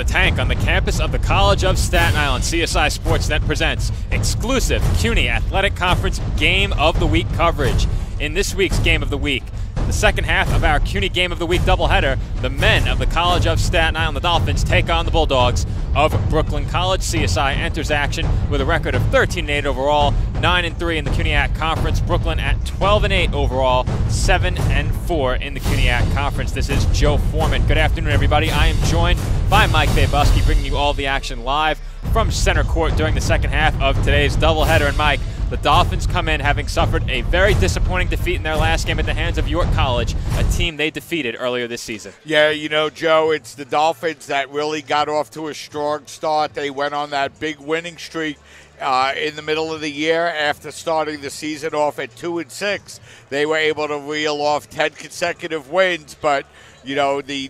the tank on the campus of the College of Staten Island. CSI Sportsnet presents exclusive CUNY Athletic Conference Game of the Week coverage. In this week's Game of the Week, the second half of our CUNY Game of the Week doubleheader, the men of the College of Staten Island, the Dolphins, take on the Bulldogs of Brooklyn College. CSI enters action with a record of 13-8 overall, 9-3 in the CUNYAC Conference. Brooklyn at 12-8 overall, 7-4 in the CUNYAC Conference. This is Joe Foreman. Good afternoon, everybody. I am joined by Mike Babuski, bringing you all the action live from center court during the second half of today's doubleheader. And Mike, the Dolphins come in having suffered a very disappointing defeat in their last game at the hands of York College, a team they defeated earlier this season. Yeah, you know, Joe, it's the Dolphins that really got off to a strong start. They went on that big winning streak in the middle of the year after starting the season off at 2-6. They were able to reel off 10 consecutive wins, but you know, the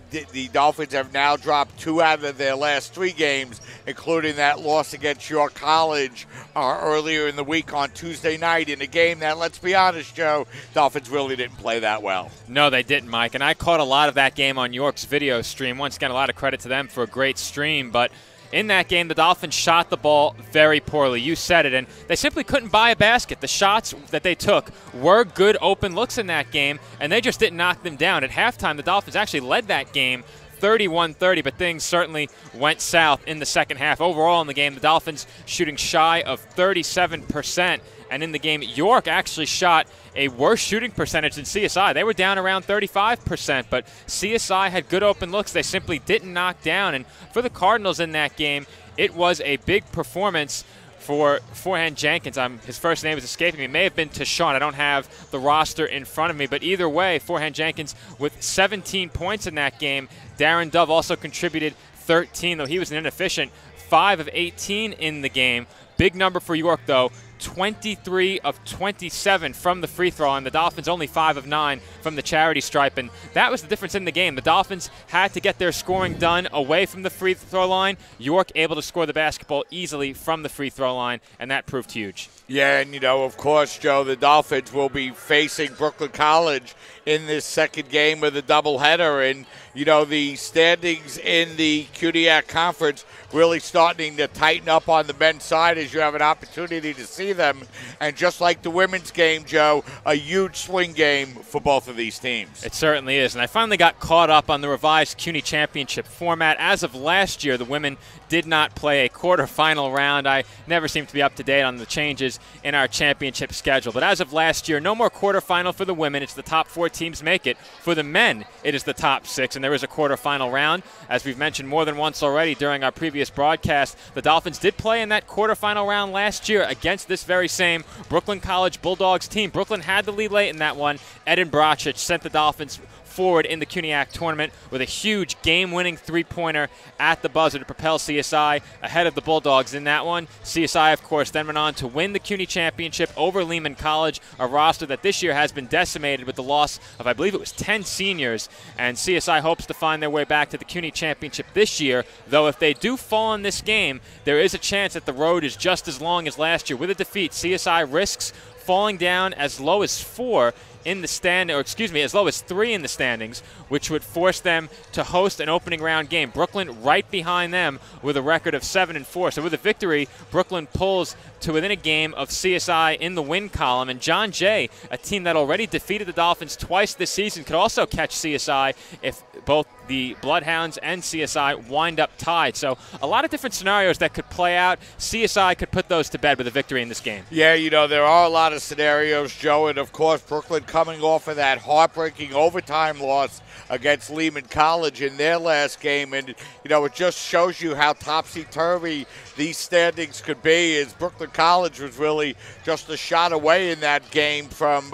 Dolphins have now dropped 2 out of their last 3 games, including that loss against York College earlier in the week on Tuesday night in a game that, let's be honest, Joe, Dolphins really didn't play that well. No, they didn't, Mike. And I caught a lot of that game on York's video stream. Once again, a lot of credit to them for a great stream. But in that game, the Dolphins shot the ball very poorly. You said it, and they simply couldn't buy a basket. The shots that they took were good open looks in that game, and they just didn't knock them down. At halftime, the Dolphins actually led that game 31-30, but things certainly went south in the second half. Overall in the game, the Dolphins shooting shy of 37%. And in the game, York actually shot a worse shooting percentage than CSI. They were down around 35%, but CSI had good open looks they simply didn't knock down. And for the Cardinals in that game, it was a big performance for Forehand Jenkins. His first name is escaping me. It may have been Tashawn. I don't have the roster in front of me, but either way, Forehand Jenkins with 17 points in that game. Darren Dove also contributed 13, though he was an inefficient 5 of 18 in the game. Big number for York, though. 23 of 27 from the free throw, and the Dolphins only 5 of 9 from the charity stripe, and that was the difference in the game. The Dolphins had to get their scoring done away from the free throw line. York able to score the basketball easily from the free throw line, and that proved huge. Yeah, and you know, of course, Joe, the Dolphins will be facing Brooklyn College in this second game of the doubleheader, and you know, the standings in the CUNYAC Conference really starting to tighten up on the men's side as you have an opportunity to see them. And just like the women's game, Joe, a huge swing game for both of these teams. It certainly is. And I finally got caught up on the revised CUNY Championship format. As of last year, the women did not play a quarterfinal round. I never seem to be up to date on the changes in our championship schedule. But as of last year, no more quarterfinal for the women. It's the top 4 teams make it. For the men, it is the top 6, and there is a quarterfinal round. As we've mentioned more than once already during our previous broadcast, the Dolphins did play in that quarterfinal round last year against this very same Brooklyn College Bulldogs team. Brooklyn had the lead late in that one. Eden Brocic sent the Dolphins forward in the CUNYAC tournament with a huge game-winning three-pointer at the buzzer to propel CSI ahead of the Bulldogs in that one. CSI, of course, then went on to win the CUNY Championship over Lehman College, a roster that this year has been decimated with the loss of, I believe it was 10 seniors, and CSI hopes to find their way back to the CUNY Championship this year, though if they do fall in this game, there is a chance that the road is just as long as last year. With a defeat, CSI risks falling down as low as 4 in the as low as 3 in the standings, which would force them to host an opening round game. Brooklyn right behind them with a record of 7-4. So with a victory, Brooklyn pulls to within a game of CSI in the win column. And John Jay, a team that already defeated the Dolphins twice this season, could also catch CSI if both the Bloodhounds and CSI wind up tied. So a lot of different scenarios that could play out. CSI could put those to bed with a victory in this game. Yeah, you know, there are a lot of scenarios, Joe, and of course Brooklyn coming off of that heartbreaking overtime loss against Lehman College in their last game. And, you know, it just shows you how topsy-turvy these standings could be, as Brooklyn College was really just a shot away in that game from,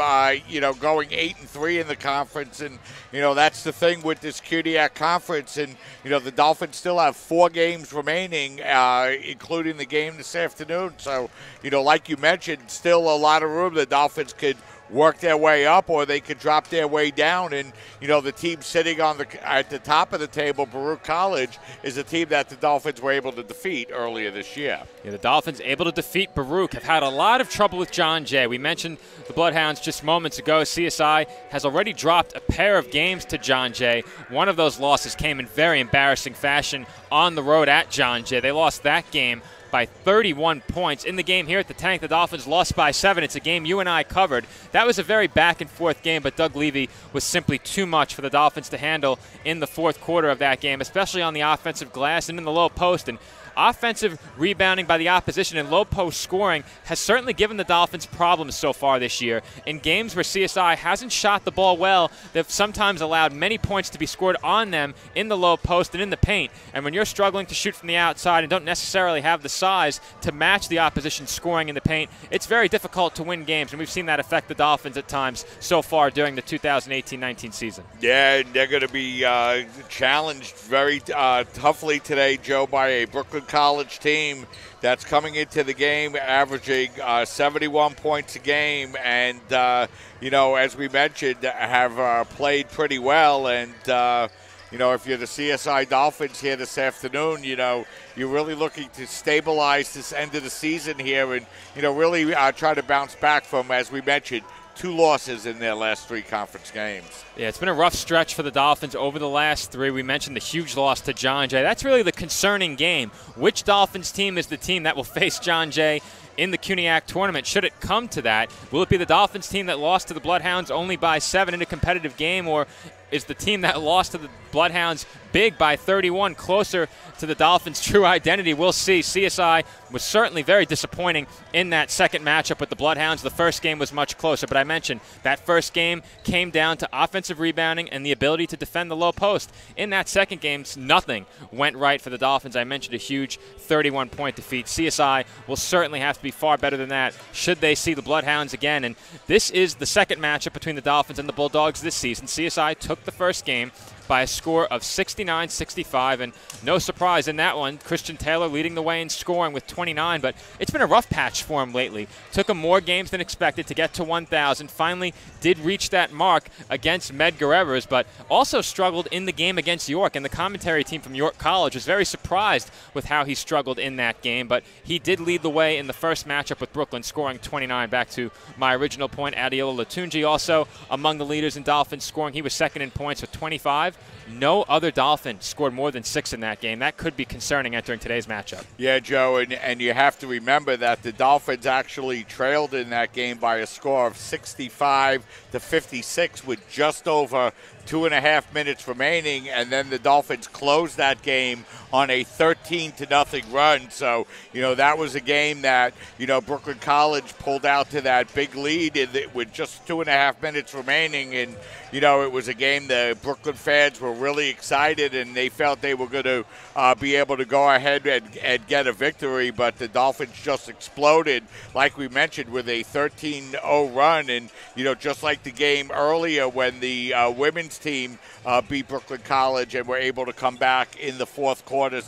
you know, going 8-3 in the conference. And, you know, that's the thing with this CUNYAC conference. And, you know, the Dolphins still have 4 games remaining, including the game this afternoon. So, you know, like you mentioned, still a lot of room. The Dolphins could work their way up, or they could drop their way down. And, the team sitting at the top of the table, Baruch College, is a team that the Dolphins were able to defeat earlier this year. Yeah, the Dolphins able to defeat Baruch, have had a lot of trouble with John Jay. We mentioned the Bloodhounds just moments ago. CSI has already dropped a pair of games to John Jay. One of those losses came in very embarrassing fashion on the road at John Jay. They lost that game by 31 points. In the game here at the Tank, the Dolphins lost by 7. It's a game you and I covered. That was a very back-and-forth game, but Doug Levy was simply too much for the Dolphins to handle in the fourth quarter of that game, especially on the offensive glass and in the low post. And offensive rebounding by the opposition and low post scoring has certainly given the Dolphins problems so far this year. In games where CSI hasn't shot the ball well, they've sometimes allowed many points to be scored on them in the low post and in the paint. And when you're struggling to shoot from the outside and don't necessarily have the size to match the opposition's scoring in the paint, it's very difficult to win games. And we've seen that affect the Dolphins at times so far during the 2018-19 season. Yeah, and they're going to be challenged very toughly today, Joe, by a Brooklyn College team that's coming into the game averaging 71 points a game, and as we mentioned, have played pretty well. And if you're the CSI Dolphins here this afternoon, you're really looking to stabilize this end of the season here, and really try to bounce back from, as we mentioned, 2 losses in their last 3 conference games. Yeah, it's been a rough stretch for the Dolphins over the last 3. We mentioned the huge loss to John Jay. That's really the concerning game. Which Dolphins team is the team that will face John Jay in the CUNYAC tournament? Should it come to that, will it be the Dolphins team that lost to the Bloodhounds only by 7 in a competitive game, or is the team that lost to the Bloodhounds big by 31 closer to the Dolphins' true identity? We'll see. CSI was certainly very disappointing in that second matchup with the Bloodhounds. The first game was much closer, but I mentioned that first game came down to offensive rebounding and the ability to defend the low post. In that second game, nothing went right for the Dolphins. I mentioned a huge 31-point defeat. CSI will certainly have to be far better than that should they see the Bloodhounds again. And this is the second matchup between the Dolphins and the Bulldogs this season. CSI took the first game by a score of 69-65, and no surprise in that one, Christian Taylor leading the way in scoring with 29, but it's been a rough patch for him lately. Took him more games than expected to get to 1,000, finally did reach that mark against Medgar Evers, but also struggled in the game against York, and the commentary team from York College was very surprised with how he struggled in that game, but he did lead the way in the first matchup with Brooklyn, scoring 29. Back to my original point, Adeola Latunji also among the leaders in Dolphins scoring. He was second in points with 25. No other Dolphin scored more than 6 in that game. That could be concerning entering today's matchup. Yeah, Joe, and you have to remember that the Dolphins actually trailed in that game by a score of 65-56 with just over 2.5 minutes remaining, and then the Dolphins closed that game on a 13-0 run. So, that was a game that, Brooklyn College pulled out to that big lead with just 2.5 minutes remaining. And, it was a game the Brooklyn fans were really excited, and they felt they were going to be able to go ahead and get a victory. But the Dolphins just exploded, like we mentioned, with a 13-0 run. And, just like the game earlier when the women's team beat Brooklyn College and were able to come back in the fourth quarter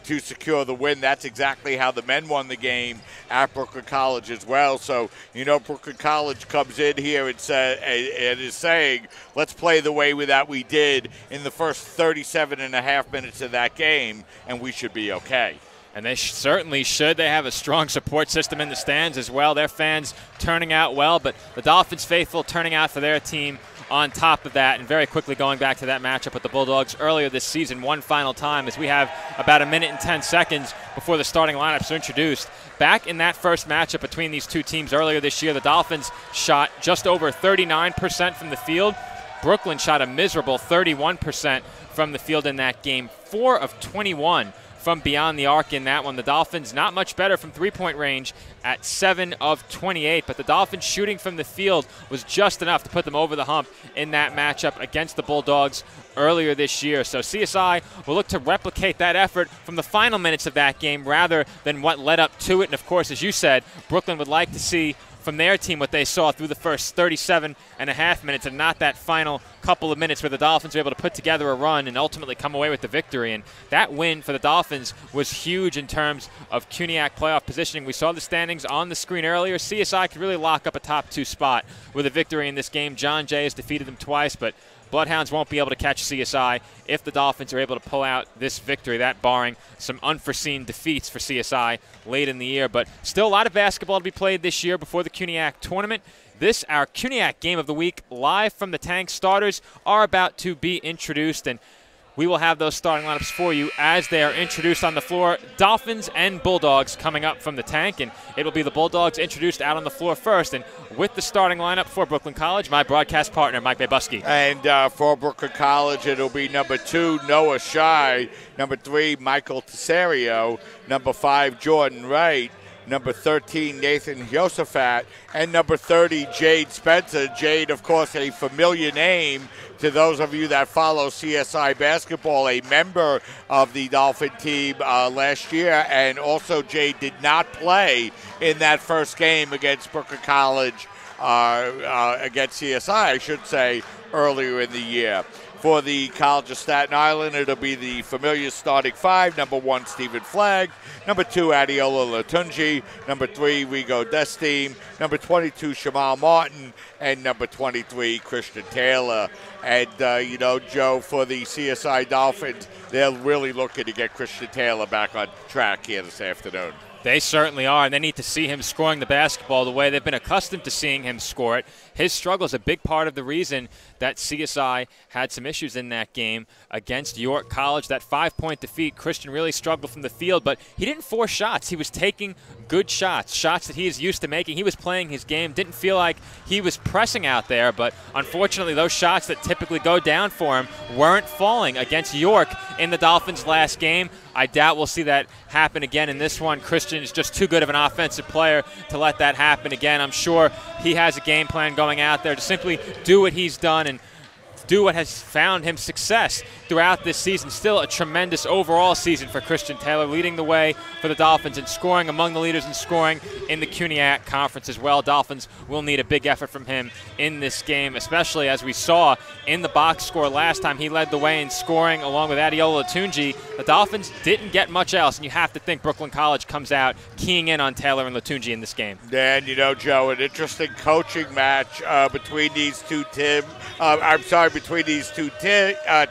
to secure the win. That's exactly how the men won the game at Brooklyn College as well. So, Brooklyn College comes in here and is saying, let's play the way that we did in the first 37.5 minutes of that game, and we should be okay. And they certainly should. They have a strong support system in the stands as well. Their fans turning out well, but the Dolphins faithful turning out for their team on top of that. And very quickly going back to that matchup with the Bulldogs earlier this season one final time, as we have about 1 minute and 10 seconds before the starting lineups are introduced. Back in that first matchup between these two teams earlier this year, the Dolphins shot just over 39% from the field. Brooklyn shot a miserable 31% from the field in that game. 4 of 21 from beyond the arc in that one. The Dolphins not much better from three-point range at 7 of 28, but the Dolphins shooting from the field was just enough to put them over the hump in that matchup against the Bulldogs earlier this year. So CSI will look to replicate that effort from the final minutes of that game rather than what led up to it. And of course, as you said, Brooklyn would like to see from their team what they saw through the first 37.5 minutes and not that final couple of minutes where the Dolphins were able to put together a run and ultimately come away with the victory. And that win for the Dolphins was huge in terms of CUNYAC playoff positioning. We saw the standings on the screen earlier. CSI could really lock up a top 2 spot with a victory in this game. John Jay has defeated them twice, but Bloodhounds won't be able to catch CSI if the Dolphins are able to pull out this victory, that barring some unforeseen defeats for CSI late in the year. But still a lot of basketball to be played this year before the CUNYAC tournament. This, our CUNYAC Game of the Week, live from the tank. Starters are about to be introduced, and we will have those starting lineups for you as they are introduced on the floor. Dolphins and Bulldogs coming up from the tank, and it will be the Bulldogs introduced out on the floor first. And with the starting lineup for Brooklyn College, my broadcast partner, Mike Babusky. And for Brooklyn College, it'll be number 2, Noah Shai, number 3, Michael Tesario, number 5, Jordan Wright, number 13, Nathan Josephat, and number 30, Jade Spencer. Jade, of course, a familiar name to those of you that follow CSI basketball, a member of the Dolphin team last year, and also Jade did not play in that first game against Brooklyn College, against CSI, I should say, earlier in the year. For the College of Staten Island, it'll be the familiar starting 5, number 1, Stephen Flagg, number 2, Adiola Latunji, number 3, Rigo Destine, number 22, Shamal Martin, and number 23, Christian Taylor. And, Joe, for the CSI Dolphins, they're really looking to get Christian Taylor back on track here this afternoon. They certainly are, and they need to see him scoring the basketball the way they've been accustomed to seeing him score it. His struggle is a big part of the reason that CSI had some issues in that game against York College. That 5-point defeat, Christian really struggled from the field, but he didn't force shots. He was taking good shots, shots that he is used to making. He was playing his game, didn't feel like he was pressing out there, but unfortunately those shots that typically go down for him weren't falling against York in the Dolphins' last game. I doubt we'll see that happen again in this one. Christian is just too good of an offensive player to let that happen again. I'm sure he has a game plan going out there to simply do what he's done and do what has found him success throughout this season. Still a tremendous overall season for Christian Taylor, leading the way for the Dolphins and scoring among the leaders in scoring in the CUNYAC Conference as well. Dolphins will need a big effort from him in this game, especially as we saw in the box score last time. He led the way in scoring along with Adiola Latunji. The Dolphins didn't get much else, and you have to think Brooklyn College comes out keying in on Taylor and Latunji in this game. And, Joe, an interesting coaching match between these two teams. Between these two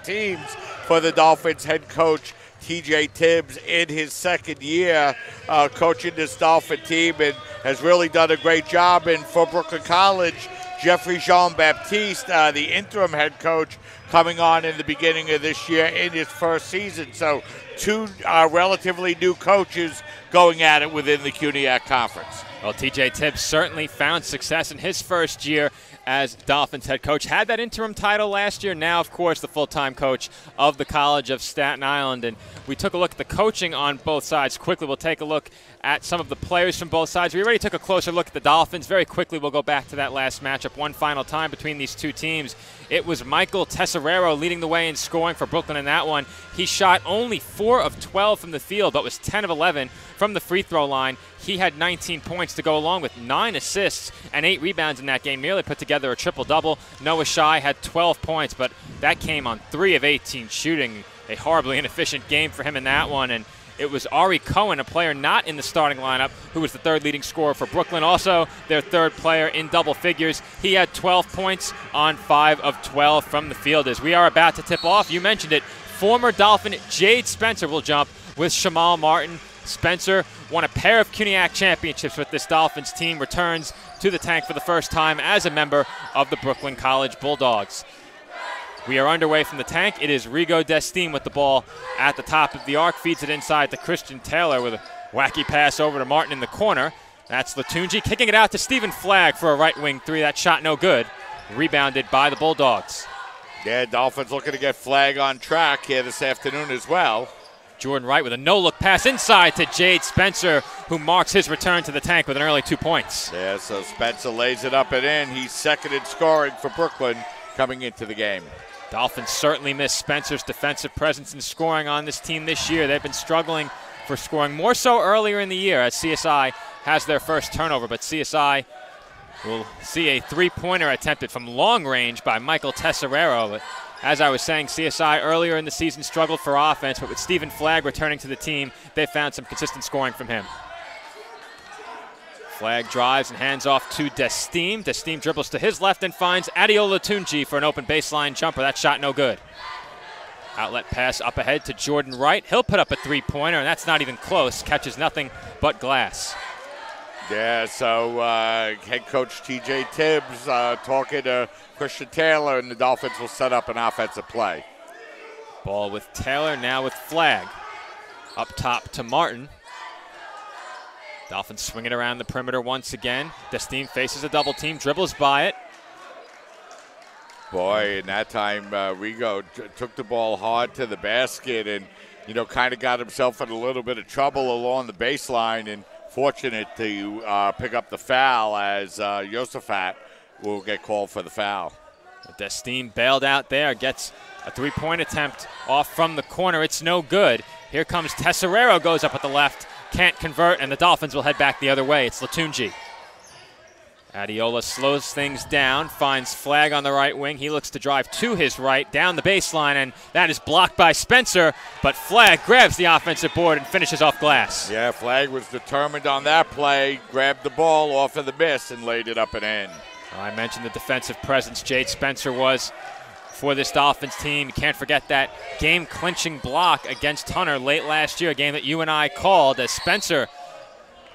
teams for the Dolphins head coach T.J. Tibbs in his second year coaching this Dolphin team, and has really done a great job. And for Brooklyn College, Jeffrey Jean-Baptiste, the interim head coach, coming on in the beginning of this year in his first season. So 2 relatively new coaches going at it within the CUNYAC Conference. Well, T.J. Tibbs certainly found success in his first year as Dolphins head coach. Had that interim title last year. Now, of course, the full-time coach of the College of Staten Island. And we took a look at the coaching on both sides. Quickly, we'll take a look at some of the players from both sides. We already took a closer look at the Dolphins. Very quickly, we'll go back to that last matchup one final time between these two teams. It was Michael Tesario leading the way in scoring for Brooklyn in that one. He shot only 4 of 12 from the field, but was 10 of 11 from the free throw line. He had 19 points to go along with 9 assists and 8 rebounds in that game, nearly put together a triple-double. Noah Shai had 12 points, but that came on 3 of 18 shooting. A horribly inefficient game for him in that one. And it was Ari Cohen, a player not in the starting lineup, who was the 3rd leading scorer for Brooklyn. Also, their 3rd player in double figures. He had 12 points on 5 of 12 from the field. As we are about to tip off, you mentioned it, former Dolphin Jade Spencer will jump with Shamal Martin. Spencer won a pair of CUNYAC championships with this Dolphins team, returns to the tank for the first time as a member of the Brooklyn College Bulldogs. We are underway from the tank. It is Rigo Destine with the ball at the top of the arc, feeds it inside to Christian Taylor with a wacky pass over to Martin in the corner. That's Latunji kicking it out to Stephen Flagg for a right wing 3. That shot no good. Rebounded by the Bulldogs. Yeah, Dolphins looking to get Flagg on track here this afternoon as well. Jordan Wright with a no-look pass inside to Jade Spencer, who marks his return to the tank with an early 2 points. Yeah, so Spencer lays it up and in. He's second in scoring for Brooklyn coming into the game. Dolphins certainly miss Spencer's defensive presence and scoring on this team this year. They've been struggling for scoring, more so earlier in the year as CSI has their first turnover, but CSI We'll see a three-pointer attempted from long range by Michael Tesserero. But as I was saying, CSI earlier in the season struggled for offense, but with Stephen Flagg returning to the team, they found some consistent scoring from him. Flagg drives and hands off to Desteem. Desteem dribbles to his left and finds Adeola Tunji for an open baseline jumper. That shot no good. Outlet pass up ahead to Jordan Wright. He'll put up a three-pointer, and that's not even close. Catches nothing but glass. Yeah, so head coach T.J. Tibbs talking to Christian Taylor, and the Dolphins will set up an offensive play. Ball with Taylor, now with Flagg. Up top to Martin. Dolphins swing it around the perimeter once again. Desteem faces a double team, dribbles by it. Boy, in that time, Rigo took the ball hard to the basket and, kind of got himself in a little bit of trouble along the baseline, and fortunate to pick up the foul as Josephat will get called for the foul. Desteem bailed out there, gets a three-point attempt off from the corner. It's no good. Here comes Tesserero, goes up at the left, can't convert, and the Dolphins will head back the other way. It's Latunji. Adeola slows things down, finds Flagg on the right wing. He looks to drive to his right, down the baseline, and that is blocked by Spencer, but Flagg grabs the offensive board and finishes off glass. Yeah, Flagg was determined on that play, grabbed the ball off of the miss and laid it up and in. I mentioned the defensive presence Jade Spencer was for this Dolphins team. You can't forget that game-clinching block against Hunter late last year, a game that you and I called, as Spencer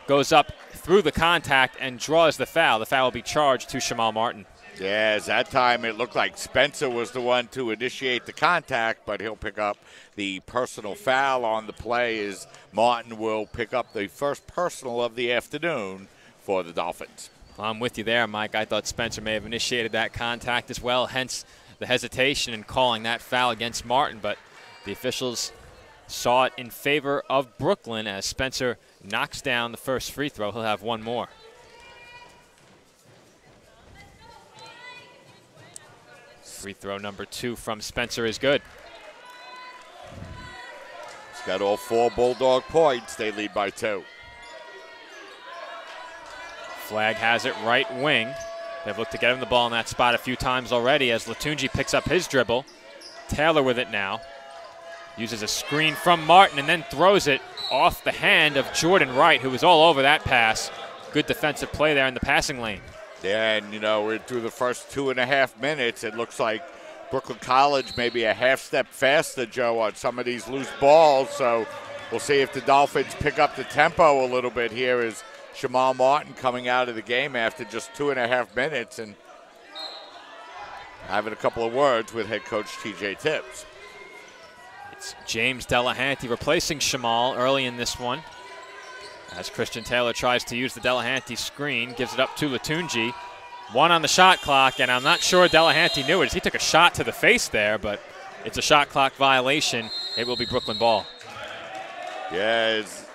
goes up through the contact and draws the foul. The foul will be charged to Shamal Martin. Yeah, as that time it looked like Spencer was the one to initiate the contact, but he'll pick up the personal foul on the play as Martin will pick up the first personal of the afternoon for the Dolphins. I'm with you there, Mike. I thought Spencer may have initiated that contact as well, hence the hesitation in calling that foul against Martin, but the officials saw it in favor of Brooklyn as Spencer knocks down the first free throw. He'll have one more. Free throw number 2 from Spencer is good. He's got all 4 Bulldog points. They lead by 2. Flagg has it right wing. They've looked to get him the ball in that spot a few times already as Latunji picks up his dribble. Taylor with it now. Uses a screen from Martin and then throws it off the hand of Jordan Wright, who was all over that pass. Good defensive play there in the passing lane. Yeah, and we're through the first 2.5 minutes. It looks like Brooklyn College maybe a half step faster, Joe, on some of these loose balls. So we'll see if the Dolphins pick up the tempo a little bit here as Shamal Martin coming out of the game after just 2.5 minutes and having a couple of words with head coach T.J. Tibbs. It's James Delahanty replacing Shamal early in this one. As Christian Taylor tries to use the Delahanty screen, gives it up to Latunji. 1 on the shot clock, and I'm not sure Delahanty knew it as he took a shot to the face there, but it's a shot clock violation. It will be Brooklyn ball. Yes,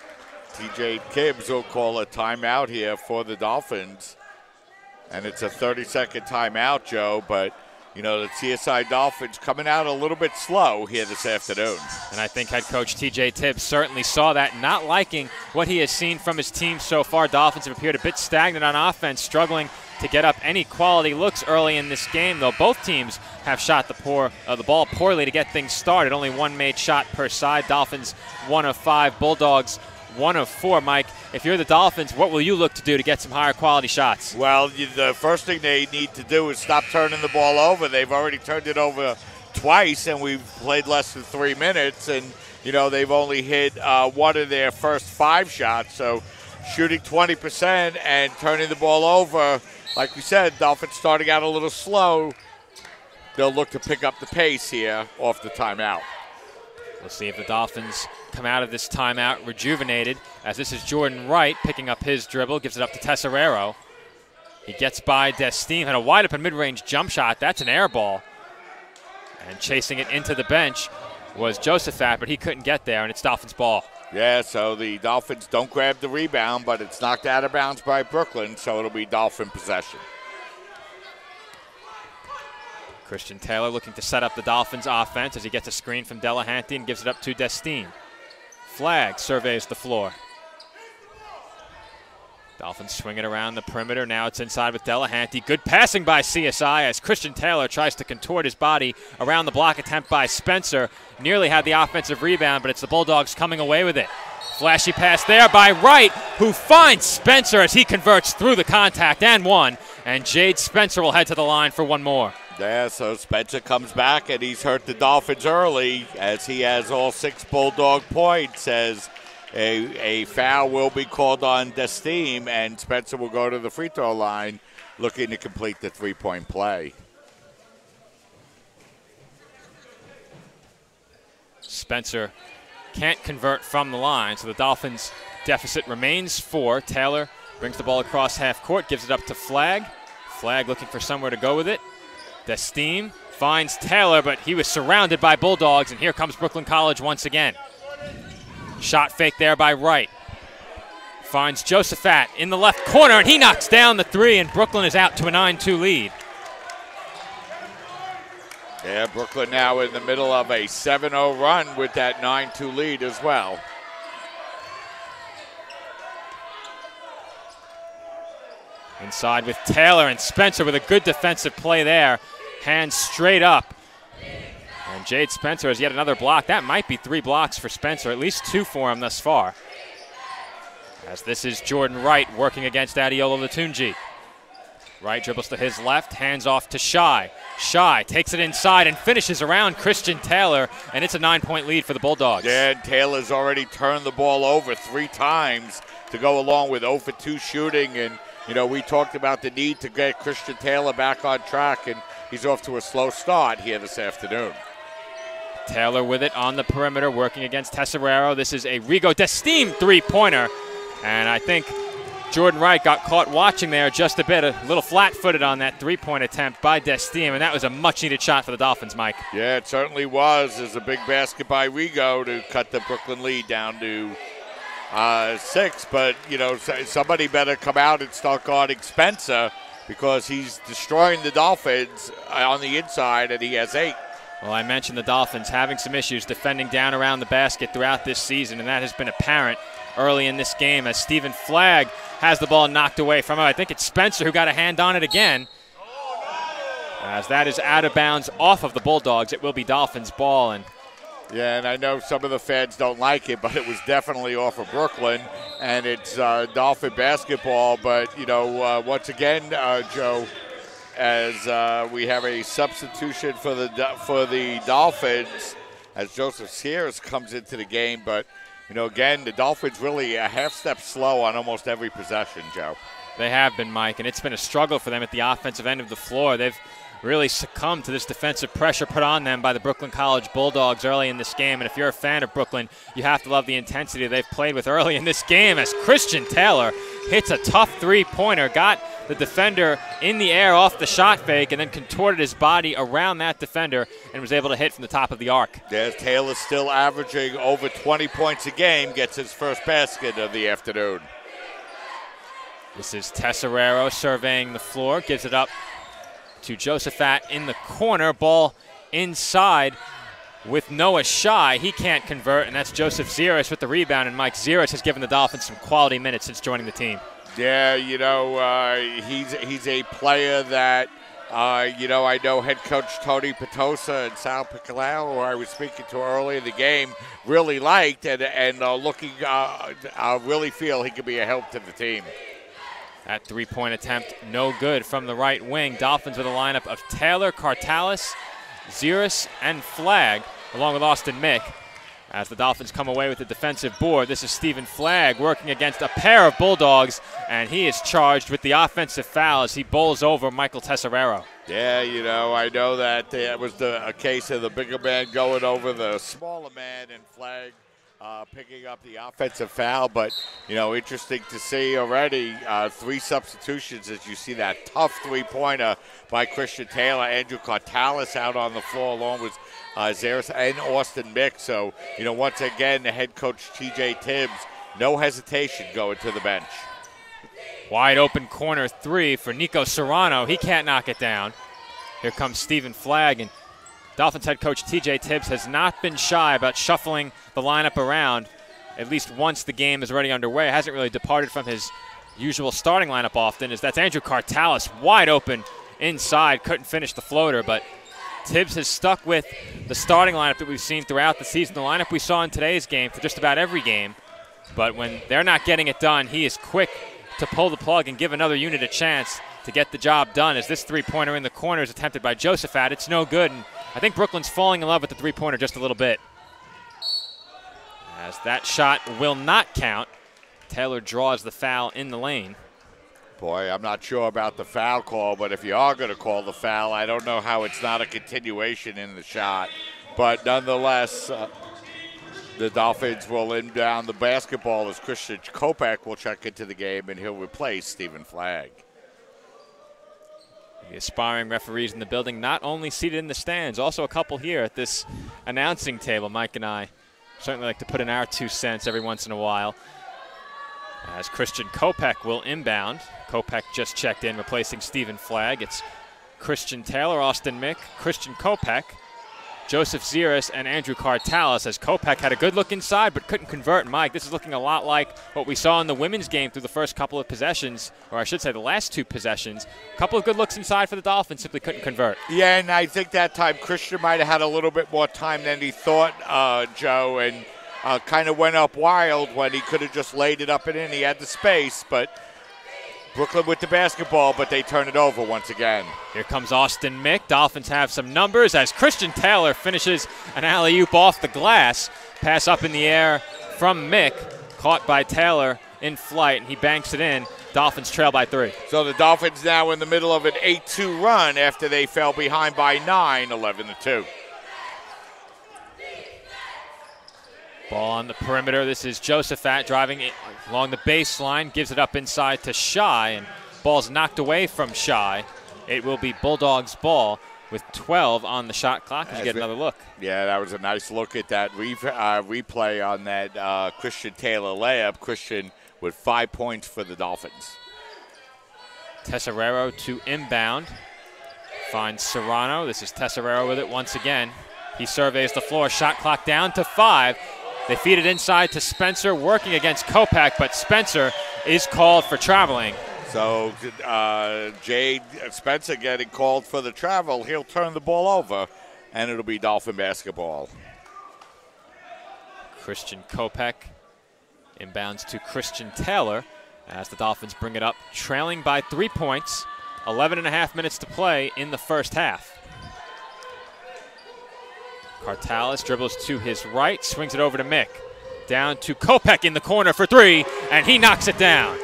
T.J. Tibbs will call a timeout here for the Dolphins. And it's a 30-second timeout, Joe, but the CSI Dolphins coming out a little bit slow here this afternoon. And I think head coach T.J. Tibbs certainly saw that, not liking what he has seen from his team so far. Dolphins have appeared a bit stagnant on offense, struggling to get up any quality looks early in this game, though both teams have shot the ball poorly to get things started. Only 1 made shot per side. Dolphins 1 of 5, Bulldogs 1 of 4. Mike, if you're the Dolphins, what will you look to do to get some higher quality shots? Well, the first thing they need to do is stop turning the ball over. They've already turned it over twice, and we've played less than 3 minutes. And, they've only hit 1 of their first 5 shots. So shooting 20% and turning the ball over, like we said, Dolphins starting out a little slow. They'll look to pick up the pace here off the timeout. We'll see if the Dolphins come out of this timeout rejuvenated, as this is Jordan Wright picking up his dribble, gives it up to Tesserero. He gets by Desteem, had a wide open mid-range jump shot. That's an air ball. And chasing it into the bench was Josephat, but he couldn't get there, and it's Dolphins ball. Yeah, so the Dolphins don't grab the rebound, but it's knocked out of bounds by Brooklyn, so it'll be Dolphin possession. Christian Taylor looking to set up the Dolphins offense as he gets a screen from Delahanty and gives it up to Desteem. Flagg surveys the floor. Dolphins swing it around the perimeter. Now it's inside with Delahanty. Good passing by CSI as Christian Taylor tries to contort his body around the block attempt by Spencer. Nearly had the offensive rebound, but it's the Bulldogs coming away with it. Flashy pass there by Wright, who finds Spencer as he converts through the contact and one. And Jade Spencer will head to the line for one more. Yeah, so Spencer comes back, and he's hurt the Dolphins early as he has all 6 Bulldog points, as a foul will be called on Desteem, and Spencer will go to the free throw line looking to complete the 3-point play. Spencer can't convert from the line, so the Dolphins' deficit remains 4. Taylor brings the ball across half court, gives it up to Flagg. Flagg looking for somewhere to go with it. Desteem finds Taylor, but he was surrounded by Bulldogs, and here comes Brooklyn College once again. Shot fake there by Wright. Finds Josephat in the left corner, and he knocks down the 3, and Brooklyn is out to a 9-2 lead. Yeah, Brooklyn now in the middle of a 7-0 run with that 9-2 lead as well. Inside with Taylor, and Spencer with a good defensive play there. Hands straight up. And Jade Spencer has yet another block. That might be 3 blocks for Spencer, at least 2 for him thus far. As this is Jordan Wright working against Adeola Latunji. Wright dribbles to his left, hands off to Shy. Shy takes it inside and finishes around Christian Taylor, and it's a 9-point lead for the Bulldogs. Yeah, and Taylor's already turned the ball over 3 times to go along with 0 for 2 shooting. And, you know, we talked about the need to get Christian Taylor back on track, and he's off to a slow start here this afternoon. Taylor with it on the perimeter, working against Tesserero. This is a Rigo Desteem 3-pointer, and I think Jordan Wright got caught watching there just a bit, a little flat-footed on that 3-point attempt by Desteem, and that was a much-needed shot for the Dolphins, Mike. Yeah, it certainly was. There's a big basket by Rigo to cut the Brooklyn lead down to 6, but, you know, somebody better come out and start guarding Spencer because he's destroying the Dolphins on the inside, and he has 8. Well, I mentioned the Dolphins having some issues defending down around the basket throughout this season, and that has been apparent early in this game as Stephen Flagg has the ball knocked away from him. I think it's Spencer who got a hand on it again. As that is out of bounds off of the Bulldogs, it will be Dolphins ball. And yeah, and I know some of the fans don't like it, but it was definitely off of Brooklyn, and it's Dolphin basketball. But, you know, once again, Joe, as we have a substitution for the Dolphins as Joseph Sears comes into the game. But, you know, again, the Dolphins really a half step slow on almost every possession, Joe. They have been, Mike, and it's been a struggle for them at the offensive end of the floor. They've really succumbed to this defensive pressure put on them by the Brooklyn College Bulldogs early in this game. And if you're a fan of Brooklyn, you have to love the intensity they've played with early in this game as Christian Taylor hits a tough 3-pointer, got the defender in the air off the shot fake, and then contorted his body around that defender and was able to hit from the top of the arc. There's Taylor still averaging over 20 points a game, gets his first basket of the afternoon. This is Tesserero surveying the floor, gives it up to Josephat in the corner. Ball inside with Noah Shy. He can't convert, and that's Joseph Ziris with the rebound. And Mike Ziris has given the Dolphins some quality minutes since joining the team. Yeah, you know, he's a player that, you know, I know head coach Tony Petosa and Sal Piccolao, who I was speaking to earlier in the game, really liked and looking, I really feel he could be a help to the team. That 3-point attempt, no good from the right wing. Dolphins with a lineup of Taylor, Cartalis, Ziris, and Flagg, along with Austin Mick. As the Dolphins come away with the defensive board, this is Stephen Flagg working against a pair of Bulldogs, and he is charged with the offensive foul as he bowls over Michael Tesserero. Yeah, you know, I know that it was a case of the bigger man going over the smaller man and Flagg picking up the offensive foul, but, you know, interesting to see already 3 substitutions as you see that tough 3-pointer by Christian Taylor. Andrew Cartalis out on the floor along with Zaris and Austin Mick. So, you know, once again, the head coach TJ Tibbs, no hesitation going to the bench. Wide open corner 3 for Nico Serrano. He can't knock it down. Here comes Stephen Flagg, and Dolphins head coach TJ Tibbs has not been shy about shuffling the lineup around at least once the game is already underway. Hasn't really departed from his usual starting lineup often, is that's Andrew Cartalis wide open inside, couldn't finish the floater, but Tibbs has stuck with the starting lineup that we've seen throughout the season, the lineup we saw in today's game for just about every game. But when they're not getting it done, he is quick to pull the plug and give another unit a chance to get the job done. As this three-pointer in the corner is attempted by Josephat, it's no good, and I think Brooklyn's falling in love with the three-pointer just a little bit. As that shot will not count, Taylor draws the foul in the lane. Boy, I'm not sure about the foul call, but if you are going to call the foul, I don't know how it's not a continuation in the shot. But nonetheless, the Dolphins will inbound the basketball as Christian Kopeck will check into the game, and he'll replace Stephen Flagg. The aspiring referees in the building, not only seated in the stands, also a couple here at this announcing table. Mike and I certainly like to put in our 2 cents every once in a while. As Christian Kopeck will inbound. Kopeck just checked in, replacing Stephen Flagg. It's Christian Taylor, Austin Mick, Christian Kopeck, Joseph Ziris, and Andrew Cartalis, as Kopeck had a good look inside but couldn't convert. Mike, this is looking a lot like what we saw in the women's game through the first couple of possessions, or I should say the last 2 possessions. A couple of good looks inside for the Dolphins, simply couldn't convert. Yeah, and I think that time Christian might have had a little bit more time than he thought, Joe, and kind of went up wild when he could have just laid it up and in. He had the space, but Brooklyn with the basketball, but they turn it over once again. Here comes Austin Mick. Dolphins have some numbers as Christian Taylor finishes an alley-oop off the glass. Pass up in the air from Mick, caught by Taylor in flight, and he banks it in. Dolphins trail by 3. So the Dolphins now in the middle of an 8-2 run after they fell behind by 9, 11-2. Ball on the perimeter. This is Josephat driving it along the baseline, gives it up inside to Shy, and ball's knocked away from Shy. It will be Bulldogs' ball with 12 on the shot clock as you get another look. Yeah, that was a nice look at that replay on that Christian Taylor layup. Christian with 5 points for the Dolphins. Tesserero to inbound. Finds Serrano. This is Tesserero with it once again. He surveys the floor. Shot clock down to 5. They feed it inside to Spencer, working against Kopeck, but Spencer is called for traveling. So Jade Spencer getting called for the travel. He'll turn the ball over, and it'll be Dolphin basketball. Christian Kopeck inbounds to Christian Taylor as the Dolphins bring it up, trailing by 3 points. 11.5 minutes to play in the first half. Cartalis dribbles to his right, swings it over to Mick. Down to Kopeck in the corner for 3, and he knocks it down.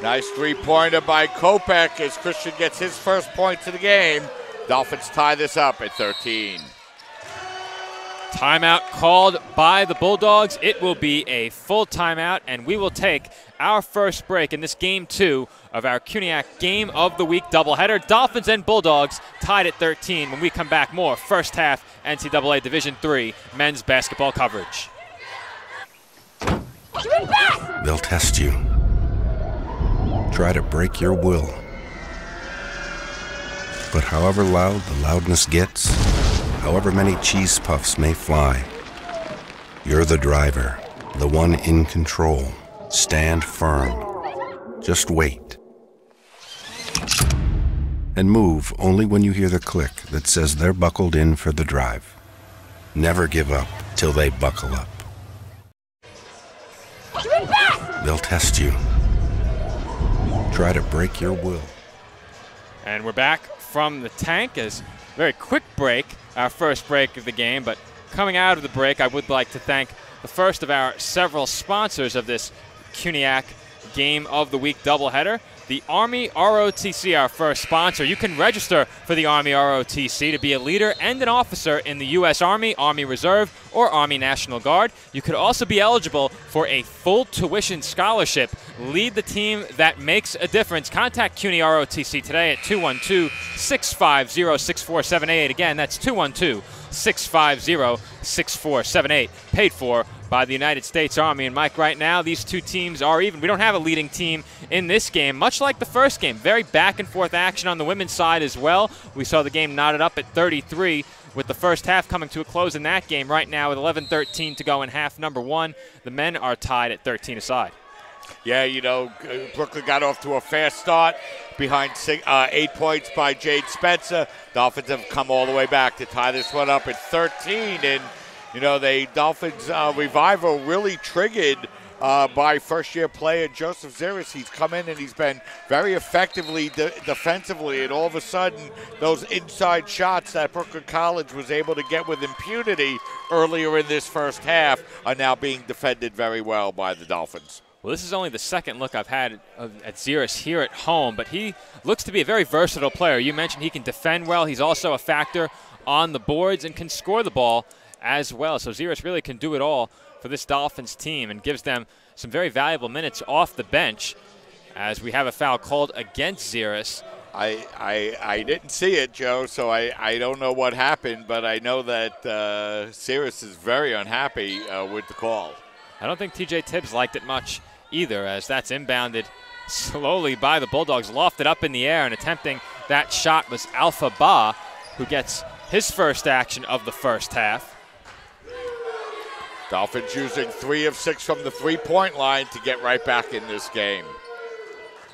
Nice three-pointer by Kopeck as Christian gets his first point to the game. Dolphins tie this up at 13. Timeout called by the Bulldogs. It will be a full timeout, and we will take our first break in this Game 2 of our CUNYAC Game of the Week doubleheader. Dolphins and Bulldogs tied at 13. When we come back, more first half NCAA Division III men's basketball coverage. They'll test you. Try to break your will. But however loud the loudness gets, however many cheese puffs may fly, you're the driver, the one in control. Stand firm. Just wait. And move only when you hear the click that says they're buckled in for the drive. Never give up till they buckle up. They'll test you. Try to break your will. And we're back from the tank as very quick break, our first break of the game. But coming out of the break, I would like to thank the first of our several sponsors of this CUNYAC Game of the Week doubleheader, the Army ROTC, our first sponsor. You can register for the Army ROTC to be a leader and an officer in the U.S. Army, Army Reserve, or Army National Guard. You could also be eligible for a full tuition scholarship. Lead the team that makes a difference. Contact CUNY ROTC today at 212-650-6478. Again, that's 212-650-6478. Paid for by the United States Army. And Mike, right now, these two teams are even. We don't have a leading team in this game, much like the first game. Very back and forth action on the women's side as well. We saw the game knotted up at 33 with the first half coming to a close in that game right now with 11:13 to go in half number one. The men are tied at 13 aside. Yeah, you know, Brooklyn got off to a fast start behind 8 points by Jade Spencer. Dolphins have come all the way back to tie this one up at 13. And, you know, the Dolphins revival really triggered by first-year player Joseph Ziris. He's come in and he's been very effectively defensively, and all of a sudden those inside shots that Brooklyn College was able to get with impunity earlier in this first half are now being defended very well by the Dolphins. Well, this is only the second look I've had at Ziris here at home, but he looks to be a very versatile player. You mentioned he can defend well. He's also a factor on the boards and can score the ball as well. So Ziris really can do it all for this Dolphins team and gives them some very valuable minutes off the bench as we have a foul called against Ziris. I didn't see it, Joe, so I don't know what happened, but I know that Ziris is very unhappy with the call. I don't think TJ Tibbs liked it much either, as that's inbounded slowly by the Bulldogs, lofted up in the air, and attempting that shot was Alpha Ba, who gets his first action of the first half. Dolphins using 3 of 6 from the three-point line to get right back in this game.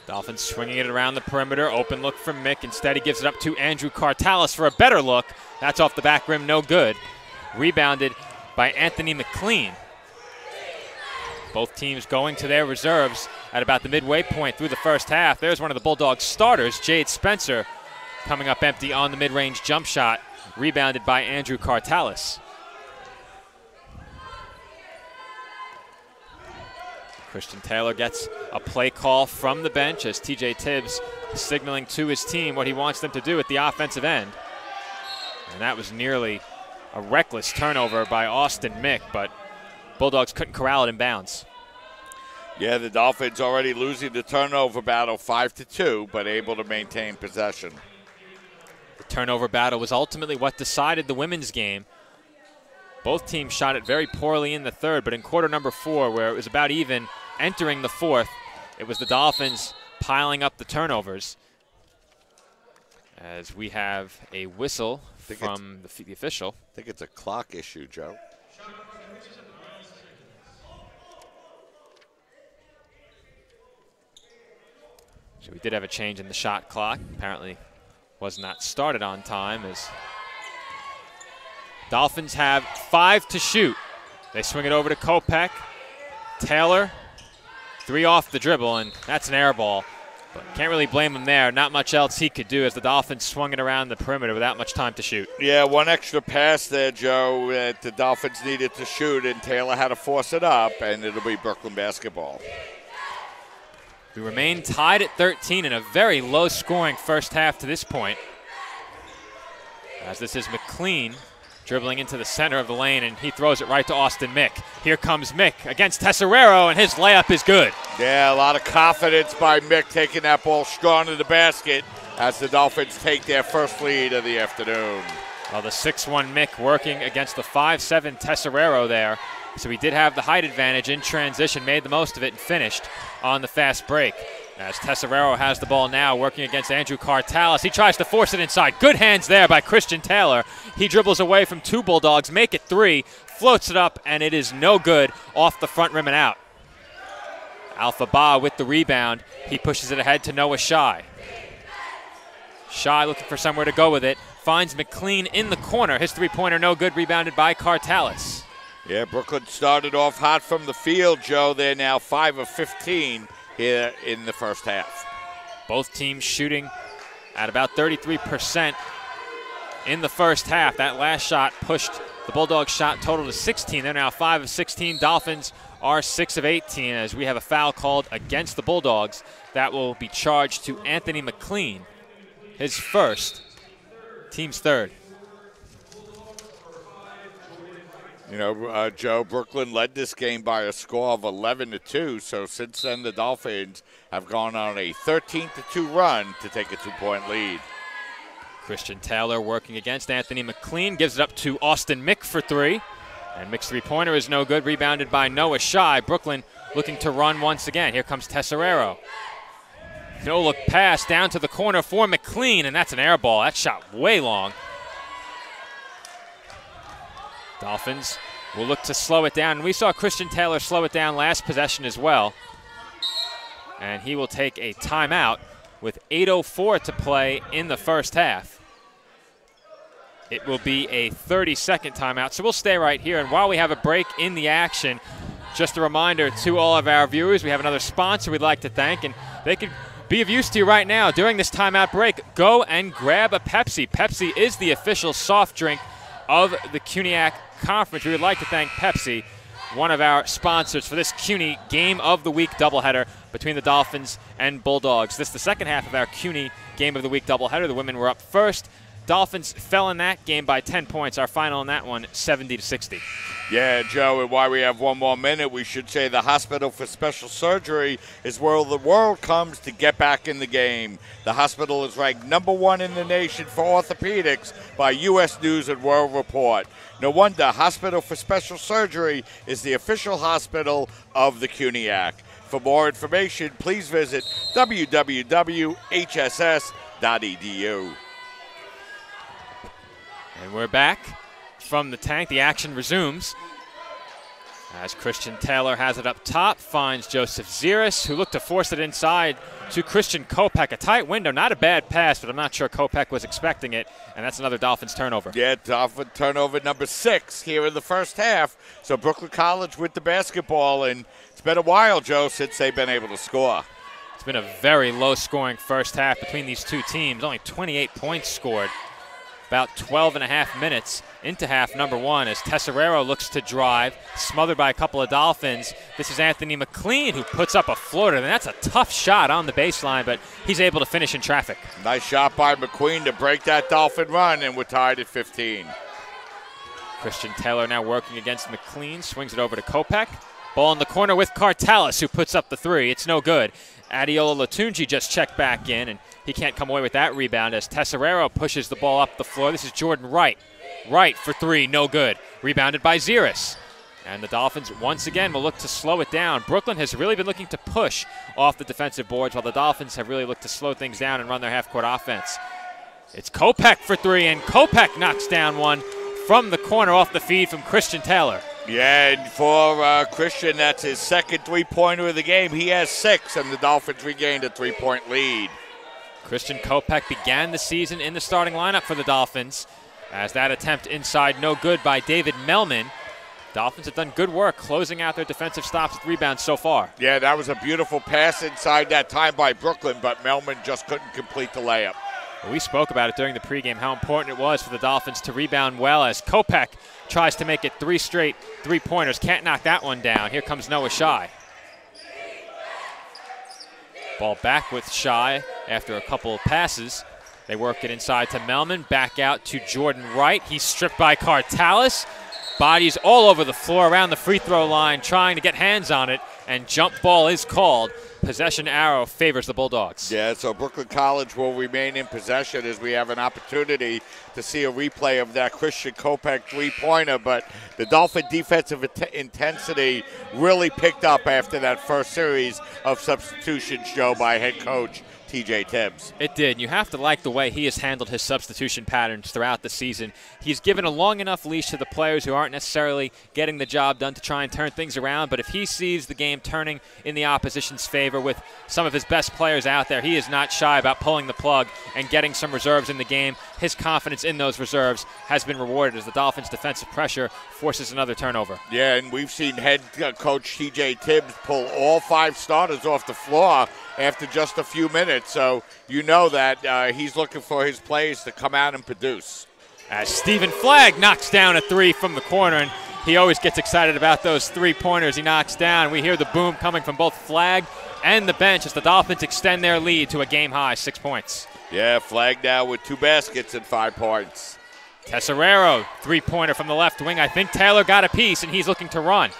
Dolphins swinging it around the perimeter. Open look from Mick. Instead, he gives it up to Andrew Cartalis for a better look. That's off the back rim, no good. Rebounded by Anthony McLean. Both teams going to their reserves at about the midway point through the first half. There's one of the Bulldogs starters, Jade Spencer, coming up empty on the mid-range jump shot, rebounded by Andrew Cartalis. Christian Taylor gets a play call from the bench as TJ Tibbs signaling to his team what he wants them to do at the offensive end. And that was nearly a reckless turnover by Austin Mick, but Bulldogs couldn't corral it in bounds. Yeah, the Dolphins already losing the turnover battle 5-2, but able to maintain possession. The turnover battle was ultimately what decided the women's game. Both teams shot it very poorly in the third, but in quarter number 4, where it was about even entering the fourth, it was the Dolphins piling up the turnovers. As we have a whistle from the official. I think it's a clock issue, Joe. So we did have a change in the shot clock. Apparently was not started on time as Dolphins have 5 to shoot. They swing it over to Kopech. Taylor, 3 off the dribble, and that's an air ball. But can't really blame him there. Not much else he could do as the Dolphins swung it around the perimeter without much time to shoot. Yeah, one extra pass there, Joe, that the Dolphins needed to shoot, and Taylor had to force it up, and it'll be Brooklyn basketball. We remain tied at 13 in a very low-scoring first half to this point. As this is McLean dribbling into the center of the lane, and he throws it right to Austin Mick. Here comes Mick against Tesserero, and his layup is good. Yeah, a lot of confidence by Mick taking that ball strong to the basket as the Dolphins take their first lead of the afternoon. Well, the 6'1 Mick working against the 5'7 Tesserero there. So he did have the height advantage in transition, made the most of it, and finished on the fast break. As Tesserero has the ball now, working against Andrew Cartalis. He tries to force it inside. Good hands there by Christian Taylor. He dribbles away from 2 Bulldogs, make it 3, floats it up, and it is no good off the front rim and out. Alpha Ba with the rebound. He pushes it ahead to Noah Shy. Shy looking for somewhere to go with it. Finds McLean in the corner. His three-pointer no good, rebounded by Cartalis. Yeah, Brooklyn started off hot from the field, Joe. They're now 5 of 15 here in the first half. Both teams shooting at about 33% in the first half. That last shot pushed the Bulldogs' shot total to 16. They're now 5 of 16. Dolphins are 6 of 18 as we have a foul called against the Bulldogs. That will be charged to Anthony McLean, his first, team's third. You know, Joe, Brooklyn led this game by a score of 11-2. So since then, the Dolphins have gone on a 13-2 run to take a 2-point lead. Christian Taylor working against Anthony McLean, gives it up to Austin Mick for 3. And Mick's three-pointer is no good, rebounded by Noah Shy. Brooklyn looking to run once again. Here comes Tesserero. No-look pass down to the corner for McLean, and that's an air ball. That shot way long. Dolphins will look to slow it down. We saw Christian Taylor slow it down last possession as well. and he will take a timeout with 8:04 to play in the first half. It will be a 30-second timeout, so we'll stay right here. And while we have a break in the action, just a reminder to all of our viewers, we have another sponsor we'd like to thank, and they could be of use to you right now. During this timeout break, go and grab a Pepsi. Pepsi is the official soft drink of the CUNYAC Conference. We would like to thank Pepsi, one of our sponsors for this CUNY Game of the Week doubleheader between the Dolphins and Bulldogs. This is the second half of our CUNY Game of the Week doubleheader. The women were up first. Dolphins fell in that game by 10 points. Our final in that one, 70-60. Yeah, Joe, and while we have one more minute, we should say the Hospital for Special Surgery is where the world comes to get back in the game. The hospital is ranked #1 in the nation for orthopedics by U.S. News and World Report. No wonder Hospital for Special Surgery is the official hospital of the CUNYAC. For more information, please visit www.hss.edu. And we're back from the tank. The action resumes as Christian Taylor has it up top, finds Joseph Ziris, who looked to force it inside to Christian Kopech. A tight window, not a bad pass, but I'm not sure Kopech was expecting it, and that's another Dolphins turnover. Yeah, Dolphin turnover number 6 here in the first half. So Brooklyn College with the basketball, and it's been a while, Joe, since they've been able to score. It's been a very low-scoring first half between these two teams. Only 28 points scored. About 12 and a half minutes into half number 1 as Tesserero looks to drive, smothered by a couple of Dolphins. This is Anthony McLean who puts up a floater, and that's a tough shot on the baseline, but he's able to finish in traffic. Nice shot by McQueen to break that Dolphin run, and we're tied at 15. Christian Taylor now working against McLean, swings it over to Kopech. Ball in the corner with Cartalis, who puts up the 3. It's no good. Adiola Latunji just checked back in, and he can't come away with that rebound as Tesserero pushes the ball up the floor. This is Jordan Wright. Wright for 3, no good. Rebounded by Ziris. And the Dolphins once again will look to slow it down. Brooklyn has really been looking to push off the defensive boards, while the Dolphins have really looked to slow things down and run their half-court offense. It's Kopech for 3, and Kopech knocks down one from the corner off the feed from Christian Taylor. Yeah, and for Christian, that's his second three-pointer of the game. He has 6, and the Dolphins regained a 3-point lead. Christian Kopech began the season in the starting lineup for the Dolphins, as that attempt inside no good by David Melman. Dolphins have done good work closing out their defensive stops with rebounds so far. Yeah, that was a beautiful pass inside that time by Brooklyn, but Melman just couldn't complete the layup. We spoke about it during the pregame, how important it was for the Dolphins to rebound well as Kopech tries to make it 3 straight three-pointers. Can't knock that one down. Here comes Noah Shai. Ball back with Shai after a couple of passes. They work it inside to Melman, back out to Jordan Wright. He's stripped by Cartalis. Bodies all over the floor around the free throw line trying to get hands on it, and jump ball is called. Possession arrow favors the Bulldogs. Yeah, so Brooklyn College will remain in possession as we have an opportunity to see a replay of that Christian Kopech three-pointer, but the Dolphin defensive intensity really picked up after that first series of substitutions, Joe, by head coach TJ Tibbs. It did. You have to like the way he has handled his substitution patterns throughout the season. He's given a long enough leash to the players who aren't necessarily getting the job done to try and turn things around, but if he sees the game turning in the opposition's favor with some of his best players out there, he is not shy about pulling the plug and getting some reserves in the game. His confidence in those reserves has been rewarded as the Dolphins' defensive pressure forces another turnover. Yeah, and we've seen head coach TJ Tibbs pull all 5 starters off the floor after just a few minutes. So you know that he's looking for his players to come out and produce. As Stephen Flagg knocks down a 3 from the corner, and he always gets excited about those 3-pointers he knocks down. We hear the boom coming from both Flagg and the bench as the Dolphins extend their lead to a game-high 6 points. Yeah, Flagg now with 2 baskets and 5 points. Tesserero, 3-pointer from the left wing. I think Taylor got a piece, and he's looking to run.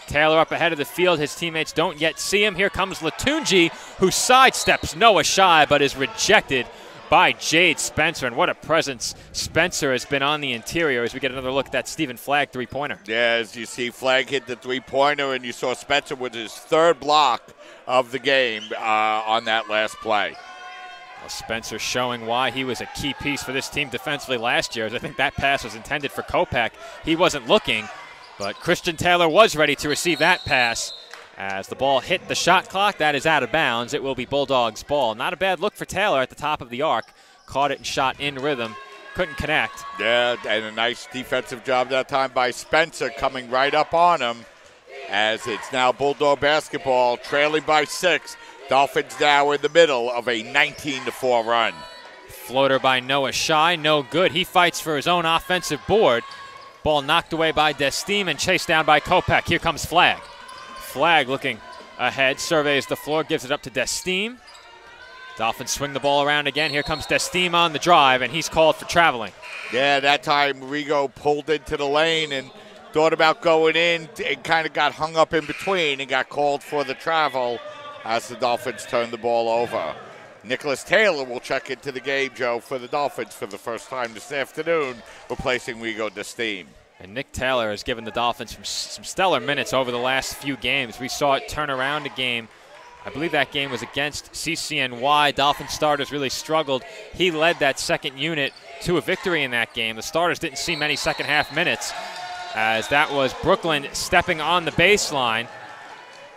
Taylor up ahead of the field. His teammates don't yet see him. Here comes Latunji, who sidesteps Noah Shai, but is rejected by Jade Spencer. And what a presence Spencer has been on the interior as we get another look at that Stephen Flagg 3-pointer. Yeah, as you see, Flagg hit the 3-pointer, and you saw Spencer with his 3rd block of the game on that last play. Well, Spencer showing why he was a key piece for this team defensively last year, as I think that pass was intended for Kopech. He wasn't looking, but Christian Taylor was ready to receive that pass As the ball hit the shot clock, that is out of bounds. It will be Bulldogs ball. Not a bad look for Taylor at the top of the arc. Caught it and shot in rhythm. Couldn't connect. Yeah, and a nice defensive job that time by Spencer coming right up on him as it's now Bulldog basketball, trailing by 6. Dolphins now in the middle of a 19-4 run. Floater by Noah Shy, no good. He fights for his own offensive board. Ball knocked away by Desteem and chased down by Kopech. Here comes Flagg. Flagg looking ahead, surveys the floor, gives it up to Desteem. Dolphins swing the ball around again. Here comes Desteem on the drive, and he's called for traveling. Yeah, that time Rigo pulled into the lane and thought about going in and kind of got hung up in between and got called for the travel as the Dolphins turned the ball over. Nicholas Taylor will check into the game, Joe, for the Dolphins for the first time this afternoon, replacing Rigo Desteem. And Nick Taylor has given the Dolphins some stellar minutes over the last few games. We saw it turn around a game. I believe that game was against CCNY. Dolphin starters really struggled. He led that second unit to a victory in that game. The starters didn't see many second half minutes as that was Brooklyn stepping on the baseline.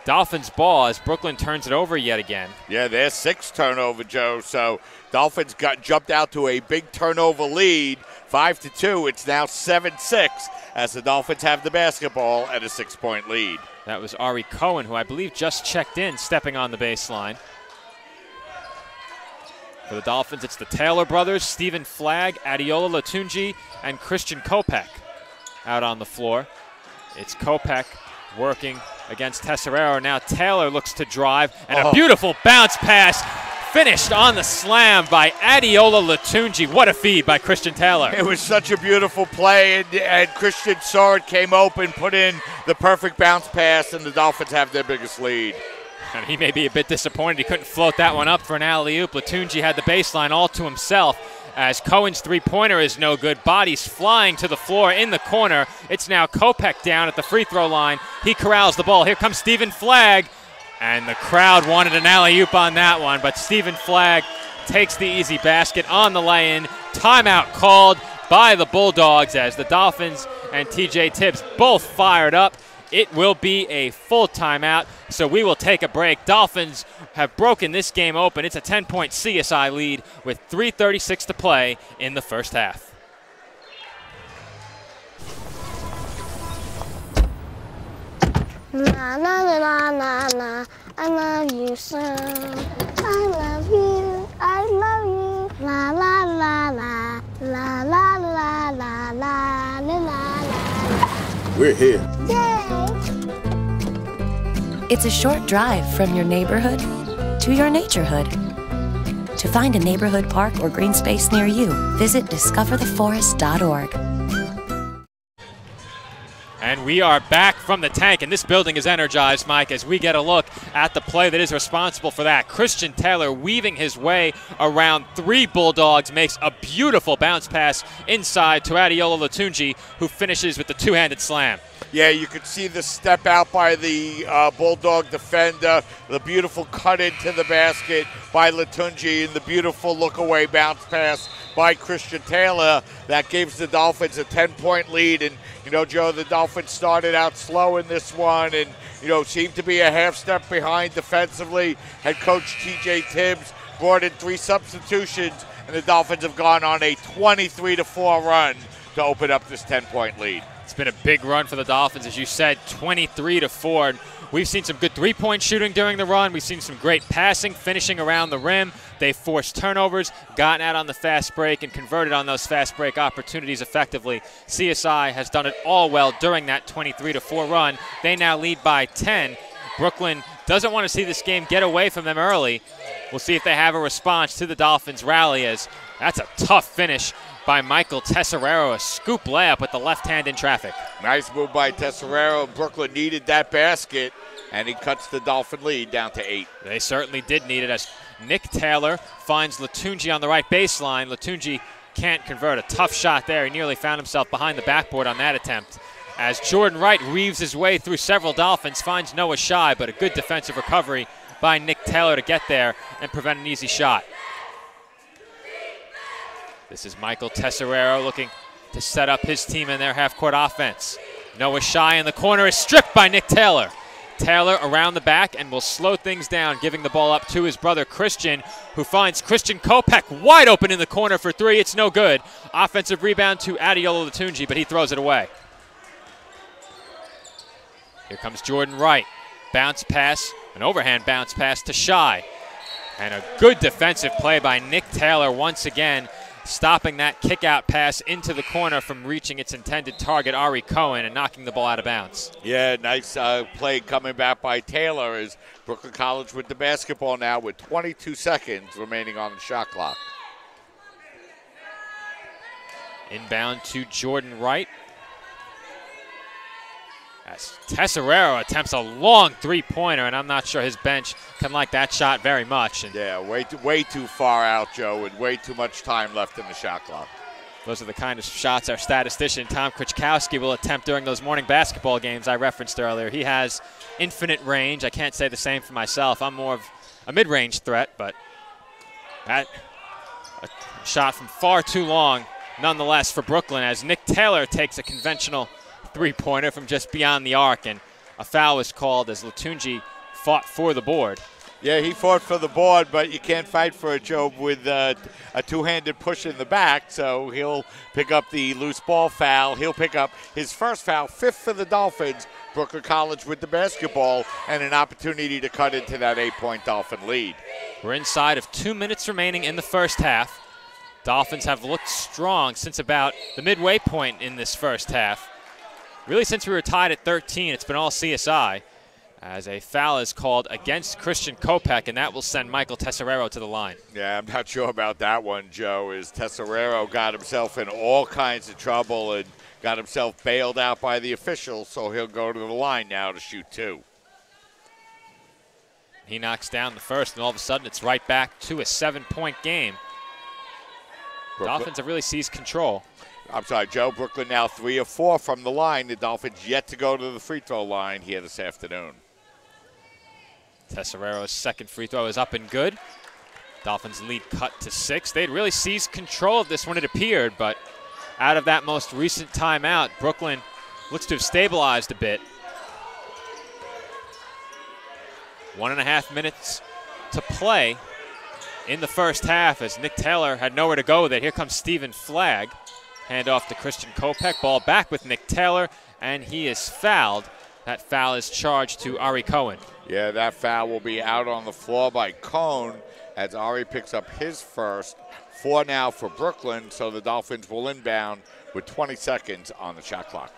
Dolphins ball as Brooklyn turns it over yet again. Yeah, their 6th turnover, Joe. So Dolphins jumped out to a big turnover lead, 5-2. It's now 7-6 as the Dolphins have the basketball at a 6-point lead. That was Ari Cohen, who I believe just checked in, stepping on the baseline. For the Dolphins, it's the Taylor brothers, Stephen Flagg, Adiola Latunji, and Christian Kopech out on the floor. It's Kopech working against Tesserero. Now Taylor looks to drive, and a beautiful bounce pass finished on the slam by Adiola Latunji. What a feed by Christian Taylor. It was such a beautiful play, and Christian saw it, came open, put in the perfect bounce pass, and the Dolphins have their biggest lead. And he may be a bit disappointed he couldn't float that one up for an alley-oop. Latunji had the baseline all to himself as Cohen's three-pointer is no good. Bodies flying to the floor in the corner. It's now Kopech down at the free throw line. He corrals the ball. Here comes Stephen Flagg. And the crowd wanted an alley-oop on that one, but Stephen Flagg takes the easy basket on the lay-in. Timeout called by the Bulldogs as the Dolphins and TJ Tibbs both fired up. It will be a full timeout, so we will take a break. Dolphins have broken this game open. It's a 10-point CSI lead with 3:36 to play in the first half. La la la la la, I love you so. I love you, I love you. La la la la, la la la la la la la. We're here. Yay! It's a short drive from your neighborhood to your naturehood. To find a neighborhood park or green space near you, visit discovertheforest.org. And we are back from the tank, and this building is energized, Mike, as we get a look at the play that is responsible for that. Christian Taylor weaving his way around 3 Bulldogs, makes a beautiful bounce pass inside to Adiola Latunji, who finishes with the two-handed slam. Yeah, you could see the step out by the Bulldog defender, the beautiful cut into the basket by Latunji, and the beautiful look-away bounce pass by Christian Taylor. That gives the Dolphins a 10-point lead. And, you know, Joe, the Dolphins started out slow in this one and, you know, seemed to be a half step behind defensively. Head coach TJ Tibbs brought in 3 substitutions, and the Dolphins have gone on a 23-4 run to open up this 10-point lead. It's been a big run for the Dolphins, as you said, 23-4. We've seen some good three-point shooting during the run. We've seen some great passing, finishing around the rim. They forced turnovers, gotten out on the fast break, and converted on those fast break opportunities effectively. CSI has done it all well during that 23-4 run. They now lead by 10. Brooklyn doesn't want to see this game get away from them early. We'll see if they have a response to the Dolphins' rally, as that's a tough finish by Michael Tesserero, a scoop layup with the left hand in traffic. Nice move by Tesserero. Brooklyn needed that basket, and he cuts the Dolphin lead down to 8. They certainly did need it, as Nick Taylor finds Latunji on the right baseline. Latunji can't convert. A tough shot there. He nearly found himself behind the backboard on that attempt. As Jordan Wright weaves his way through several Dolphins, finds Noah Shy, but a good defensive recovery by Nick Taylor to get there and prevent an easy shot. This is Michael Tesserero looking to set up his team in their half-court offense. Noah Shy in the corner is stripped by Nick Taylor. Taylor around the back and will slow things down, giving the ball up to his brother Christian, who finds Christian Kopech wide open in the corner for three. It's no good. Offensive rebound to Adeola Latunji, but he throws it away. Here comes Jordan Wright. Bounce pass, an overhand bounce pass to Shy. And a good defensive play by Nick Taylor once again, stopping that kick-out pass into the corner from reaching its intended target, Ari Cohen, and knocking the ball out of bounds. Yeah, nice play coming back by Taylor as Brooklyn College with the basketball now with 22 seconds remaining on the shot clock. Inbound to Jordan Wright. As Tesserero attempts a long three-pointer, and I'm not sure his bench can like that shot very much. And yeah, way too far out, Joe, and way too much time left in the shot clock. Those are the kind of shots our statistician Tom Krichkowski will attempt during those morning basketball games I referenced earlier. He has infinite range. I can't say the same for myself. I'm more of a mid-range threat, but that a shot from far too long nonetheless for Brooklyn, as Nick Taylor takes a conventional three-pointer from just beyond the arc, and a foul was called as Latunji fought for the board. Yeah, he fought for the board, but you can't fight for it, Joe, with a two-handed push in the back, so he'll pick up the loose ball foul. He'll pick up his first foul, fifth for the Dolphins. Brooklyn College with the basketball and an opportunity to cut into that 8-point Dolphin lead. We're inside of 2 minutes remaining in the first half. Dolphins have looked strong since about the midway point in this first half. Really, since we were tied at 13, it's been all CSI, as a foul is called against Christian Kopech, and that will send Michael Tesserero to the line. Yeah, I'm not sure about that one, Joe, as Tesserero got himself in all kinds of trouble and got himself bailed out by the officials, so he'll go to the line now to shoot two. He knocks down the first, and all of a sudden it's right back to a 7-point game. Dolphins have really seized control. I'm sorry, Joe. Brooklyn now 3 of 4 from the line. The Dolphins yet to go to the free throw line here this afternoon. Tesserero's second free throw is up and good. Dolphins lead cut to 6. They'd really seized control of this when it appeared, but out of that most recent timeout, Brooklyn looks to have stabilized a bit. 1.5 minutes to play in the first half as Nick Taylor had nowhere to go with it. Here comes Stephen Flagg. Hand off to Christian Kopech. Ball back with Nick Taylor, and he is fouled. That foul is charged to Ari Cohen. Yeah, that foul will be out on the floor by Cohen as Ari picks up his first. 4 now for Brooklyn, so the Dolphins will inbound with 20 seconds on the shot clock.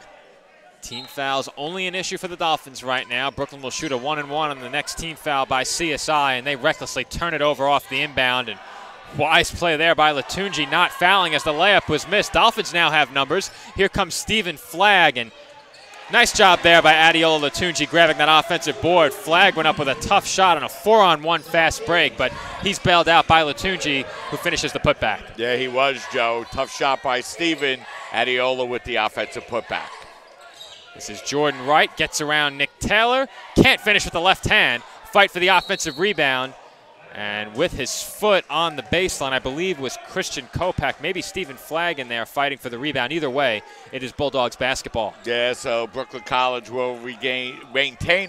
Team fouls only an issue for the Dolphins right now. Brooklyn will shoot a 1-and-1 on the next team foul by CSI, and they recklessly turn it over off the inbound. And wise play there by Latunji, not fouling as the layup was missed. Dolphins now have numbers. Here comes Stephen Flagg, and nice job there by Adeola Latunji grabbing that offensive board. Flagg went up with a tough shot on a 4-on-1 fast break, but he's bailed out by Latunji, who finishes the putback. Yeah, he was, Joe. Tough shot by Stephen. Adeola with the offensive putback. This is Jordan Wright, gets around Nick Taylor, can't finish with the left hand, fight for the offensive rebound. And with his foot on the baseline, I believe was Christian Kopech, maybe Stephen Flagg in there fighting for the rebound. Either way, it is Bulldogs basketball. Yeah, so Brooklyn College will maintain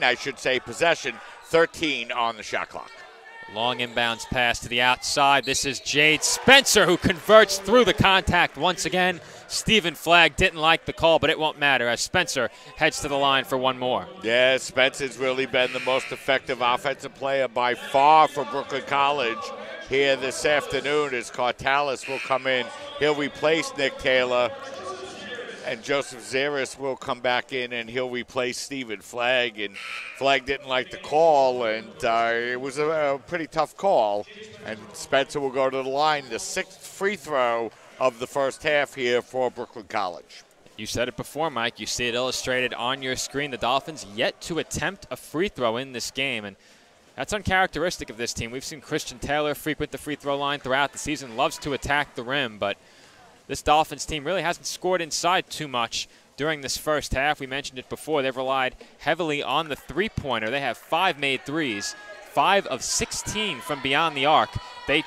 possession, 13 on the shot clock. Long inbounds pass to the outside. This is Jade Spencer who converts through the contact once again. Stephen Flagg didn't like the call, but it won't matter as Spencer heads to the line for one more. Yeah, Spencer's really been the most effective offensive player by far for Brooklyn College here this afternoon as Cartalis will come in. He'll replace Nick Taylor, and Joseph Zaris will come back in and he'll replace Stephen Flagg. And Flagg didn't like the call, and it was a pretty tough call. And Spencer will go to the line, the 6th free throw of the first half here for Brooklyn College. You said it before, Mike. You see it illustrated on your screen. The Dolphins yet to attempt a free throw in this game, and that's uncharacteristic of this team. We've seen Christian Taylor frequent the free throw line throughout the season, loves to attack the rim, but this Dolphins team really hasn't scored inside too much during this first half. We mentioned it before. They've relied heavily on the three-pointer. They have 5 made threes, 5 of 16 from beyond the arc. They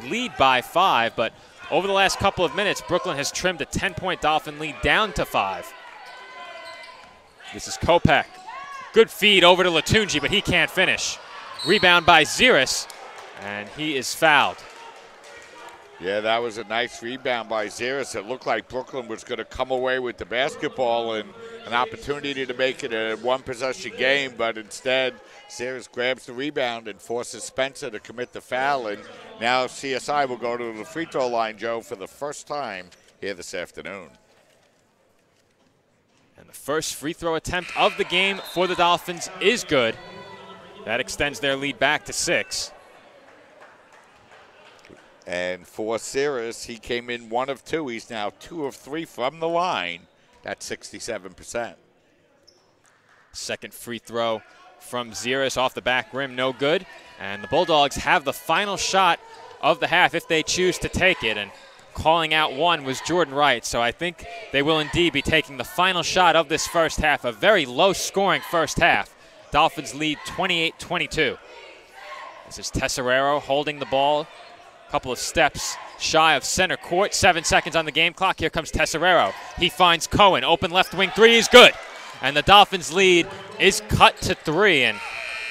lead by 5, but over the last couple of minutes, Brooklyn has trimmed a 10-point Dolphin lead down to 5. This is Kopech. Good feed over to Latunji, but he can't finish. Rebound by Ziris, and he is fouled. Yeah, that was a nice rebound by Ziris. It looked like Brooklyn was going to come away with the basketball and an opportunity to make it a one-possession game, but instead Ziris grabs the rebound and forces Spencer to commit the foul, and now CSI will go to the free throw line, Joe, for the first time here this afternoon. And the first free throw attempt of the game for the Dolphins is good. That extends their lead back to 6. And for Ziris, he came in 1 of 2. He's now 2 of 3 from the line. That's 67%. Second free throw from Ziris off the back rim, no good. And the Bulldogs have the final shot of the half if they choose to take it. And calling out one was Jordan Wright. So I think they will indeed be taking the final shot of this first half. A very low-scoring first half. Dolphins lead 28-22. This is Tesserero holding the ball. Couple of steps shy of center court. 7 seconds on the game clock. Here comes Tesserero. He finds Cohen. Open left wing three is good. And the Dolphins' lead is cut to 3. And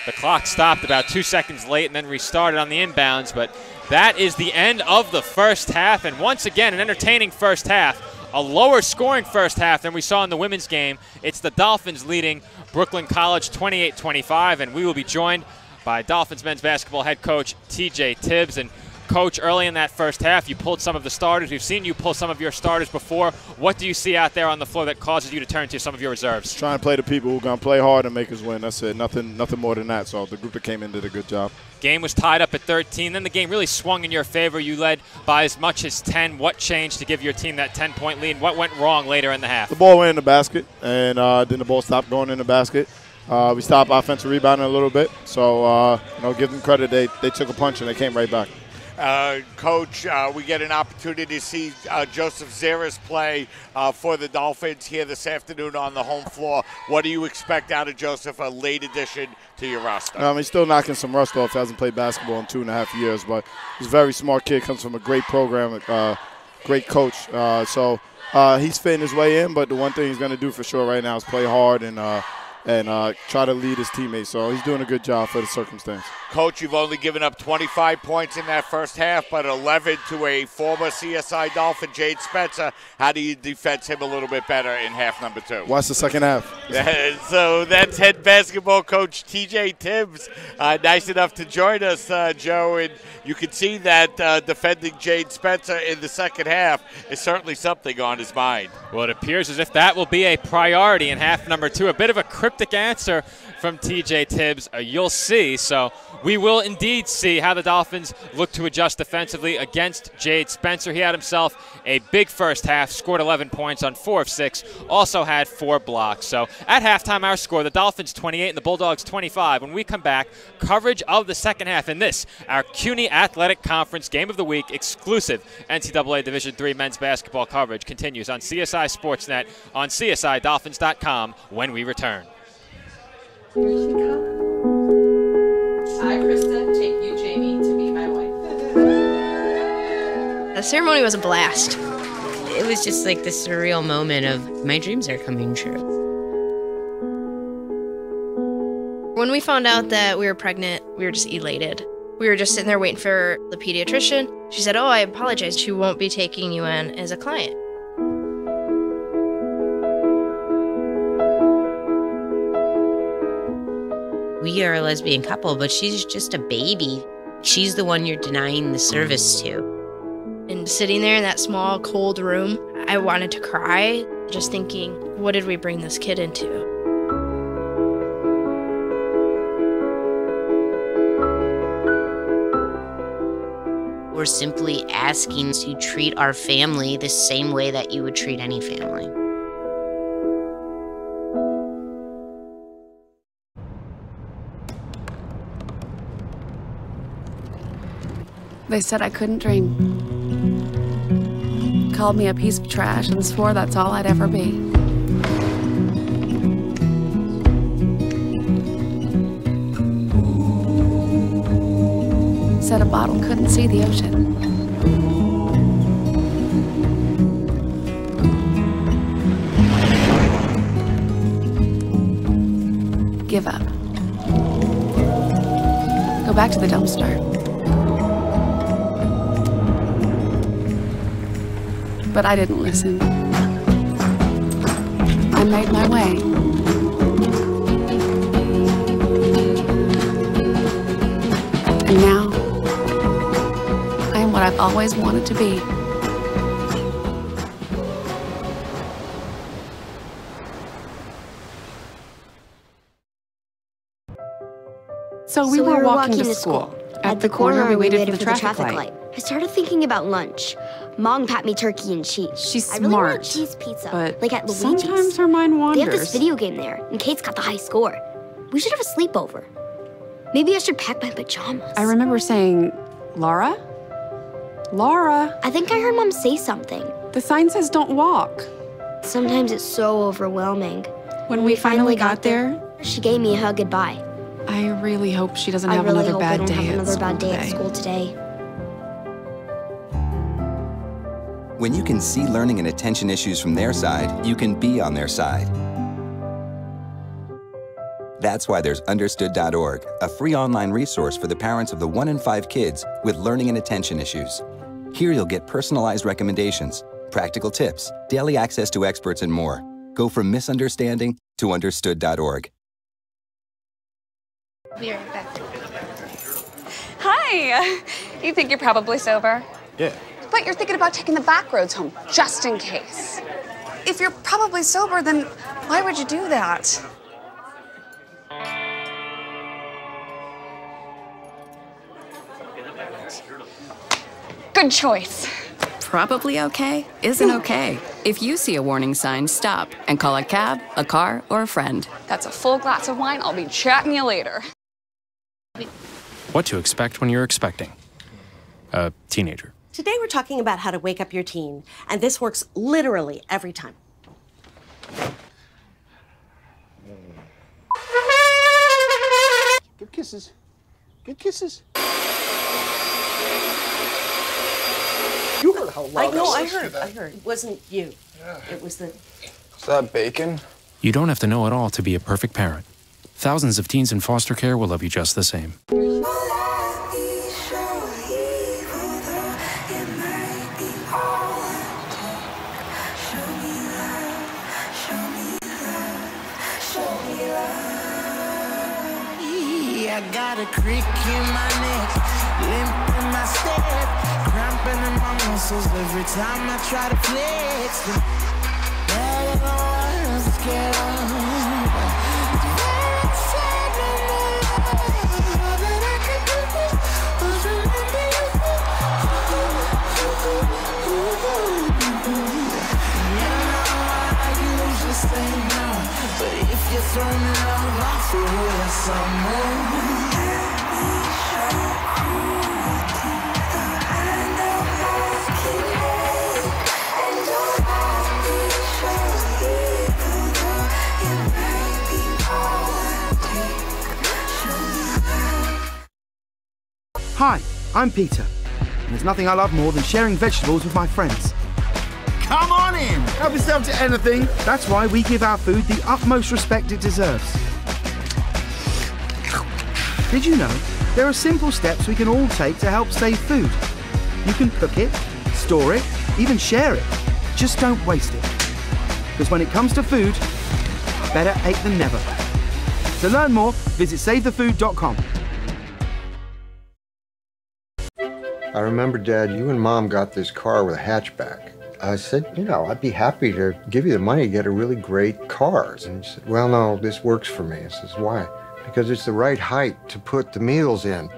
the clock stopped about 2 seconds late and then restarted on the inbounds. But that is the end of the first half. And once again, an entertaining first half. A lower scoring first half than we saw in the women's game. It's the Dolphins leading Brooklyn College 28-25. And we will be joined by Dolphins men's basketball head coach TJ Tibbs. And Coach, early in that first half, you pulled some of the starters. We've seen you pull some of your starters before. What do you see out there on the floor that causes you to turn to some of your reserves? Trying to play the people who are going to play hard and make us win. That's it. Nothing more than that. So the group that came in did a good job. Game was tied up at 13. Then the game really swung in your favor. You led by as much as 10. What changed to give your team that 10-point lead? What went wrong later in the half? The ball went in the basket, and then the ball stopped going in the basket. We stopped offensive rebounding a little bit. So, give them credit. They took a punch, and they came right back. Coach, we get an opportunity to see Joseph Ziris play for the Dolphins here this afternoon on the home floor. What do you expect out of Joseph, a late addition to your roster? He's still knocking some rust off. He hasn't played basketball in 2.5 years, but he's a very smart kid, comes from a great program, great coach. So he's fitting his way in, but the one thing he's going to do for sure right now is play hard and try to lead his teammates. So he's doing a good job for the circumstance. Coach, you've only given up 25 points in that first half, but 11 to a former CSI Dolphin, Jade Spencer. How do you defend him a little bit better in half number 2? Watch the second half. So that's head basketball coach TJ Tibbs. Nice enough to join us, Joe. And you can see that defending Jade Spencer in the second half is certainly something on his mind. Well, it appears as if that will be a priority in half number 2. A bit of a cryptic answer from TJ Tibbs. You'll see. So we will indeed see how the Dolphins look to adjust defensively against Jade Spencer. He had himself a big first half, scored 11 points on 4 of 6, also had 4 blocks. So at halftime, our score, the Dolphins 28 and the Bulldogs 25. When we come back, coverage of the second half in this, our CUNY Athletic Conference Game of the Week, exclusive NCAA Division III men's basketball coverage continues on CSI Sportsnet on CSIDolphins.com when we return. Here she comes. I, Krista, take you, Jamie, to be my wife. The ceremony was a blast. It was just like this surreal moment of my dreams are coming true. When we found out that we were pregnant, we were just elated. We were just sitting there waiting for the pediatrician. She said, "Oh, I apologize. She won't be taking you in as a client." We are a lesbian couple, but she's just a baby. She's the one you're denying the service to. And sitting there in that small, cold room, I wanted to cry, just thinking, what did we bring this kid into? We're simply asking to treat our family the same way that you would treat any family. They said I couldn't dream. Called me a piece of trash and swore that's all I'd ever be. Said a bottle couldn't see the ocean. give up. Go back to the dumpster. But I didn't listen. I made my way. And now, I am what I've always wanted to be. So we were walking to school. At the corner, we waited for the traffic light. I started thinking about lunch. Mom packed me turkey and cheese. She's I really smart, want cheese pizza, but like at Luigi's. sometimes her mind They have this wanders. video game there, and Kate's got the high score. We should have a sleepover. Maybe I should pack my pajamas. I remember saying, Laura? Laura? I think I heard Mom say something. The sign says don't walk. Sometimes it's so overwhelming. When we finally got there, she gave me a hug goodbye. I really hope she doesn't I have really another hope I bad don't day have at another school bad day at today. school today. When you can see learning and attention issues from their side, you can be on their side. That's why there's Understood.org, a free online resource for the parents of the 1 in 5 kids with learning and attention issues. Here you'll get personalized recommendations, practical tips, daily access to experts, and more. Go from misunderstanding to Understood.org. Be right back. Hi! You think you're probably sober? Yeah. But you're thinking about taking the back roads home, just in case. If you're probably sober, then why would you do that? Good choice. Probably okay isn't okay. If you see a warning sign, stop and call a cab, a car, or a friend. That's a full glass of wine. I'll be chatting you later. What to expect when you're expecting a teenager. Today we're talking about how to wake up your teen, and this works literally every time. Good kisses. Good kisses. You heard how loud I heard. It wasn't you. It was the... Is that bacon? You don't have to know it all to be a perfect parent. Thousands of teens in foster care will love you just the same. I got a creak in my neck, limp in my step, cramping in my muscles every time I try to flex. Better than I was scared of. It's very sad when all that I could do was remember you. You know I usually say no, but if you throw me love, I'll throw you some more. Hi, I'm Peter, and there's nothing I love more than sharing vegetables with my friends. Come on in. Help yourself to anything. That's why we give our food the utmost respect it deserves. Did you know there are simple steps we can all take to help save food? You can cook it, store it, even share it. Just don't waste it. Because when it comes to food, better ache than never. To learn more, visit SaveTheFood.com. I remember, Dad, you and Mom got this car with a hatchback. I said, you know, I'd be happy to give you the money to get a really great car. And he said, well, no, this works for me. I says, why? Because it's the right height to put the meals in.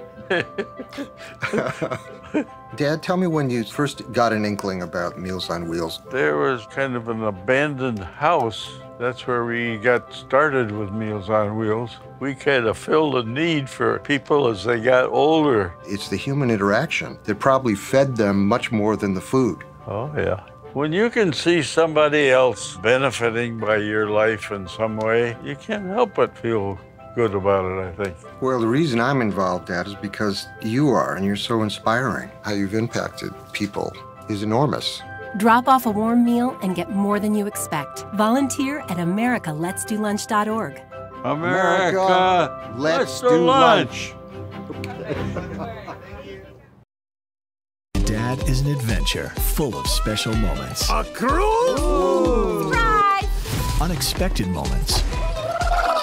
Dad, tell me when you first got an inkling about Meals on Wheels. There was kind of an abandoned house. That's where we got started with Meals on Wheels. We kind of filled a need for people as they got older. It's the human interaction that probably fed them much more than the food. Oh, yeah. When you can see somebody else benefiting by your life in some way, you can't help but feel good about it, I think. Well, the reason I'm involved, Dad, is because you are, and you're so inspiring. How you've impacted people is enormous. Drop off a warm meal and get more than you expect. Volunteer at americaletsdolunch.org. America, let's do lunch. Dad is an adventure full of special moments. A cruise? Surprise! Unexpected moments.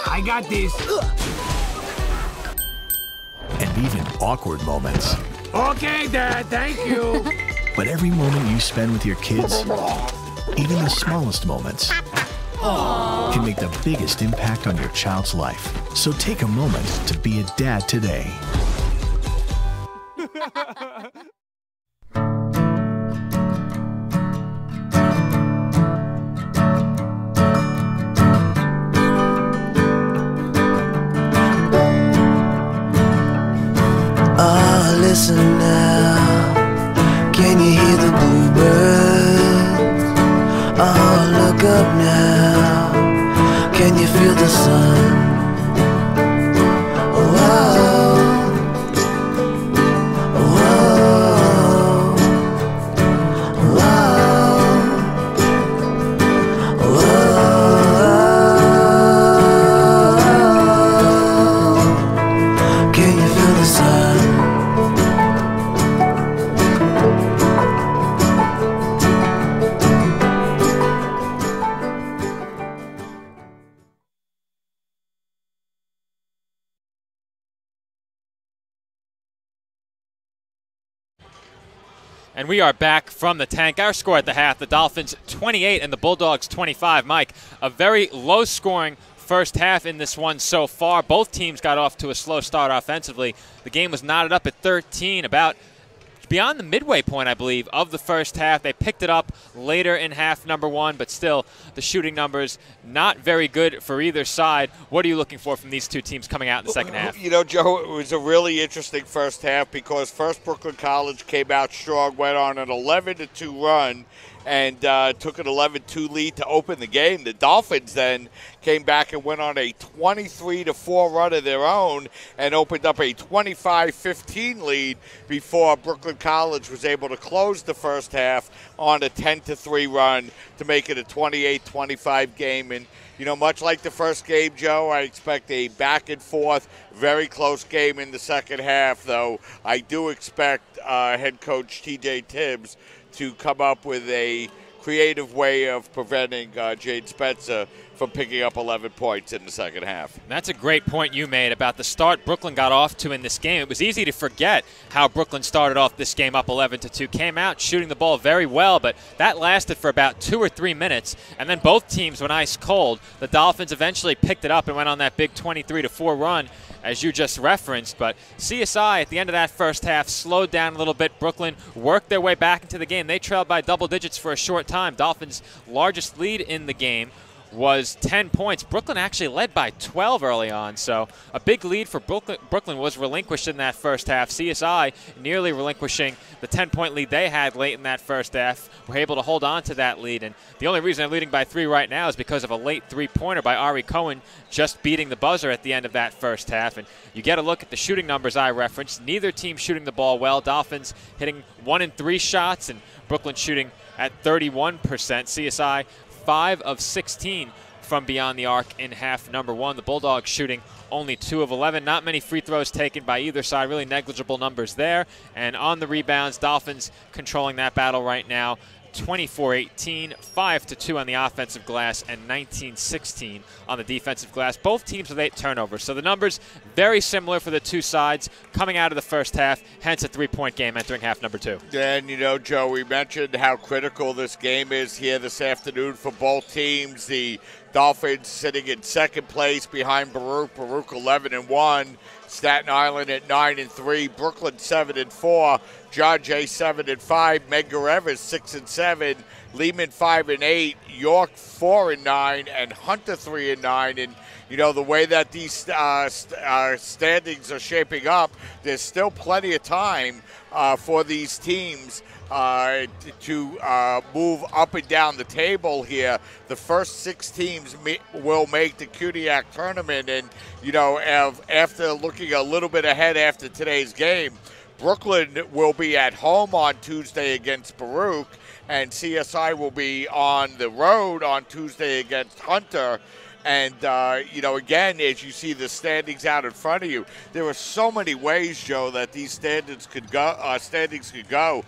I got this. And even awkward moments. Okay, Dad, thank you. But every moment you spend with your kids, even the smallest moments, can make the biggest impact on your child's life. So take a moment to be a dad today. Ah, listen now, can you hear the bluebirds? Oh, look up now, can you feel the sun? Whoa, whoa, whoa, whoa. Can you feel the sun? And we are back from the tank. Our score at the half, the Dolphins 28 and the Bulldogs 25. Mike, a very low-scoring first half in this one so far. Both teams got off to a slow start offensively. The game was knotted up at 13, about beyond the midway point, I believe, of the first half. They picked it up later in half number one, but still the shooting numbers not very good for either side. What are you looking for from these two teams coming out in the second half? You know, Joe, it was a really interesting first half because first Brooklyn College came out strong, went on an 11-2 run, and took an 11-2 lead to open the game. The Dolphins then came back and went on a 23-4 run of their own and opened up a 25-15 lead before Brooklyn College was able to close the first half on a 10-3 run to make it a 28-25 game. And, you know, much like the first game, Joe, I expect a back-and-forth, very close game in the second half, though I do expect head coach T.J. Tibbs to come up with a creative way of preventing Jade Spencer from picking up 11 points in the second half. That's a great point you made about the start Brooklyn got off to in this game. It was easy to forget how Brooklyn started off this game up 11-2. Came out shooting the ball very well, but that lasted for about 2 or 3 minutes, and then both teams went ice cold. The Dolphins eventually picked it up and went on that big 23-4 run, as you just referenced, but CSI at the end of that first half slowed down a little bit. Brooklyn worked their way back into the game. They trailed by double digits for a short time. Dolphins' largest lead in the game was 10 points. Brooklyn actually led by 12 early on, so a big lead for Brooklyn was relinquished in that first half. CSI nearly relinquishing the 10-point lead they had late in that first half. Were able to hold on to that lead, and the only reason they're leading by 3 right now is because of a late three-pointer by Ari Cohen just beating the buzzer at the end of that first half. And you get a look at the shooting numbers I referenced. Neither team shooting the ball well. Dolphins hitting 1 in 3 shots, and Brooklyn shooting at 31%. CSI 5 of 16 from beyond the arc in half number one. The Bulldogs shooting only 2 of 11. Not many free throws taken by either side. Really negligible numbers there. And on the rebounds, Dolphins controlling that battle right now. 24-18, 5-2 on the offensive glass, and 19-16 on the defensive glass. Both teams with 8 turnovers. So the numbers very similar for the two sides coming out of the first half, hence a 3-point game entering half number 2. And, you know, Joe, we mentioned how critical this game is here this afternoon for both teams. The Dolphins sitting in second place behind Baruch 11-1. Staten Island at 9-3, Brooklyn 7-4, John Jay 7-5, Medgar Evers 6-7, Lehman 5-8, York 4-9, and Hunter 3-9. And you know the way that these standings are shaping up, there's still plenty of time for these teams to move up and down the table here. The first 6 teams will make the CUNYAC tournament, and you know, after looking a little bit ahead after today's game, Brooklyn will be at home on Tuesday against Baruch, and CSI will be on the road on Tuesday against Hunter. And, again, as you see the standings out in front of you, there are so many ways, Joe, that these standings could go,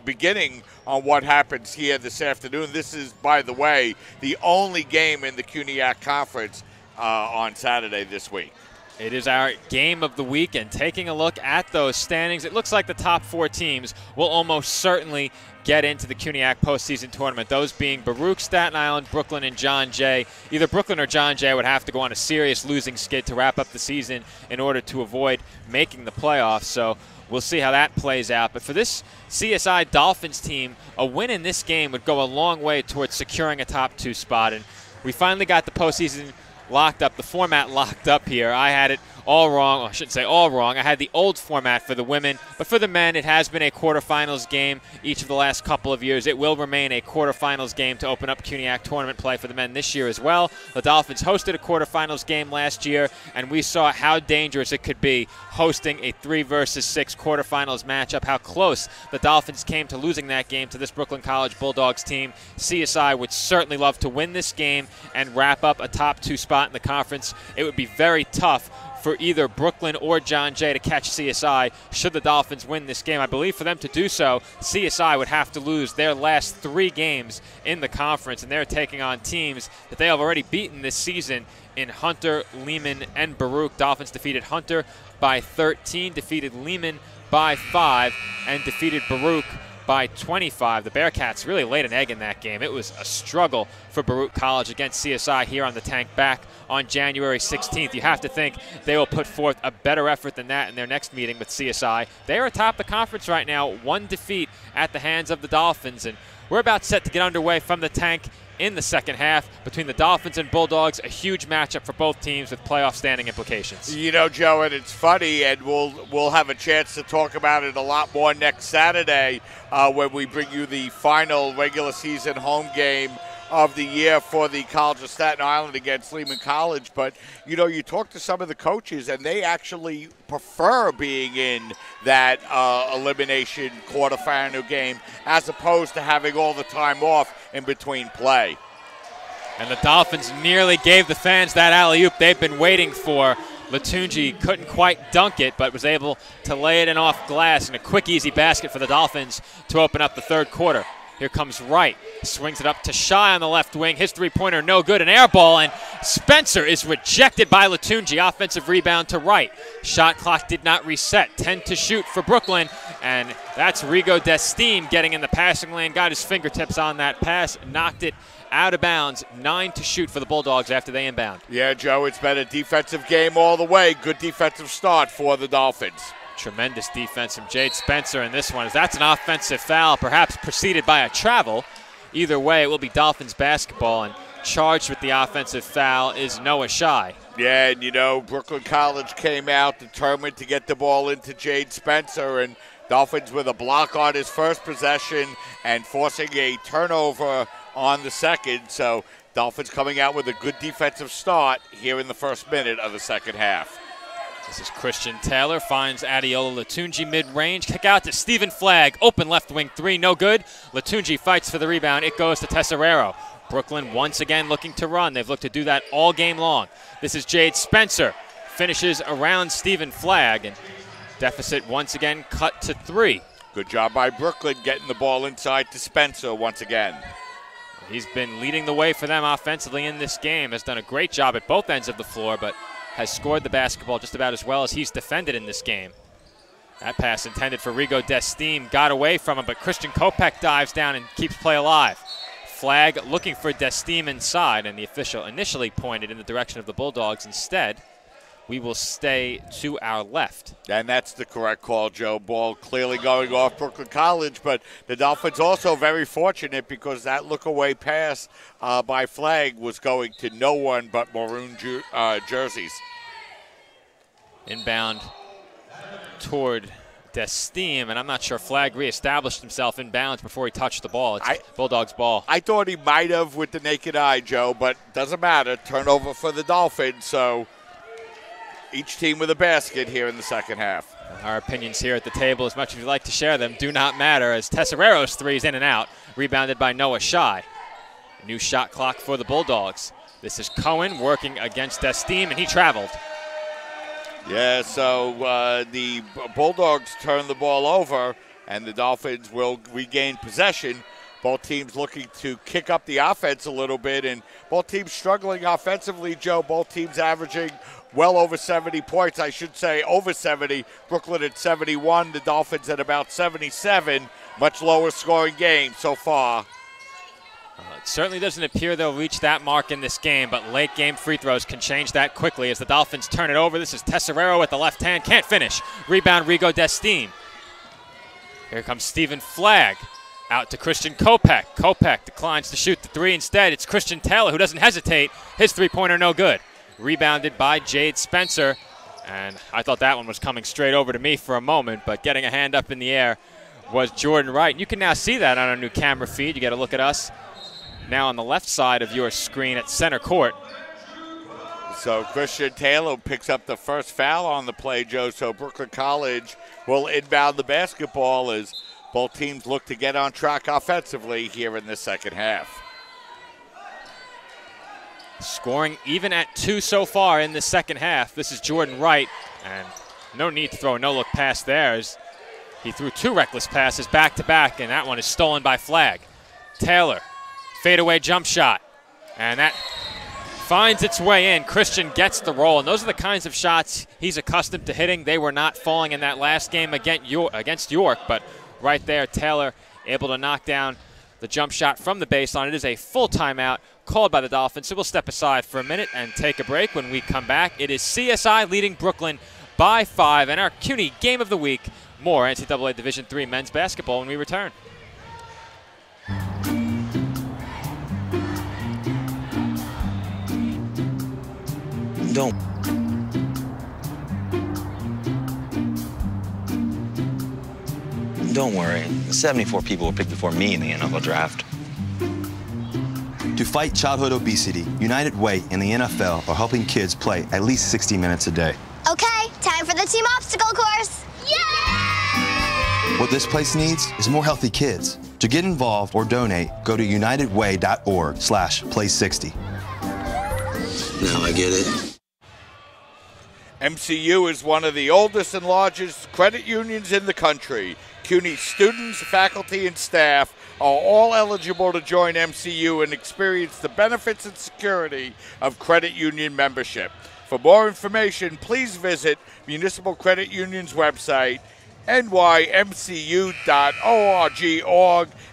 beginning on what happens here this afternoon. This is, by the way, the only game in the CUNYAC Conference on Saturday this week. It is our game of the week, and taking a look at those standings, it looks like the top 4 teams will almost certainly get into the CUNYAC postseason tournament, those being Baruch, Staten Island, Brooklyn, and John Jay. Either Brooklyn or John Jay would have to go on a serious losing skid to wrap up the season in order to avoid making the playoffs, so we'll see how that plays out. But for this CSI Dolphins team, a win in this game would go a long way towards securing a top 2 spot, and we finally got the postseason locked up, the format locked up here. I had it all wrong. I shouldn't say all wrong. I had the old format for the women, but for the men, it has been a quarterfinals game each of the last couple of years. It will remain a quarterfinals game to open up CUNYAC tournament play for the men this year as well. The Dolphins hosted a quarterfinals game last year, and we saw how dangerous it could be hosting a 3 versus 6 quarterfinals matchup, how close the Dolphins came to losing that game to this Brooklyn College Bulldogs team. CSI would certainly love to win this game and wrap up a top 2 spot in the conference. It would be very tough for either Brooklyn or John Jay to catch CSI should the Dolphins win this game. I believe for them to do so, CSI would have to lose their last 3 games in the conference, and they're taking on teams that they have already beaten this season in Hunter, Lehman, and Baruch. Dolphins defeated Hunter by 13, defeated Lehman by 5, and defeated Baruch by 25. The Bearcats really laid an egg in that game. It was a struggle for Baruch College against CSI here on the tank back on January 16th. You have to think they will put forth a better effort than that in their next meeting with CSI. They are atop the conference right now, 1 defeat at the hands of the Dolphins, and we're about set to get underway from the tank in the second half between the Dolphins and Bulldogs, a huge matchup for both teams with playoff standing implications. You know, Joe, and it's funny, and we'll have a chance to talk about it a lot more next Saturday when we bring you the final regular season home game of the year for the College of Staten Island against Lehman College. But, you know, you talk to some of the coaches, and they actually prefer being in that elimination quarterfinal game as opposed to having all the time off in between play. And the Dolphins nearly gave the fans that alley-oop they've been waiting for. Latunji couldn't quite dunk it, but was able to lay it in off glass in a quick, easy basket for the Dolphins to open up the third quarter. Here comes Wright, swings it up to Shy on the left wing. His three-pointer no good, an air ball, and Spencer is rejected by Latunji. Offensive rebound to Wright. Shot clock did not reset. 10 to shoot for Brooklyn, and that's Rigo Destine getting in the passing lane, got his fingertips on that pass, knocked it out of bounds. 9 to shoot for the Bulldogs after they inbound. Yeah, Joe, it's been a defensive game all the way. Good defensive start for the Dolphins. Tremendous defense from Jade Spencer in this one. That's an offensive foul, perhaps preceded by a travel. Either way, it will be Dolphins basketball, and charged with the offensive foul is Noah Shy. Yeah, and you know, Brooklyn College came out determined to get the ball into Jade Spencer, and Dolphins with a block on his first possession and forcing a turnover on the second. So Dolphins coming out with a good defensive start here in the first minute of the second half. This is Christian Taylor, finds Adiola Latunji mid-range. Kick out to Stephen Flagg, open left wing 3, no good. Latunji fights for the rebound. It goes to Tesserero. Brooklyn once again looking to run. They've looked to do that all game long. This is Jade Spencer. Finishes around Stephen Flagg, and deficit once again cut to 3. Good job by Brooklyn getting the ball inside to Spencer once again. He's been leading the way for them offensively in this game. Has done a great job at both ends of the floor, but has scored the basketball just about as well as he's defended in this game. That pass intended for Rigo Destine got away from him, but Christian Kopech dives down and keeps play alive. Flagg looking for Destine inside, and the official initially pointed in the direction of the Bulldogs. Instead, we will stay to our left. And that's the correct call, Joe. Ball clearly going off Brooklyn College, but the Dolphins also very fortunate because that look-away pass by Flagg was going to no one but maroon jerseys. Inbound toward Destine, and I'm not sure Flagg reestablished himself in bounds before he touched the ball. It's Bulldogs ball. I thought he might have with the naked eye, Joe, but doesn't matter. Turnover for the Dolphins, so each team with a basket here in the second half. Our opinions here at the table, as much as we'd like to share them, do not matter as Tesserero's 3 is in and out, rebounded by Noah Shy. New shot clock for the Bulldogs. This is Cohen working against Desteem, and he traveled. Yeah, so the Bulldogs turn the ball over, and the Dolphins will regain possession. Both teams looking to kick up the offense a little bit, and both teams struggling offensively, Joe. Both teams averaging well over 70 points. I should say over 70. Brooklyn at 71, the Dolphins at about 77. Much lower scoring game so far. It certainly doesn't appear they'll reach that mark in this game, but late game free throws can change that quickly as the Dolphins turn it over. This is Tesserero with the left hand, can't finish. Rebound, Rigo Desteem. Here comes Stephen Flagg. Out to Christian Kopech. Kopech declines to shoot the three. Instead, it's Christian Taylor who doesn't hesitate. His three-pointer no good. Rebounded by Jade Spencer. And I thought that one was coming straight over to me for a moment, but getting a hand up in the air was Jordan Wright. And you can now see that on our new camera feed. You get a look at us now on the left side of your screen at center court. So Christian Taylor picks up the first foul on the play, Joe. So Brooklyn College will inbound the basketball as both teams look to get on track offensively here in the second half. Scoring even at 2 so far in the second half. This is Jordan Wright, and no need to throw a no-look pass there as he threw 2 reckless passes back-to-back, and that one is stolen by Flagg. Taylor, fadeaway jump shot, and that finds its way in. Christian gets the roll, and those are the kinds of shots he's accustomed to hitting. They were not falling in that last game against York, but right there, Taylor able to knock down the jump shot from the baseline. It is a full timeout called by the Dolphins, so we'll step aside for a minute and take a break. When we come back, it is CSI leading Brooklyn by 5, and our CUNY Game of the Week. More NCAA Division III men's basketball when we return. Don't worry, 74 people were picked before me in the NFL draft. To fight childhood obesity, United Way and the NFL are helping kids play at least 60 minutes a day. Okay, time for the team obstacle course. Yay! What this place needs is more healthy kids. To get involved or donate, go to unitedway.org/play60. Now I get it. MCU is one of the oldest and largest credit unions in the country. CUNY students, faculty, and staff are all eligible to join MCU and experience the benefits and security of credit union membership. For more information, please visit Municipal Credit Union's website, nymcu.org,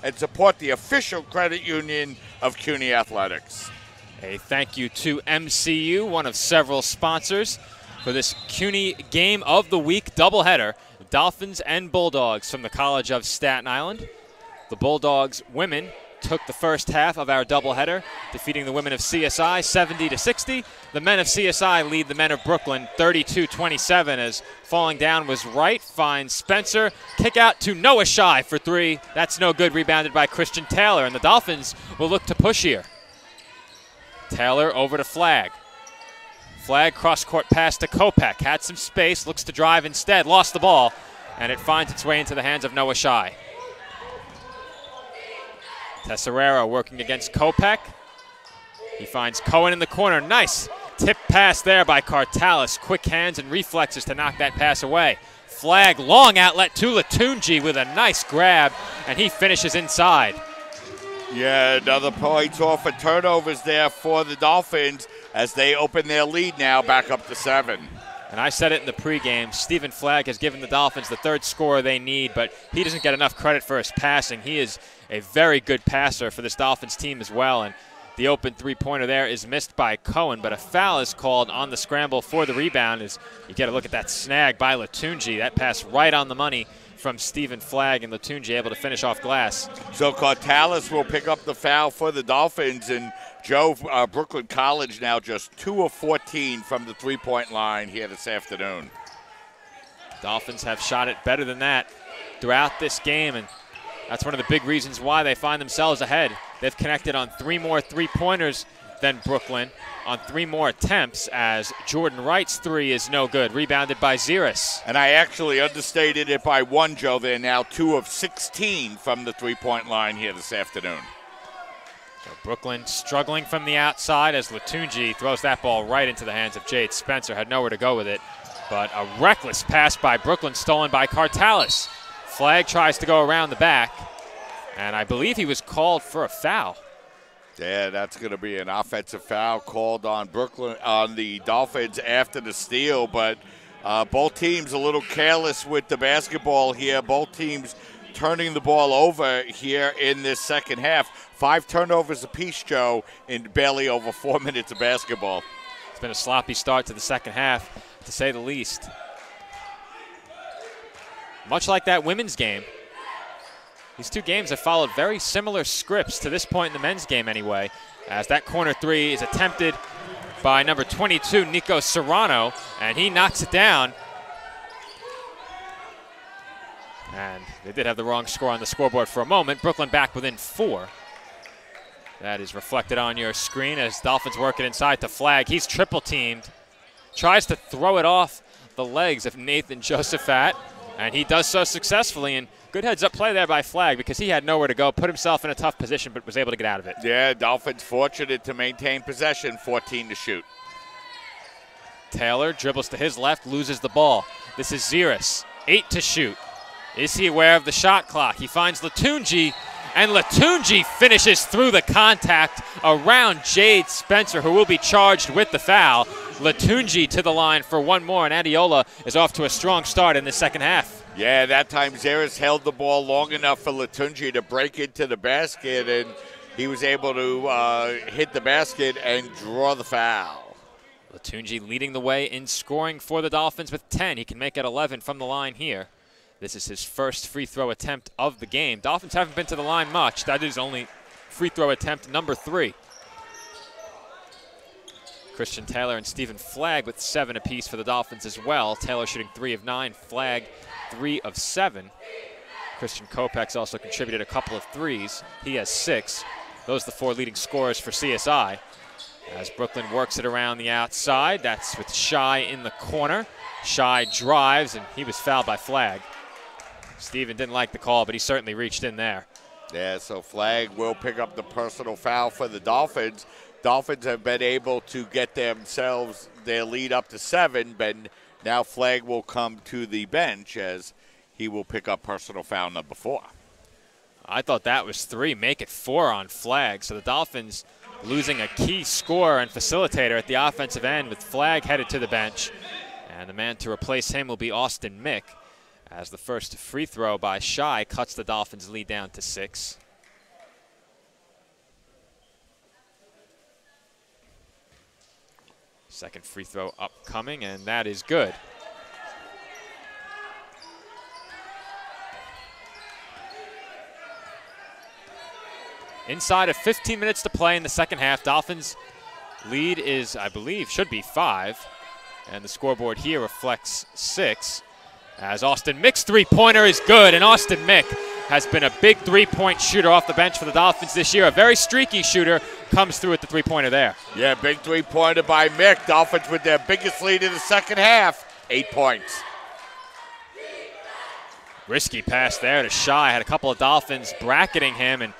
and support the official credit union of CUNY Athletics. A thank you to MCU, one of several sponsors for this CUNY Game of the Week doubleheader. Dolphins and Bulldogs from the College of Staten Island. The Bulldogs women took the first half of our doubleheader, defeating the women of CSI 70-60. The men of CSI lead the men of Brooklyn 32-27 as falling down was Wright, finds Spencer. Kick out to Noah Shy for 3. That's no good, rebounded by Christian Taylor, and the Dolphins will look to push here. Taylor over to Flagg. Flagg cross-court pass to Kopech. Had some space, looks to drive instead, lost the ball, and it finds its way into the hands of Noah Shy. Tesserero working against Kopech. He finds Cohen in the corner. Nice tip pass there by Cartalis. Quick hands and reflexes to knock that pass away. Flagg, long outlet to Latunji with a nice grab, and he finishes inside. Yeah, another points off of turnovers there for the Dolphins as they open their lead now back up to 7. And I said it in the pregame, Stephen Flagg has given the Dolphins the third scorer they need, but he doesn't get enough credit for his passing. He is a very good passer for this Dolphins team as well, and the open three-pointer there is missed by Cohen, but a foul is called on the scramble for the rebound as you get a look at that snag by Latunji. That pass right on the money from Stephen Flagg, and Latunji able to finish off glass. So Cartalis will pick up the foul for the Dolphins, and Joe, Brooklyn College now just 2 of 14 from the three-point line here this afternoon. Dolphins have shot it better than that throughout this game, and that's one of the big reasons why they find themselves ahead. They've connected on 3 more three-pointers than Brooklyn on 3 more attempts as Jordan Wright's 3 is no good, rebounded by Ziris. And I actually understated it by 1, Joe. They're now 2 of 16 from the three-point line here this afternoon. So Brooklyn struggling from the outside as Latunji throws that ball right into the hands of Jade Spencer. Had nowhere to go with it, but a reckless pass by Brooklyn stolen by Cartalis. Flag tries to go around the back, and I believe he was called for a foul. Yeah, that's going to be an offensive foul called on the Dolphins after the steal, but both teams a little careless with the basketball here. Both teams turning the ball over here in this second half. 5 turnovers apiece, Joe, in barely over 4 minutes of basketball. It's been a sloppy start to the second half, to say the least. Much like that women's game, these two games have followed very similar scripts to this point in the men's game anyway, as that corner three is attempted by number 22, Nico Serrano, and he knocks it down. And they did have the wrong score on the scoreboard for a moment. Brooklyn back within 4. That is reflected on your screen as Dolphins work it inside to Flag. He's triple teamed. Tries to throw it off the legs of Nathan Josephat, and he does so successfully. And good heads-up play there by Flag because he had nowhere to go, put himself in a tough position, but was able to get out of it. Yeah, Dolphins fortunate to maintain possession, 14 to shoot. Taylor dribbles to his left, loses the ball. This is Ziris, 8 to shoot. Is he aware of the shot clock? He finds Latunji, and Latunji finishes through the contact around Jade Spencer, who will be charged with the foul. Latunji to the line for one more, and Adiola is off to a strong start in the second half. Yeah, that time Zaris held the ball long enough for Latunji to break into the basket, and he was able to hit the basket and draw the foul. Latunji leading the way in scoring for the Dolphins with 10. He can make it 11 from the line here. This is his first free throw attempt of the game. Dolphins haven't been to the line much. That is only free throw attempt number 3. Christian Taylor and Stephen Flag with 7 apiece for the Dolphins as well. Taylor shooting 3 of 9, Flag 3 of 7. Christian Kopech's also contributed a couple of threes. He has 6. Those are the 4 leading scorers for CSI. As Brooklyn works it around the outside, that's with Shai in the corner. Shai drives, and he was fouled by Flag. Steven didn't like the call, but he certainly reached in there. Yeah, so Flag will pick up the personal foul for the Dolphins. Dolphins have been able to get themselves their lead up to 7, but now Flag will come to the bench as he will pick up personal foul number 4. I thought that was 3. Make it 4 on Flag. So the Dolphins losing a key scorer and facilitator at the offensive end with Flag headed to the bench. And the man to replace him will be Austin Mick, as the first free throw by Shai cuts the Dolphins' lead down to 6. Second free throw upcoming, and that is good. Inside of 15 minutes to play in the second half, Dolphins' lead is, I believe, should be 5. And the scoreboard here reflects 6. As Austin Mick's three-pointer is good, and Austin Mick has been a big three-point shooter off the bench for the Dolphins this year. A very streaky shooter comes through with the three-pointer there. Yeah, big three-pointer by Mick. Dolphins with their biggest lead in the second half, 8 points. Risky pass there to Shai. Had a couple of Dolphins bracketing him, and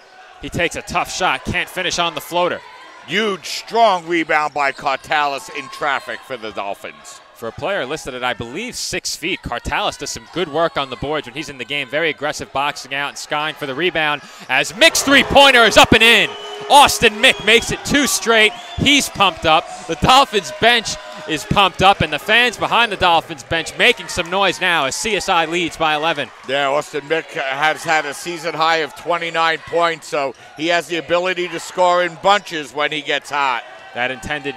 he takes a tough shot. Can't finish on the floater. Huge, strong rebound by Cartalis in traffic for the Dolphins. For a player listed at, I believe, 6 feet, Cartalis does some good work on the boards when he's in the game. Very aggressive boxing out and skying for the rebound as Mick's three-pointer is up and in. Austin Mick makes it 2 straight. He's pumped up. The Dolphins bench is pumped up, and the fans behind the Dolphins bench making some noise now as CSI leads by 11. Yeah, Austin Mick has had a season high of 29 points, so he has the ability to score in bunches when he gets hot. That intended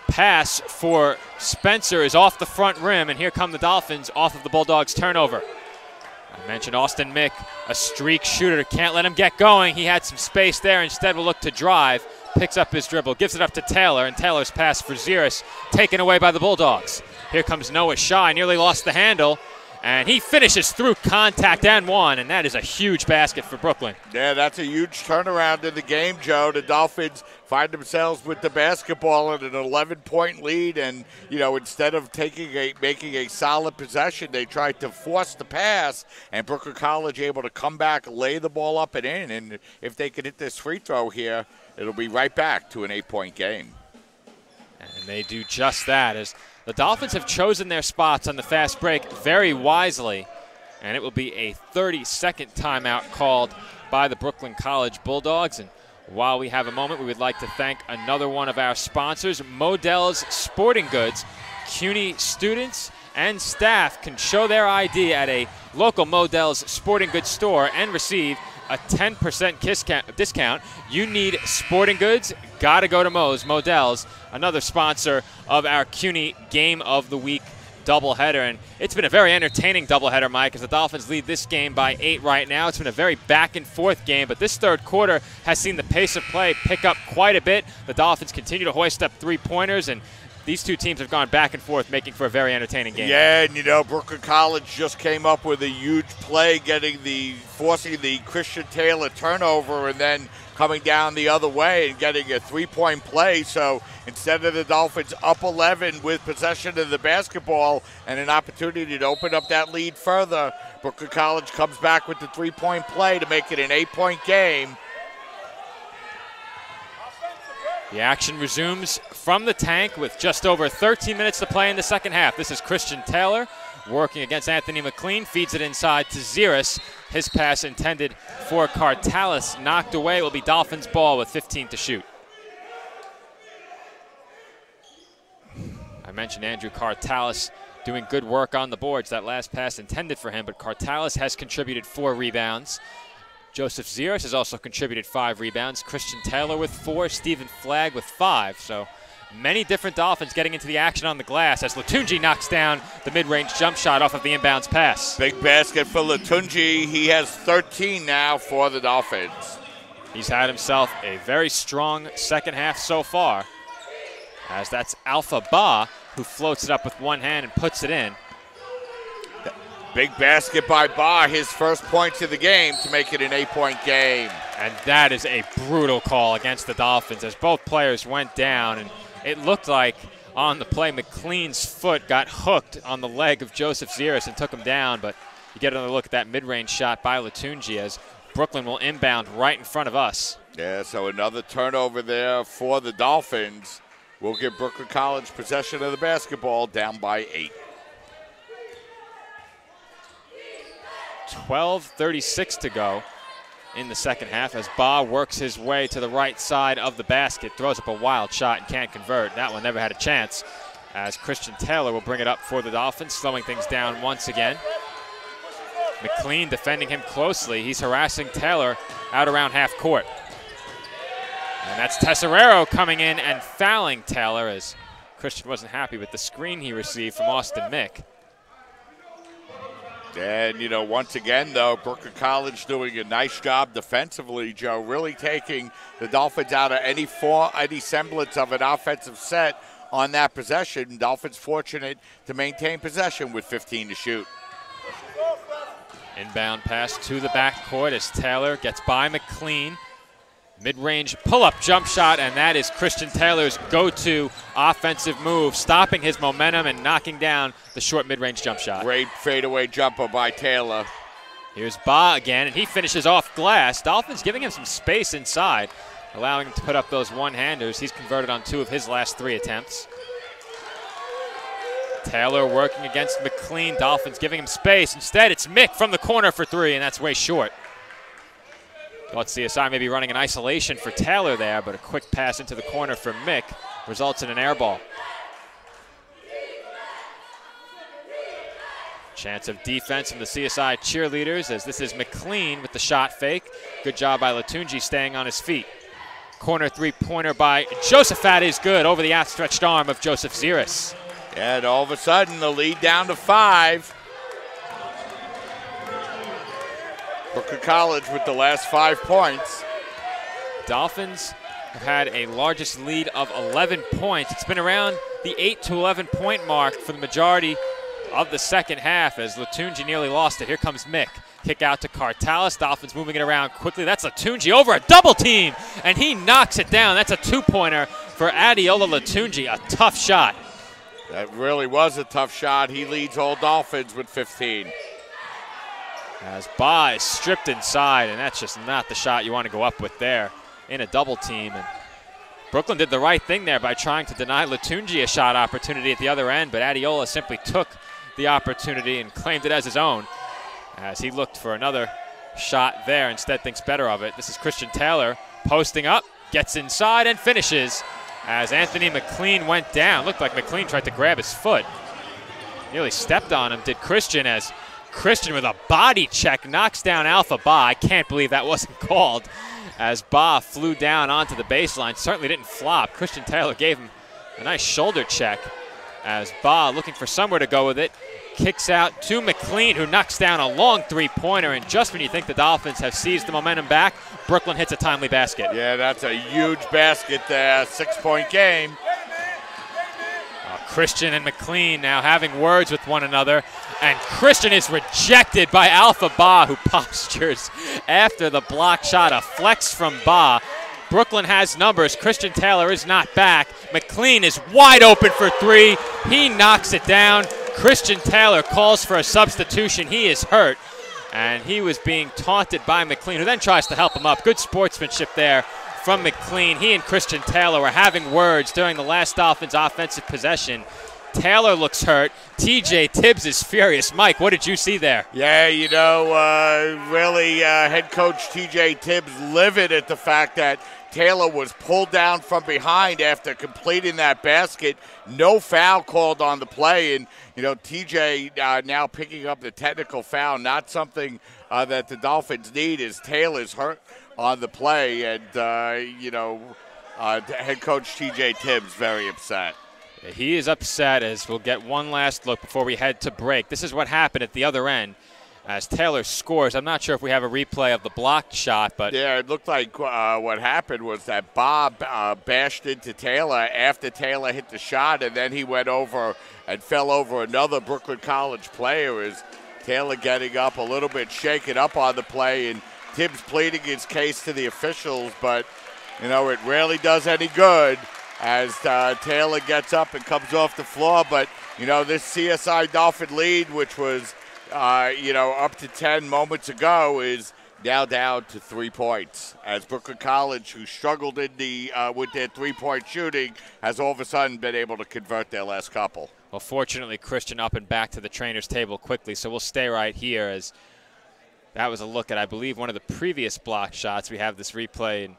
pass for Spencer is off the front rim, and here come the Dolphins off of the Bulldogs' turnover. I mentioned Austin Mick, a streak shooter. Can't let him get going. He had some space there. Instead will look to drive. Picks up his dribble, gives it up to Taylor, and Taylor's pass for Ziris taken away by the Bulldogs. Here comes Noah Shai, nearly lost the handle, and he finishes through contact and one, and that is a huge basket for Brooklyn. Yeah, that's a huge turnaround in the game, Joe. The Dolphins find themselves with the basketball at an 11-point lead, and, you know, instead of making a solid possession, they tried to force the pass, and Brooklyn College able to come back, lay the ball up and in, and if they could hit this free throw here, it'll be right back to an 8-point game. And they do just that, as the Dolphins have chosen their spots on the fast break very wisely. And it will be a 30-second timeout called by the Brooklyn College Bulldogs. And while we have a moment, we would like to thank another one of our sponsors, Modell's Sporting Goods. CUNY students and staff can show their ID at a local Modell's Sporting Goods store and receive a 10% discount. You need sporting goods, gotta go to Modell's, another sponsor of our CUNY Game of the Week doubleheader. And it's been a very entertaining doubleheader, Mike, as the Dolphins lead this game by 8 right now. It's been a very back-and-forth game, but this third quarter has seen the pace of play pick up quite a bit. The Dolphins continue to hoist up three-pointers, and these two teams have gone back and forth, making for a very entertaining game. Yeah, and you know, Brooklyn College just came up with a huge play, forcing the Christian Taylor turnover, and then coming down the other way and getting a three-point play. So instead of the Dolphins up 11 with possession of the basketball and an opportunity to open up that lead further, Brooklyn College comes back with the three-point play to make it an 8-point game. The action resumes from the tank with just over 13 minutes to play in the second half. This is Christian Taylor working against Anthony McLean, feeds it inside to Ziris. His pass intended for Cartalis, knocked away. It will be Dolphins ball with 15 to shoot. I mentioned Andrew Cartalis doing good work on the boards. That last pass intended for him, but Cartalis has contributed 4 rebounds. Joseph Ziris has also contributed 5 rebounds. Christian Taylor with 4, Stephen Flagg with 5. So many different Dolphins getting into the action on the glass as Latunji knocks down the mid-range jump shot off of the inbounds pass. Big basket for Latunji. He has 13 now for the Dolphins. He's had himself a very strong second half so far, as that's Alpha Ba who floats it up with one hand and puts it in. Big basket by Ba, his first points of the game to make it an 8-point game. And that is a brutal call against the Dolphins as both players went down, and it looked like on the play McLean's foot got hooked on the leg of Joseph Ziris and took him down, but you get another look at that mid-range shot by Latunji as Brooklyn will inbound right in front of us. Yeah, so another turnover there for the Dolphins. We'll give Brooklyn College possession of the basketball, down by 8. 12:36 to go in the second half as Ba works his way to the right side of the basket, throws up a wild shot and can't convert. That one never had a chance, as Christian Taylor will bring it up for the Dolphins, slowing things down once again. McLean defending him closely. He's harassing Taylor out around half court. And that's Tesserero coming in and fouling Taylor, as Christian wasn't happy with the screen he received from Austin Mick. And, you know, once again, though, Brooklyn College doing a nice job defensively, Joe, really taking the Dolphins out of any semblance of an offensive set on that possession. Dolphins fortunate to maintain possession with 15 to shoot. Inbound pass to the backcourt as Taylor gets by McLean. Mid-range pull-up jump shot, and that is Christian Taylor's go-to offensive move, stopping his momentum and knocking down the short mid-range jump shot. Great fadeaway jumper by Taylor. Here's Ba again, and he finishes off glass. Dolphins giving him some space inside, allowing him to put up those one-handers. He's converted on 2 of his last 3 attempts. Taylor working against McLean. Dolphins giving him space. Instead, it's Mick from the corner for 3, and that's way short. Thought CSI may be running an isolation for Taylor there, but a quick pass into the corner for Mick results in an air ball. Chance of defense from the CSI cheerleaders, as this is McLean with the shot fake. Good job by Latunji staying on his feet. Corner three-pointer by Josephat is good over the outstretched arm of Joseph Ziris. And all of a sudden, the lead down to 5. Brooklyn College with the last 5 points. Dolphins have had a largest lead of 11 points. It's been around the 8 to 11 point mark for the majority of the second half as Latunji nearly lost it. Here comes Mick. Kick out to Cartalis. Dolphins moving it around quickly. That's Latunji over a double team, and he knocks it down. That's a 2-pointer for Adeola Latunji. A tough shot. That really was a tough shot. He leads all Dolphins with 15. As Ba is stripped inside, and that's just not the shot you want to go up with there. in a double team. And Brooklyn did the right thing there by trying to deny Latunji a shot opportunity at the other end, but Adiola simply took the opportunity and claimed it as his own as he looked for another shot there, instead thinks better of it. This is Christian Taylor posting up, gets inside and finishes as Anthony McLean went down. Looked like McLean tried to grab his foot. Nearly stepped on him, did Christian, as Christian with a body check knocks down Alpha Ba. I can't believe that wasn't called as Ba flew down onto the baseline. Certainly didn't flop. Christian Taylor gave him a nice shoulder check as Ba, looking for somewhere to go with it, kicks out to McLean, who knocks down a long three-pointer. And just when you think the Dolphins have seized the momentum back, Brooklyn hits a timely basket. Yeah, that's a huge basket there. 6-point game. Christian and McLean now having words with one another, and Christian is rejected by Alpha Ba, who postures after the block shot. A flex from Ba. Brooklyn has numbers. Christian Taylor is not back. McLean is wide open for three. He knocks it down. Christian Taylor calls for a substitution. He is hurt, and he was being taunted by McLean, who then tries to help him up. Good sportsmanship there from McLean. He and Christian Taylor were having words during the last Dolphins offensive possession. Taylor looks hurt. TJ Tibbs is furious. Mike, what did you see there? Yeah, you know, really head coach TJ Tibbs livid at the fact that Taylor was pulled down from behind after completing that basket. No foul called on the play. And, you know, TJ now picking up the technical foul, not something that the Dolphins need, as Taylor's hurt on the play. And, you know, head coach TJ Tibbs very upset. He is upset, as we'll get one last look before we head to break. This is what happened at the other end as Taylor scores. I'm not sure if we have a replay of the blocked shot, but yeah, it looked like what happened was that Bob bashed into Taylor after Taylor hit the shot, and then he went over and fell over another Brooklyn College player, as Taylor getting up a little bit shaken up on the play, and Tibbs pleading his case to the officials, but, you know, it rarely does any good as Taylor gets up and comes off the floor. But, you know, this CSI Dolphin lead, which was, you know, up to 10 moments ago, is now down to 3 points, as Brooklyn College, who struggled in the with their three-point shooting, has all of a sudden been able to convert their last couple. Well, fortunately, Christian up and back to the trainer's table quickly, so we'll stay right here, as that was a look at, I believe, one of the previous block shots. We have this replay in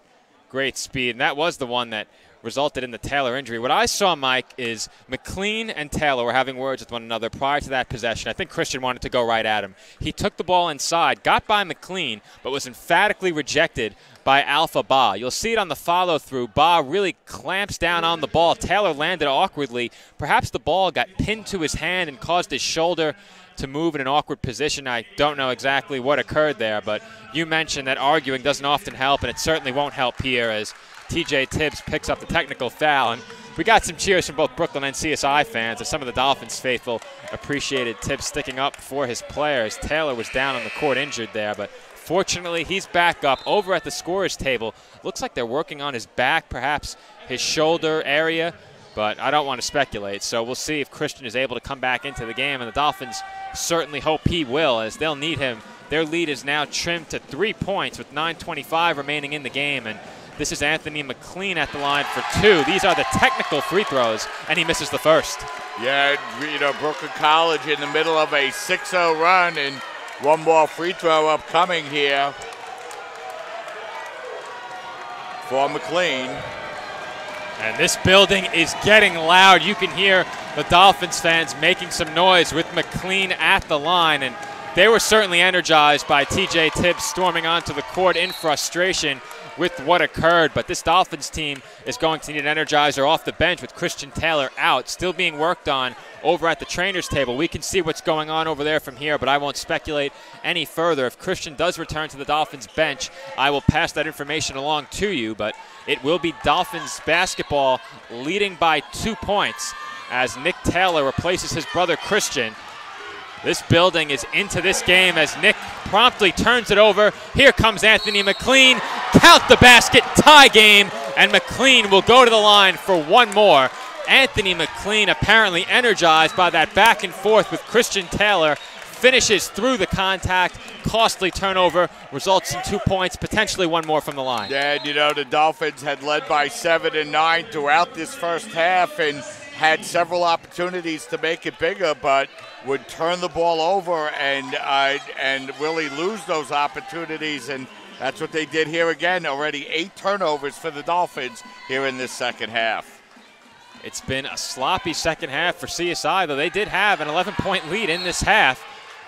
great speed, and that was the one that resulted in the Taylor injury. What I saw, Mike, is McLean and Taylor were having words with one another prior to that possession. I think Christian wanted to go right at him. He took the ball inside, got by McLean, but was emphatically rejected by Alpha Ba. You'll see it on the follow-through. Ba really clamps down on the ball. Taylor landed awkwardly. Perhaps the ball got pinned to his hand and caused his shoulder to move in an awkward position. I don't know exactly what occurred there, but you mentioned that arguing doesn't often help, and it certainly won't help here, as TJ Tibbs picks up the technical foul. And we got some cheers from both Brooklyn and CSI fans, as some of the Dolphins faithful appreciated Tibbs sticking up for his players. Taylor was down on the court injured there, but fortunately he's back up over at the scorer's table. Looks like they're working on his back, perhaps his shoulder area, but I don't want to speculate. So we'll see if Christian is able to come back into the game, and the Dolphins certainly hope he will, as they'll need him. Their lead is now trimmed to 3 points with 9:25 remaining in the game, and this is Anthony McLean at the line for 2. These are the technical free throws, and he misses the first. Yeah, you know, Brooklyn College in the middle of a 6-0 run, and one more free throw upcoming here for McLean. And this building is getting loud. You can hear the Dolphins fans making some noise with McLean at the line, and they were certainly energized by TJ Tibbs storming onto the court in frustration with what occurred. But this Dolphins team is going to need an energizer off the bench with Christian Taylor out, still being worked on over at the trainer's table. We can see what's going on over there from here, but I won't speculate any further. If Christian does return to the Dolphins bench, I will pass that information along to you, but it will be Dolphins basketball leading by 2 points as Nick Taylor replaces his brother Christian. This building is into this game as Nick promptly turns it over. Here comes Anthony McLean. Count the basket, tie game, and McLean will go to the line for one more. Anthony McLean apparently energized by that back and forth with Christian Taylor. finishes through the contact. Costly turnover, results in 2 points, potentially one more from the line. Yeah, and you know, the Dolphins had led by 7 and 9 throughout this first half and had several opportunities to make it bigger, but would turn the ball over and really lose those opportunities. And that's what they did here again. Already 8 turnovers for the Dolphins here in this second half. It's been a sloppy second half for CSI, though they did have an 11-point lead in this half.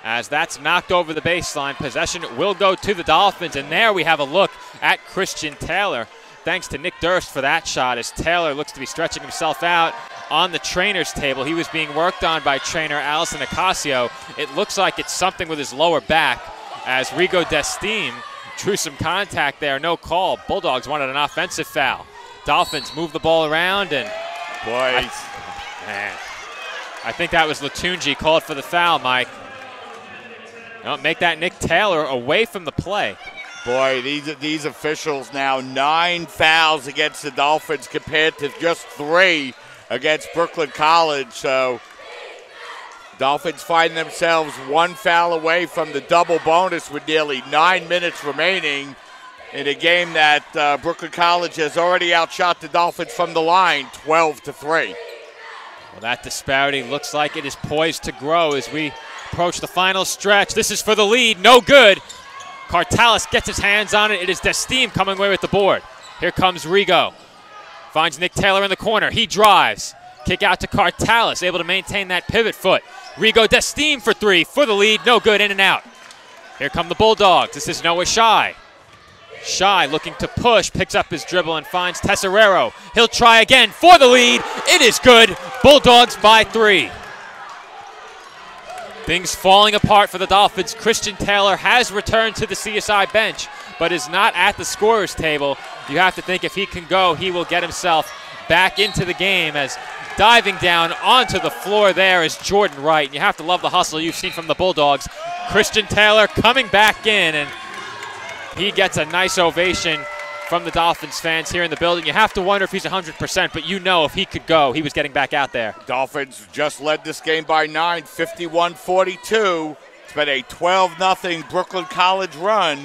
As that's knocked over the baseline, possession will go to the Dolphins. And there we have a look at Christian Taylor. Thanks to Nick Durst for that shot, as Taylor looks to be stretching himself out on the trainer's table. He was being worked on by trainer Allison Ocasio. It looks like it's something with his lower back, as Rigo Destime drew some contact there. No call. Bulldogs wanted an offensive foul. Dolphins move the ball around, and boy, I think that was Latunji called for the foul, Mike. Don't make that Nick Taylor away from the play. Boy, these officials now 9 fouls against the Dolphins compared to just 3 against Brooklyn College. So Dolphins find themselves 1 foul away from the double bonus with nearly 9 minutes remaining in a game that Brooklyn College has already outshot the Dolphins from the line 12-3. Well, that disparity looks like it is poised to grow as we approach the final stretch. This is for the lead, no good. Cartalis gets his hands on it. It is Destime coming away with the board. Here comes Rigo. Finds Nick Taylor in the corner. He drives. Kick out to Cartalis, able to maintain that pivot foot. Rigo Destime for 3 for the lead, no good, in and out. Here come the Bulldogs. This is Noah Shai. Shai looking to push, picks up his dribble and finds Tesserero. He'll try again for the lead. It is good. Bulldogs by 3. Things falling apart for the Dolphins. Christian Taylor has returned to the CSI bench, but is not at the scorer's table. You have to think if he can go, he will get himself back into the game, as diving down onto the floor there is Jordan Wright. And you have to love the hustle you've seen from the Bulldogs. Christian Taylor coming back in, and he gets a nice ovation from the Dolphins fans here in the building. You have to wonder if he's 100%, but you know if he could go, he was getting back out there. Dolphins just led this game by 9, 51-42. It's been a 12-0 Brooklyn College run.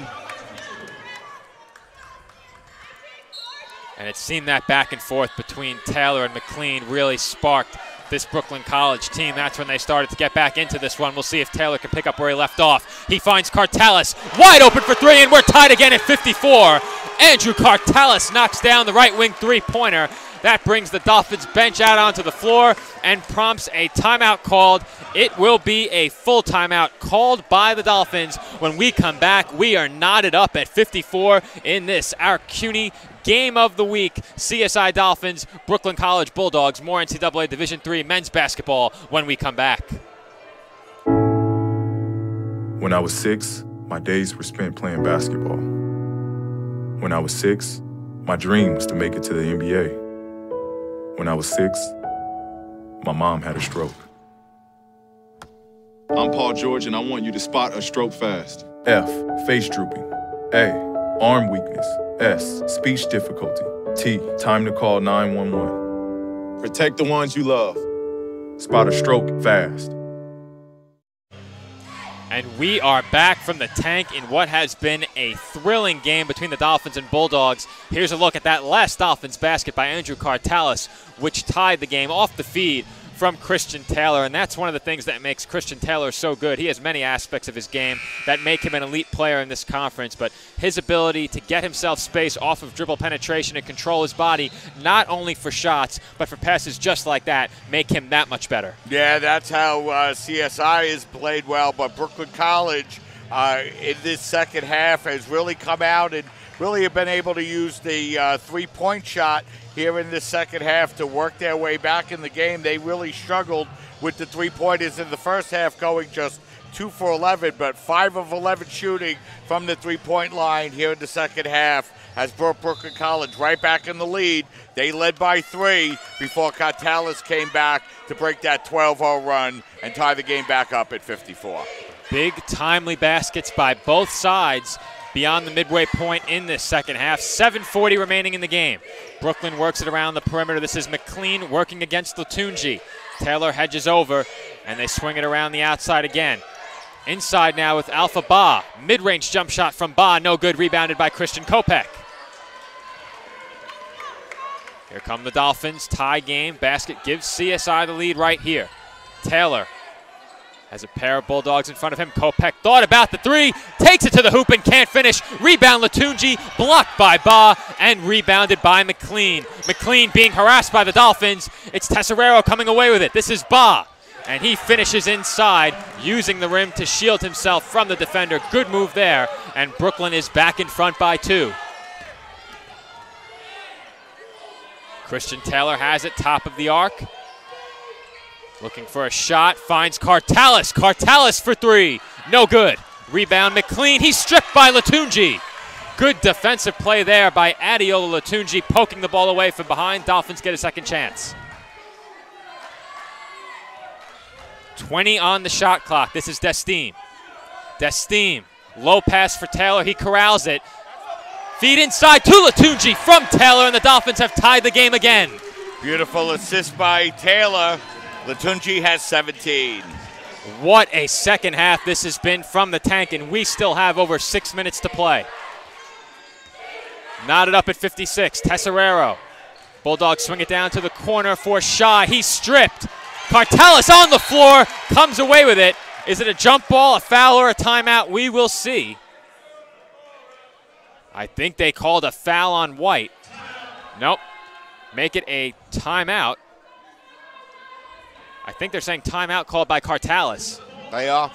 And it seemed that back and forth between Taylor and McLean really sparked this Brooklyn College team. That's when they started to get back into this one. We'll see if Taylor can pick up where he left off. He finds Cartalis wide open for 3, and we're tied again at 54. Andrew Cartalis knocks down the right wing 3-pointer. That brings the Dolphins bench out onto the floor and prompts a timeout called. It will be a full timeout called by the Dolphins. When we come back, we are knotted up at 54 in this, our CUNY Game of the Week. CSI Dolphins, Brooklyn College Bulldogs. More NCAA Division III men's basketball when we come back. When I was 6, my days were spent playing basketball. When I was 6, my dream was to make it to the NBA. When I was 6, my mom had a stroke. I'm Paul George, and I want you to spot a stroke fast. F, face drooping. A, arm weakness. S, speech difficulty. T, time to call 911. Protect the ones you love. Spot a stroke fast. And we are back from the tank in what has been a thrilling game between the Dolphins and Bulldogs. Here's a look at that last Dolphins basket by Andrew Cartalis, which tied the game off the feed from Christian Taylor. And that's one of the things that makes Christian Taylor so good. He has many aspects of his game that make him an elite player in this conference, but his ability to get himself space off of dribble penetration and control his body, not only for shots, but for passes just like that, make him that much better. Yeah, that's how CSI has played well, but Brooklyn College in this second half has really come out and really have been able to use the three-point shot here in the second half to work their way back in the game. They really struggled with the three-pointers in the first half, going just 2 for 11, but 5 of 11 shooting from the three-point line here in the second half has brought Brooklyn College right back in the lead. They led by 3 before Cartalis came back to break that 12-0 run and tie the game back up at 54. Big, timely baskets by both sides beyond the midway point in this second half. 7:40 remaining in the game. Brooklyn works it around the perimeter. This is McLean working against Latunji. Taylor hedges over, and they swing it around the outside again. Inside now with Alpha Ba. Mid-range jump shot from Ba, no good, rebounded by Christian Kopech. Here come the Dolphins, tie game. Basket gives CSI the lead right here. Taylor has a pair of Bulldogs in front of him. Kopech thought about the three, takes it to the hoop and can't finish. Rebound Latunji, blocked by Ba and rebounded by McLean. McLean being harassed by the Dolphins. It's Tesserero coming away with it. This is Ba, and he finishes inside, using the rim to shield himself from the defender. Good move there, and Brooklyn is back in front by 2. Christian Taylor has it, top of the arc. Looking for a shot, finds Cartalis. Cartalis for 3, no good. Rebound McLean, he's stripped by Latunji. Good defensive play there by Adeola Latunji, poking the ball away from behind. Dolphins get a second chance. 20 on the shot clock. This is Destine. Destine, low pass for Taylor, he corrals it. Feed inside to Latunji from Taylor, and the Dolphins have tied the game again. Beautiful assist by Taylor. Latunji has 17. What a second half this has been from the Tank, and we still have over 6 minutes to play. Knotted up at 56, Tesserero. Bulldogs swing it down to the corner for Shy. He's stripped. Cartalis on the floor, comes away with it. Is it a jump ball, a foul, or a timeout? We will see. I think they called a foul on White. Nope. Make it a timeout. I think they're saying timeout called by Cartalis. They are.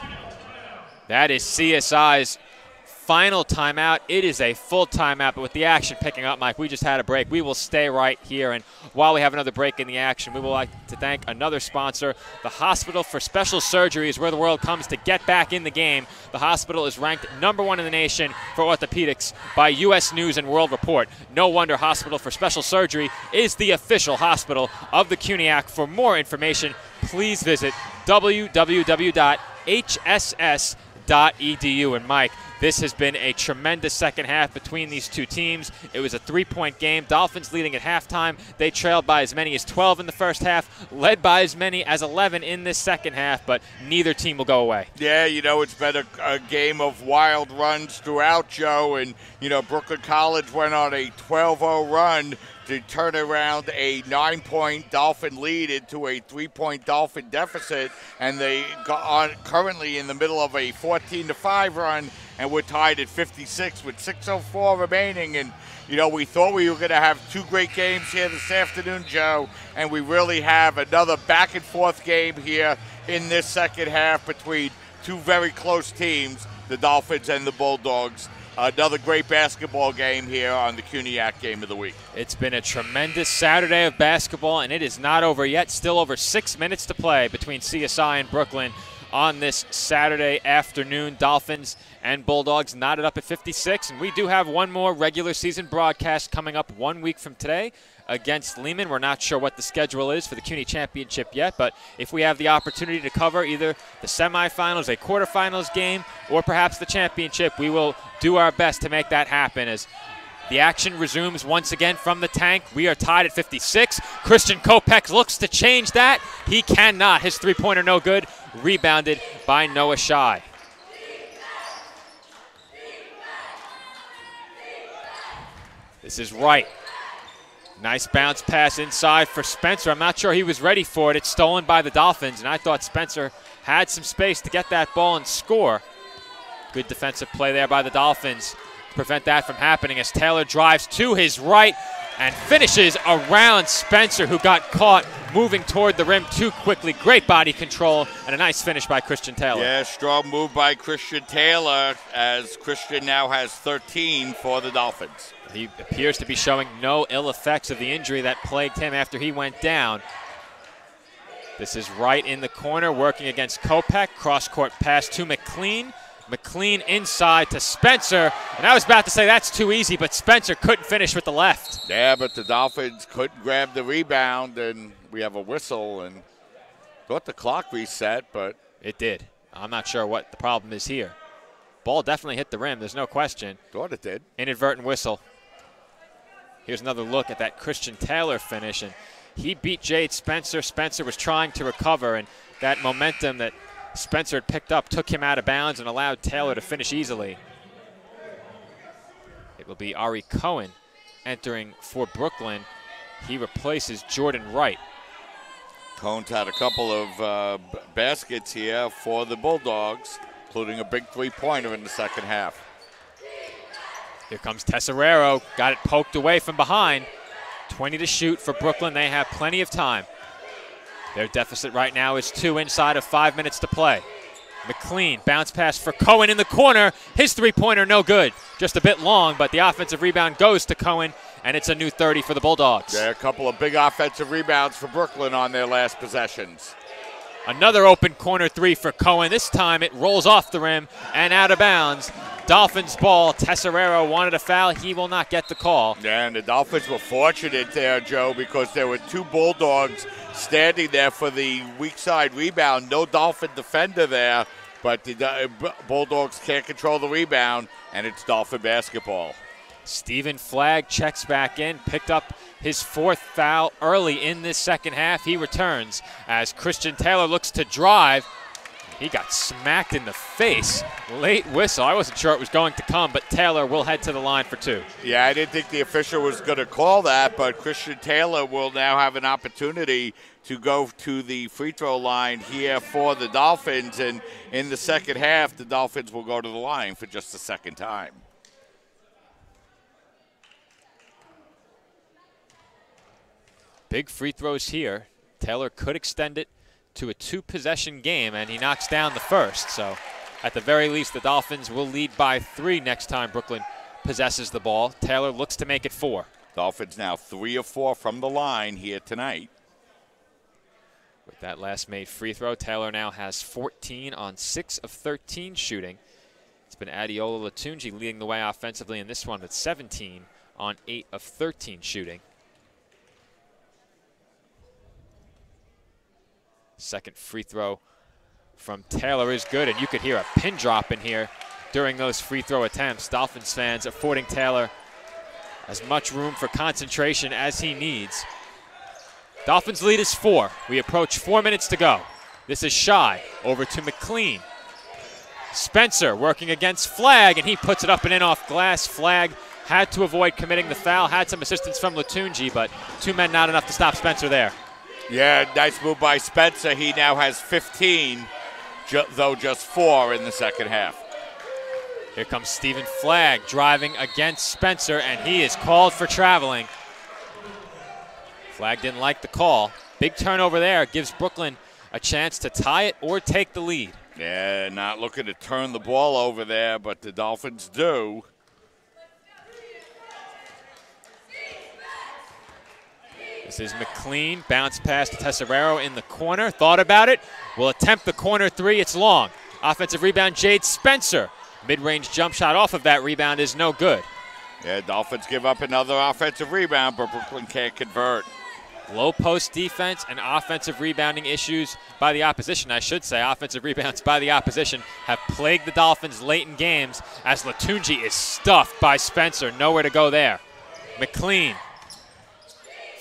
That is CSI's final timeout. It is a full timeout, but with the action picking up, Mike, we just had a break. We will stay right here, and while we have another break in the action, we would like to thank another sponsor, the Hospital for Special Surgery is where the world comes to get back in the game. The hospital is ranked #1 in the nation for orthopedics by U.S. News and World Report. No wonder Hospital for Special Surgery is the official hospital of the CUNYAC. For more information, please visit www.hss.edu. And Mike, this has been a tremendous second half between these two teams. It was a 3-point game. Dolphins leading at halftime. They trailed by as many as 12 in the first half, led by as many as 11 in this second half, but neither team will go away. Yeah, you know, it's been a game of wild runs throughout, Joe, and, you know, Brooklyn College went on a 12-0 run to turn around a 9-point Dolphin lead into a 3-point Dolphin deficit, and they got on currently in the middle of a 14-5 run, and we're tied at 56 with 6:04 remaining. And, you know, we thought we were going to have 2 great games here this afternoon, Joe, and we really have another back-and-forth game here in this second half between 2 very close teams, the Dolphins and the Bulldogs. Another great basketball game here on the CUNYAC Game of the Week. It's been a tremendous Saturday of basketball, and it is not over yet. Still over 6 minutes to play between CSI and Brooklyn on this Saturday afternoon. Dolphins and Bulldogs knotted up at 56, and we do have one more regular season broadcast coming up 1 week from today against Lehman. We're not sure what the schedule is for the CUNY Championship yet, but if we have the opportunity to cover either the semifinals, a quarterfinals game, or perhaps the championship, we will do our best to make that happen as the action resumes once again from the Tank. We are tied at 56. Christian Kopech looks to change that. He cannot. His three-pointer no good. Rebounded by Noah Shy. This is Wright. Nice bounce pass inside for Spencer. I'm not sure he was ready for it. It's stolen by the Dolphins, and I thought Spencer had some space to get that ball and score. Good defensive play there by the Dolphins to prevent that from happening as Taylor drives to his right and finishes around Spencer, who got caught moving toward the rim too quickly. Great body control and a nice finish by Christian Taylor. Yeah, strong move by Christian Taylor as Christian now has 13 for the Dolphins. He appears to be showing no ill effects of the injury that plagued him after he went down. This is Wright in the corner working against Kopech. Cross-court pass to McLean. McLean inside to Spencer. And I was about to say that's too easy, but Spencer couldn't finish with the left. Yeah, but the Dolphins couldn't grab the rebound, and we have a whistle. And thought the clock reset, but it did. I'm not sure what the problem is here. Ball definitely hit the rim, there's no question. Thought it did. Inadvertent whistle. Here's another look at that Christian Taylor finish, and he beat Jade Spencer. Spencer was trying to recover, and that momentum that Spencer had picked up, took him out of bounds, and allowed Taylor to finish easily. It will be Ari Cohen entering for Brooklyn. He replaces Jordan Wright. Cohen's had a couple of baskets here for the Bulldogs, including a big three-pointer in the second half. Here comes Tesserero. Got it poked away from behind. 20 to shoot for Brooklyn. They have plenty of time. Their deficit right now is 2 inside of 5 minutes to play. McLean, bounce pass for Cohen in the corner. His three-pointer no good. Just a bit long, but the offensive rebound goes to Cohen, and it's a new 30 for the Bulldogs. Yeah, a couple of big offensive rebounds for Brooklyn on their last possessions. Another open corner three for Cohen. This time it rolls off the rim and out of bounds. Dolphins ball. Tesserero wanted a foul. He will not get the call. Yeah, and the Dolphins were fortunate there, Joe, because there were 2 Bulldogs standing there for the weak side rebound. No Dolphin defender there, but the Bulldogs can't control the rebound, and it's Dolphin basketball. Stephen Flagg checks back in, picked up his 4th foul early in this second half. He returns as Christian Taylor looks to drive. He got smacked in the face. Late whistle. I wasn't sure it was going to come, but Taylor will head to the line for 2. Yeah, I didn't think the official was going to call that, but Christian Taylor will now have an opportunity to go to the free throw line here for the Dolphins. And in the second half, the Dolphins will go to the line for just the second time. Big free throws here. Taylor could extend it to a 2-possession game, and he knocks down the first. So at the very least, the Dolphins will lead by 3 next time Brooklyn possesses the ball. Taylor looks to make it 4. Dolphins now 3 of 4 from the line here tonight. With that last made free throw, Taylor now has 14 on 6 of 13 shooting. It's been Adeola Latunji leading the way offensively in this one with 17 on 8 of 13 shooting. Second free throw from Taylor is good, and you could hear a pin drop in here during those free throw attempts. Dolphins fans affording Taylor as much room for concentration as he needs. Dolphins lead is 4. We approach 4 minutes to go. This is Shy over to McLean. Spencer working against Flagg, and he puts it up and in off glass. Flagg had to avoid committing the foul, had some assistance from Latunji, but 2 men not enough to stop Spencer there. Yeah, nice move by Spencer. He now has 15, though just 4 in the second half. Here comes Stephen Flagg driving against Spencer, and he is called for traveling. Flagg didn't like the call. Big turnover there gives Brooklyn a chance to tie it or take the lead. Yeah, not looking to turn the ball over there, but the Dolphins do. This is McLean, bounce pass to Tesserero in the corner. Thought about it, will attempt the corner 3, it's long. Offensive rebound, Jade Spencer. Mid-range jump shot off of that rebound is no good. Yeah, Dolphins give up another offensive rebound, but Brooklyn can't convert. Low post defense and offensive rebounding issues by the opposition, I should say. Offensive rebounds by the opposition have plagued the Dolphins late in games as Latunji is stuffed by Spencer. Nowhere to go there. McLean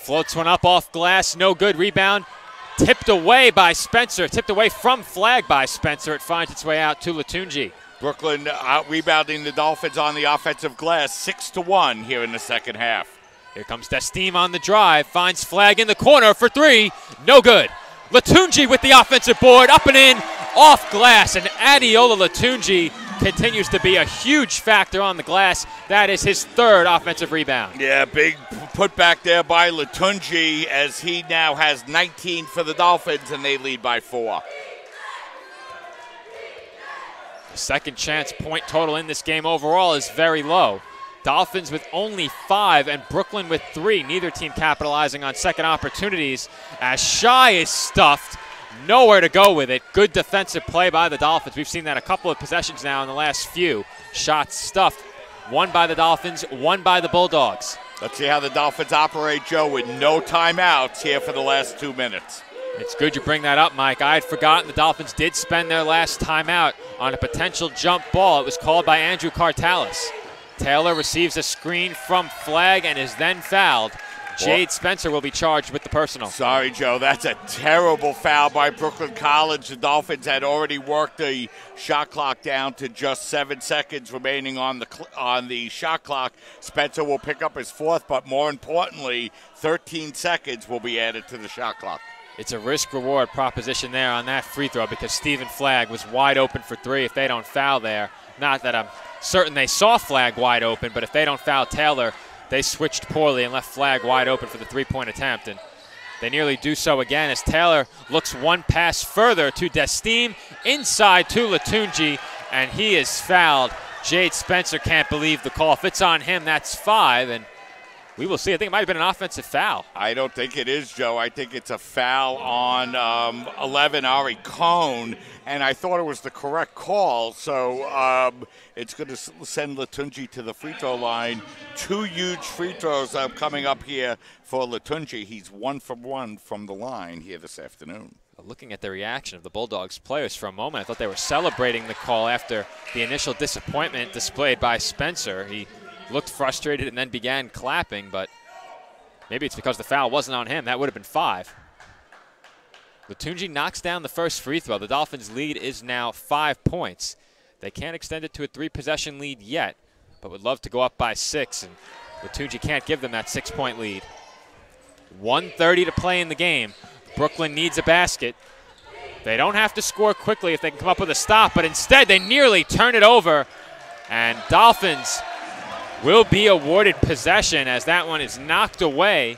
floats one up off glass, no good. Rebound tipped away by Spencer, tipped away from Flagg by Spencer. It finds its way out to Latunji. Brooklyn out-rebounding the Dolphins on the offensive glass, 6-1 here in the second half. Here comes Desteem on the drive, finds Flagg in the corner for 3, no good. Latunji with the offensive board, up and in, off glass, and Adeola Latunji continues to be a huge factor on the glass. That is his 3rd offensive rebound. Yeah, big put back there by Latunji as he now has 19 for the Dolphins, and they lead by 4. The second chance point total in this game overall is very low. Dolphins with only 5 and Brooklyn with 3. Neither team capitalizing on second opportunities as Shy is stuffed. Nowhere to go with it. Good defensive play by the Dolphins. We've seen that a couple of possessions now in the last few. Shots stuffed. 1 by the Dolphins, 1 by the Bulldogs. Let's see how the Dolphins operate, Joe, with no timeouts here for the last 2 minutes. It's good you bring that up, Mike. I had forgotten the Dolphins did spend their last timeout on a potential jump ball. It was called by Andrew Cartalis. Taylor receives a screen from Flagg and is then fouled. Jade Spencer will be charged with the personal. Sorry, Joe. That's a terrible foul by Brooklyn College. The Dolphins had already worked the shot clock down to just 7 seconds remaining on the shot clock. Spencer will pick up his fourth, but more importantly, 13 seconds will be added to the shot clock. It's a risk-reward proposition there on that free throw because Stephen Flagg was wide open for three if they don't foul there. Not that I'm certain they saw Flagg wide open, but if they don't foul Taylor, they switched poorly and left Flagg wide open for the three-point attempt. And they nearly do so again as Taylor looks one pass further to Destime, inside to Latunji, and he is fouled. Jade Spencer can't believe the call. If it's on him, that's 5, and we will see. I think it might have been an offensive foul. I don't think it is, Joe. I think it's a foul on 11, Ari Cohn, and I thought it was the correct call. So it's going to send Latunji to the free throw line. 2 huge free throws coming up here for Latunji. He's 1 from 1 from the line here this afternoon. Looking at the reaction of the Bulldogs players for a moment, I thought they were celebrating the call after the initial disappointment displayed by Spencer. He looked frustrated and then began clapping, but maybe it's because the foul wasn't on him. That would have been 5. Latunji knocks down the first free throw. The Dolphins' lead is now 5 points. They can't extend it to a 3-possession lead yet, but would love to go up by 6, and Latunji can't give them that 6-point lead. 1:30 to play in the game. Brooklyn needs a basket. They don't have to score quickly if they can come up with a stop, but instead they nearly turn it over, and Dolphins will be awarded possession as that one is knocked away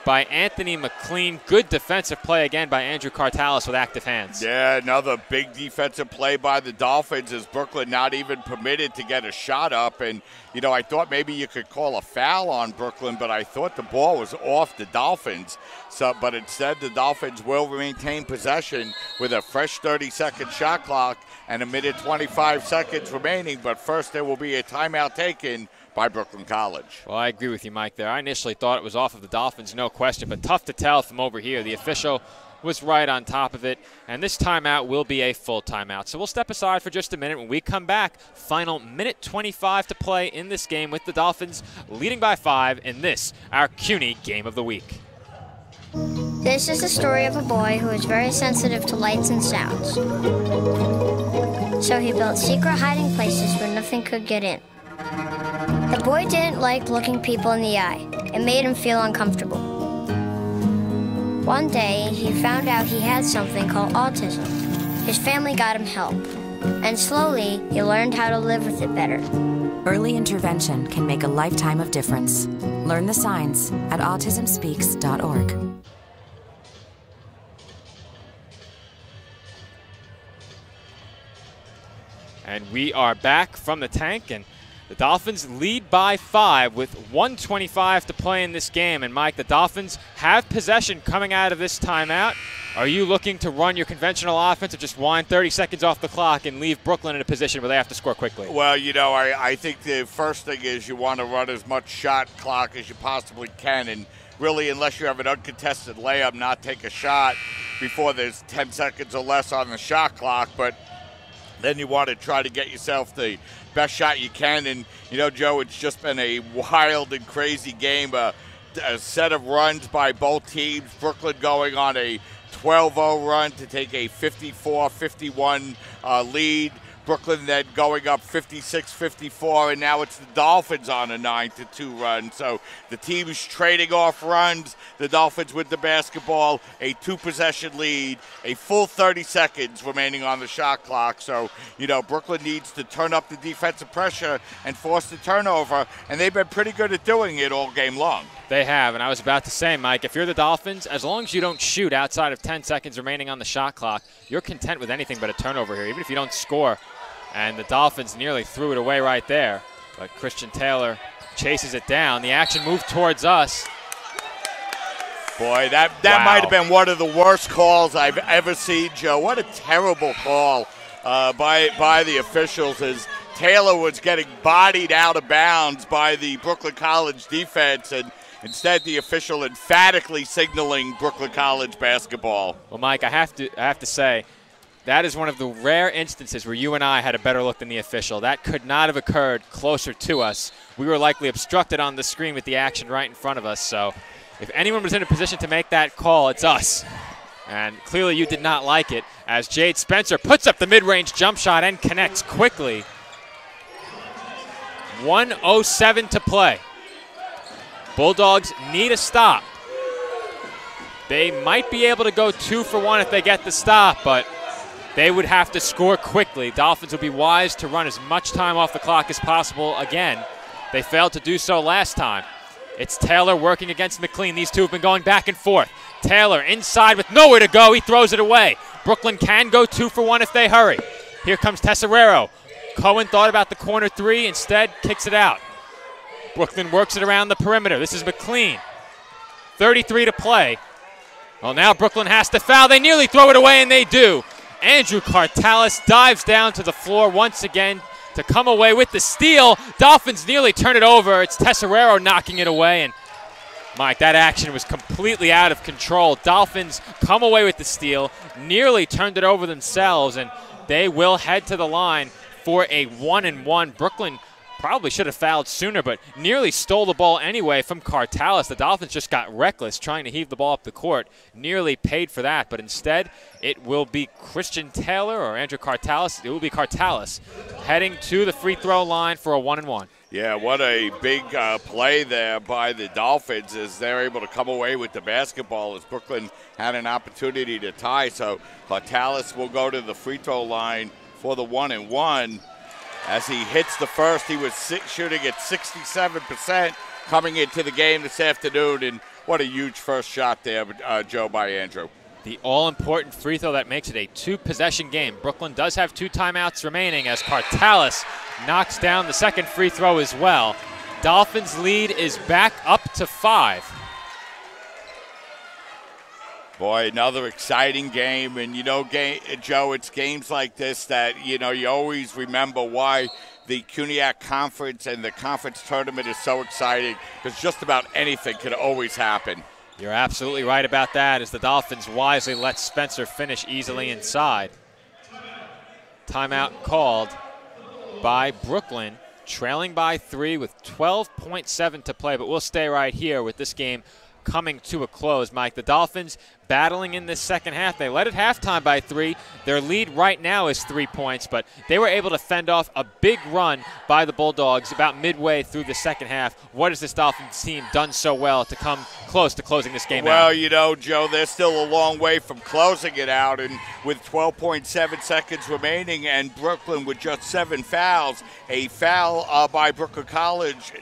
by Anthony McLean. Good defensive play again by Andrew Cartalis with active hands. Yeah, another big defensive play by the Dolphins as Brooklyn not even permitted to get a shot up. And, you know, I thought maybe you could call a foul on Brooklyn, but I thought the ball was off the Dolphins. But instead the Dolphins will maintain possession with a fresh 30-second shot clock and 1:25 seconds remaining. But first there will be a timeout taken by Brooklyn College. Well, I agree with you, Mike, there. I initially thought it was off of the Dolphins, no question, but tough to tell from over here. The official was right on top of it, and this timeout will be a full timeout. So we'll step aside for just a minute. When we come back, final 1:25 to play in this game with the Dolphins leading by 5 in this, our CUNY Game of the Week. This is the story of a boy who is very sensitive to lights and sounds. So he built secret hiding places where nothing could get in. The boy didn't like looking people in the eye. It made him feel uncomfortable. One day, he found out he had something called autism. His family got him help, and slowly, he learned how to live with it better. Early intervention can make a lifetime of difference. Learn the signs at autismspeaks.org. And we are back from the tank, and the Dolphins lead by 5 with 1:25 to play in this game. And Mike, the Dolphins have possession coming out of this timeout. Are you looking to run your conventional offense or just wind 30 seconds off the clock and leave Brooklyn in a position where they have to score quickly? Well, you know, I think the first thing is you want to run as much shot clock as you possibly can, and really, unless you have an uncontested layup, not take a shot before there's 10 seconds or less on the shot clock. But then you want to try to get yourself the best shot you can. And, you know, Joe, it's just been a wild and crazy game. A set of runs by both teams. Brooklyn going on a 12-0 run to take a 54-51 lead. Brooklyn then going up 56-54, and now it's the Dolphins on a 9-2 run. So the team's trading off runs. The Dolphins with the basketball, a 2-possession lead, a full 30 seconds remaining on the shot clock. So, you know, Brooklyn needs to turn up the defensive pressure and force the turnover, and they've been pretty good at doing it all game long. They have, and I was about to say, Mike, if you're the Dolphins, as long as you don't shoot outside of 10 seconds remaining on the shot clock, you're content with anything but a turnover here, even if you don't score. And the Dolphins nearly threw it away right there. But Christian Taylor chases it down. The action moved towards us. Boy, that might have been one of the worst calls I've ever seen, Joe. What a terrible call by the officials as Taylor was getting bodied out of bounds by the Brooklyn College defense, and instead the official emphatically signaling Brooklyn College basketball. Well, Mike, I have to say, that is one of the rare instances where you and I had a better look than the official. That could not have occurred closer to us. We were likely obstructed on the screen with the action right in front of us. So If anyone was in a position to make that call, it's us. And clearly you did not like it, as Jade Spencer puts up the mid-range jump shot and connects quickly. 1:07 to play. Bulldogs need a stop. They might be able to go 2 for 1 if they get the stop, but they would have to score quickly. Dolphins would be wise to run as much time off the clock as possible again. They failed to do so last time. It's Taylor working against McLean. These two have been going back and forth. Taylor inside with nowhere to go. He throws it away. Brooklyn can go 2 for 1 if they hurry. Here comes Tesserero. Cohen thought about the corner 3, instead kicks it out. Brooklyn works it around the perimeter. This is McLean. 33 to play. Well, now Brooklyn has to foul. They nearly throw it away, and they do. Andrew Cartalis dives down to the floor once again to come away with the steal. Dolphins nearly turn it over. It's Tesserero knocking it away. And Mike, that action was completely out of control. Dolphins come away with the steal, nearly turned it over themselves, and they will head to the line for a 1-and-1. Brooklyn probably should have fouled sooner, but nearly stole the ball anyway from Cartalis. The Dolphins just got reckless trying to heave the ball up the court. Nearly paid for that, but instead it will be Christian Taylor or Andrew Cartalis. It will be Cartalis heading to the free throw line for a 1-and-1. Yeah, what a big play there by the Dolphins as they're able to come away with the basketball as Brooklyn had an opportunity to tie. So Cartalis will go to the free throw line for the 1-and-1. As he hits the first, he was shooting at 67% coming into the game this afternoon. And what a huge first shot there, Joe, by Andrew. The all-important free throw that makes it a 2-possession game. Brooklyn does have 2 timeouts remaining as Cartalis knocks down the second free throw as well. Dolphins' lead is back up to 5. Boy, another exciting game. And, you know, Joe, it's games like this that, you know, you always remember why the CUNYAC Conference and the conference tournament is so exciting, because just about anything could always happen. You're absolutely right about that, as the Dolphins wisely let Spencer finish easily inside. Timeout called by Brooklyn, trailing by 3 with 12.7 to play, but we'll stay right here with this game coming to a close. Mike, the Dolphins battling in this second half. They led at halftime by 3. Their lead right now is 3 points, but they were able to fend off a big run by the Bulldogs about midway through the second half. What has this Dolphins team done so well to come close to closing this game out? Well, you know, Joe, they're still a long way from closing it out, and with 12.7 seconds remaining and Brooklyn with just 7 fouls, a foul by Brooklyn College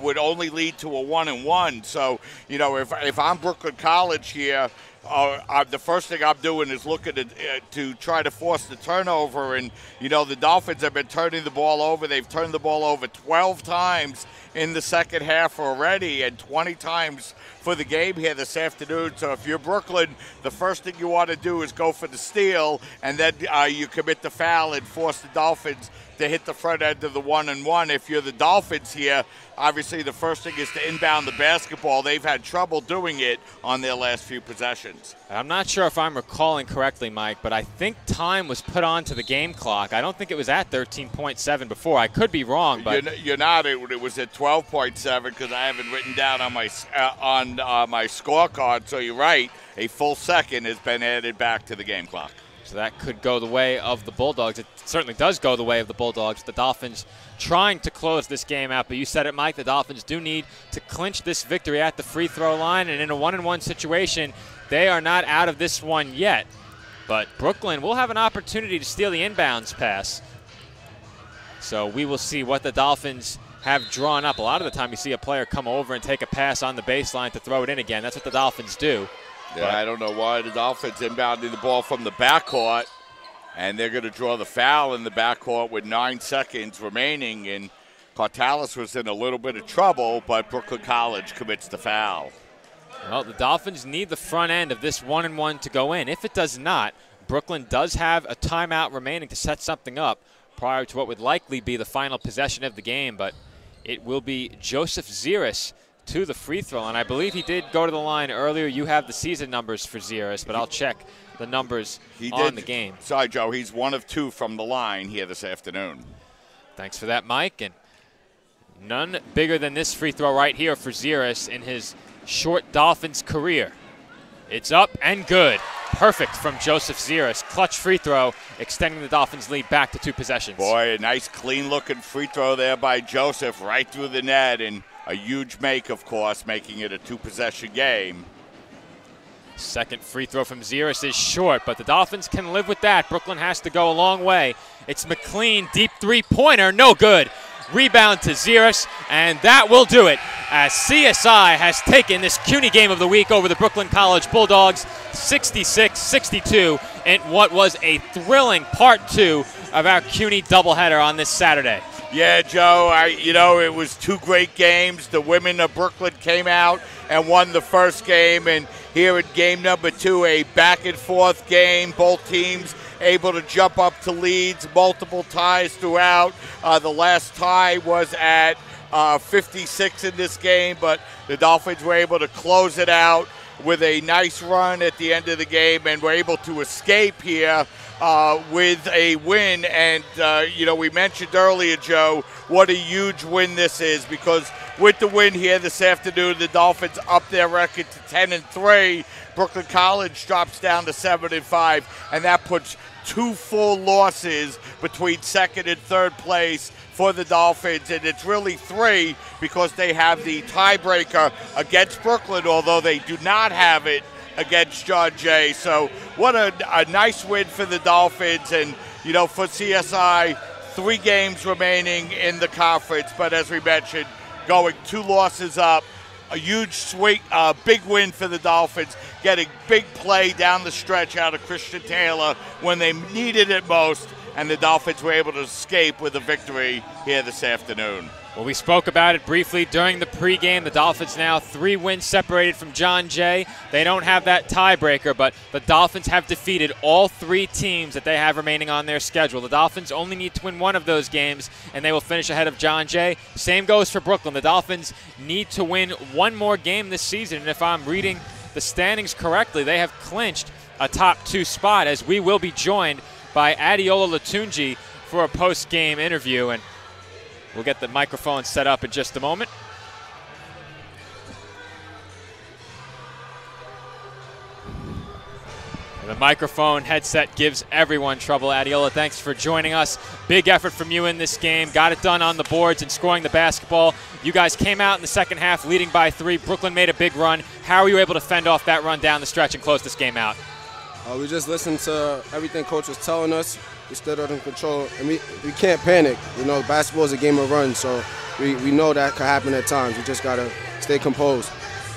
would only lead to a 1-and-1. So, you know, if I'm Brooklyn College here, the first thing I'm doing is looking to try to force the turnover. And, you know, the Dolphins have been turning the ball over. They've turned the ball over 12 times in the second half already and 20 times for the game here this afternoon. So if you're Brooklyn, the first thing you want to do is go for the steal, and then you commit the foul and force the Dolphins to hit the front end of the 1-and-1. If you're the Dolphins here, obviously the first thing is to inbound the basketball. They've had trouble doing it on their last few possessions. I'm not sure if I'm recalling correctly, Mike, but I think time was put onto the game clock. I don't think it was at 13.7 before. I could be wrong, but you're not. It was at 12.7 because I have it written down on my scorecard. So you're right. A full second has been added back to the game clock. So that could go the way of the Bulldogs. It certainly does go the way of the Bulldogs. The Dolphins trying to close this game out. But you said it, Mike, the Dolphins do need to clinch this victory at the free throw line. And in a 1-and-1 situation, they are not out of this one yet. But Brooklyn will have an opportunity to steal the inbounds pass. So we will see what the Dolphins have drawn up. A lot of the time you see a player come over and take a pass on the baseline to throw it in again. That's what the Dolphins do. Yeah, I don't know why the Dolphins inbounding the ball from the backcourt, and they're going to draw the foul in the backcourt with 9 seconds remaining. And Cartalis was in a little bit of trouble, but Brooklyn College commits the foul. Well, the Dolphins need the front end of this 1-and-1 to go in. If it does not, Brooklyn does have a timeout remaining to set something up prior to what would likely be the final possession of the game. But it will be Joseph Ziris to the free throw, and I believe he did go to the line earlier. You have the season numbers for Ziris, but I'll check the numbers on the game. Sorry, Joe, he's 1 of 2 from the line here this afternoon. Thanks for that, Mike. And none bigger than this free throw right here for Ziris in his short Dolphins career. It's up and good. Perfect from Joseph Ziris. Clutch free throw, extending the Dolphins' lead back to 2 possessions. Boy, a nice clean-looking free throw there by Joseph right through the net, and a huge make, of course, making it a 2-possession game. Second free throw from Ziris is short, but the Dolphins can live with that. Brooklyn has to go a long way. It's McLean, deep three-pointer, no good. Rebound to Ziris, and that will do it as CSI has taken this CUNY game of the week over the Brooklyn College Bulldogs 66-62 in what was a thrilling part 2 of our CUNY doubleheader on this Saturday. Yeah, Joe, it was 2 great games. The women of Brooklyn came out and won the first game, and here at game number 2, a back-and-forth game. Both teams able to jump up to leads, multiple ties throughout. The last tie was at 56 in this game, but the Dolphins were able to close it out with a nice run at the end of the game, and were able to escape here with a win. And, we mentioned earlier, Joe, what a huge win this is, because with the win here this afternoon, the Dolphins up their record to 10-3. Brooklyn College drops down to 7-5, and that puts 2 full losses between second and third place for the Dolphins, and it's really 3 because they have the tiebreaker against Brooklyn, although they do not have it against John Jay. So what a nice win for the Dolphins, and for CSI, 3 games remaining in the conference, but as we mentioned, going 2 losses up. A huge swing, big win for the Dolphins, getting big play down the stretch out of Christian Taylor when they needed it most, and the Dolphins were able to escape with a victory here this afternoon. Well, we spoke about it briefly during the pregame. The Dolphins now 3 wins separated from John Jay. They don't have that tiebreaker, but the Dolphins have defeated all 3 teams that they have remaining on their schedule. The Dolphins only need to win one of those games, and they will finish ahead of John Jay. Same goes for Brooklyn. The Dolphins need to win one more game this season, and if I'm reading the standings correctly, they have clinched a top 2 spot, as we will be joined by Adeola Latunji for a post-game interview, and we'll get the microphone set up in just a moment. The microphone headset gives everyone trouble. Adeola, thanks for joining us. Big effort from you in this game. Got it done on the boards and scoring the basketball. You guys came out in the second half leading by 3. Brooklyn made a big run. How were you able to fend off that run down the stretch and close this game out? We just listened to everything coach was telling us. We stood under control, and we can't panic. Basketball is a game of runs, so we know that could happen at times. We just got to stay composed.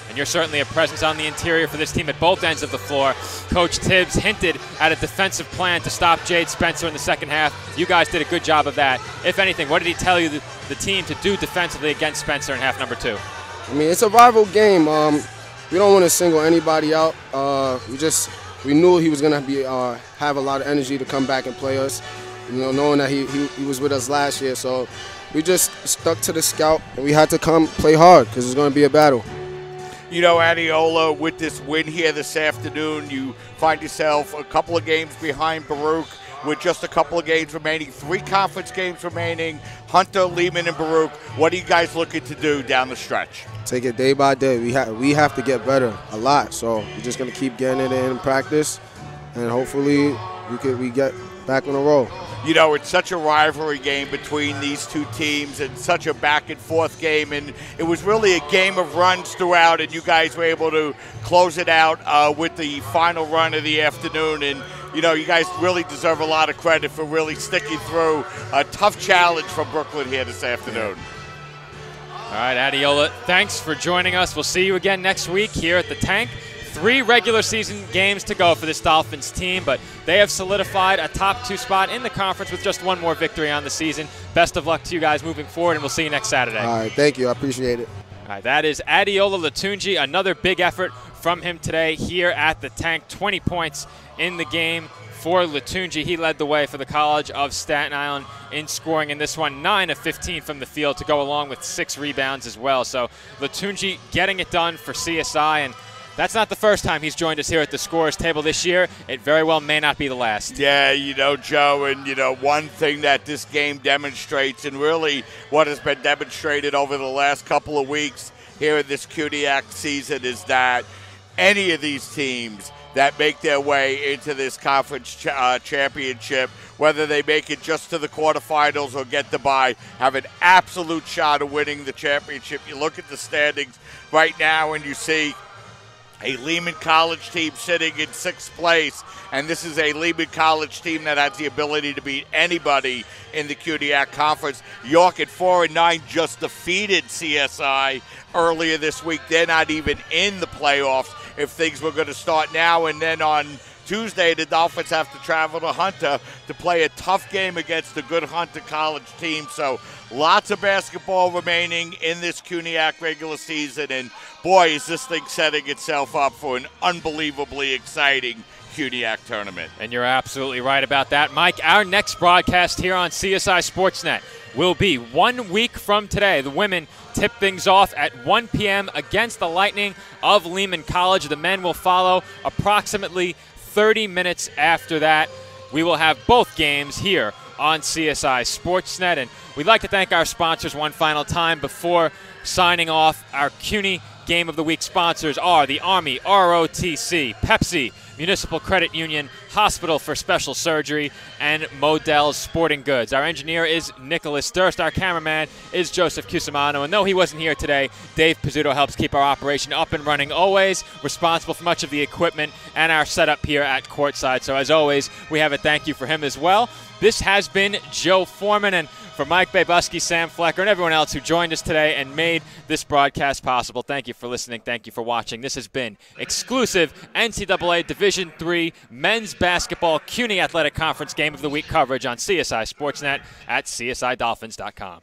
And you're certainly a presence on the interior for this team at both ends of the floor. Coach Tibbs hinted at a defensive plan to stop Jade Spencer in the second half. You guys did a good job of that. If anything, what did he tell you the team to do defensively against Spencer in half number 2? It's a rival game. We don't want to single anybody out. We knew he was going to have a lot of energy to come back and play us, knowing that he was with us last year. So we just stuck to the scout, and we had to come play hard because it's going to be a battle. Adeola, with this win here this afternoon, you find yourself a couple of games behind Baruch with just a couple of games remaining, 3 conference games remaining. Hunter, Lehman, and Baruch, what are you guys looking to do down the stretch? Take it day by day. We have to get better a lot, so we're just going to keep getting it in practice, and hopefully we get back on the roll. It's such a rivalry game between these 2 teams, and such a back-and-forth game, and it was really a game of runs throughout, and you guys were able to close it out with the final run of the afternoon. And you guys really deserve a lot of credit for really sticking through a tough challenge from Brooklyn here this afternoon. All right, Adeola, thanks for joining us. We'll see you again next week here at the Tank. 3 regular season games to go for this Dolphins team, but they have solidified a top 2 spot in the conference with just 1 more victory on the season. Best of luck to you guys moving forward, and we'll see you next Saturday. All right, thank you. I appreciate it. All right, that is Adeola Latunji. Another big effort from him today here at the Tank. 20 points in the game for Latunji. He led the way for the College of Staten Island in scoring in this one. 9 of 15 from the field to go along with 6 rebounds as well. So Latunji getting it done for CSI, and that's not the first time he's joined us here at the scorers table this year. It very well may not be the last. Yeah, Joe, and, one thing that this game demonstrates, and really what has been demonstrated over the last couple of weeks, here in this CUNYAC season is that any of these teams that make their way into this conference championship, whether they make it just to the quarterfinals or get the bye, have an absolute shot of winning the championship. You look at the standings right now and you see a Lehman College team sitting in 6th place, and this is a Lehman College team that has the ability to beat anybody in the CUNYAC Conference. York at 4-9 just defeated CSI earlier this week. They're not even in the playoffs if things were going to start now. And then on Tuesday, the Dolphins have to travel to Hunter to play a tough game against a good Hunter College team. So lots of basketball remaining in this CUNYAC regular season. And boy, is this thing setting itself up for an unbelievably exciting CUNYAC tournament. And you're absolutely right about that, Mike. Our next broadcast here on CSI Sportsnet will be 1 week from today. The women tip things off at 1 p.m. against the Lightning of Lehman College. The men will follow approximately 30 minutes after that. We will have both games here on CSI Sportsnet. And we'd like to thank our sponsors one final time before signing off. Our CUNY Game of the Week sponsors are the Army, ROTC, Pepsi, Municipal Credit Union, Hospital for Special Surgery, and Modell's Sporting Goods. Our engineer is Nicholas Durst. Our cameraman is Joseph Cusimano. And though he wasn't here today, Dave Pizzuto helps keep our operation up and running, always responsible for much of the equipment and our setup here at Courtside. So as always, we have a thank you for him as well. This has been Joe Foreman, and for Mike Babusky, Sam Flecker, and everyone else who joined us today and made this broadcast possible, thank you for listening. Thank you for watching. This has been exclusive NCAA Division III Men's Basketball CUNY Athletic Conference Game of the Week coverage on CSI Sportsnet at csidolphins.com.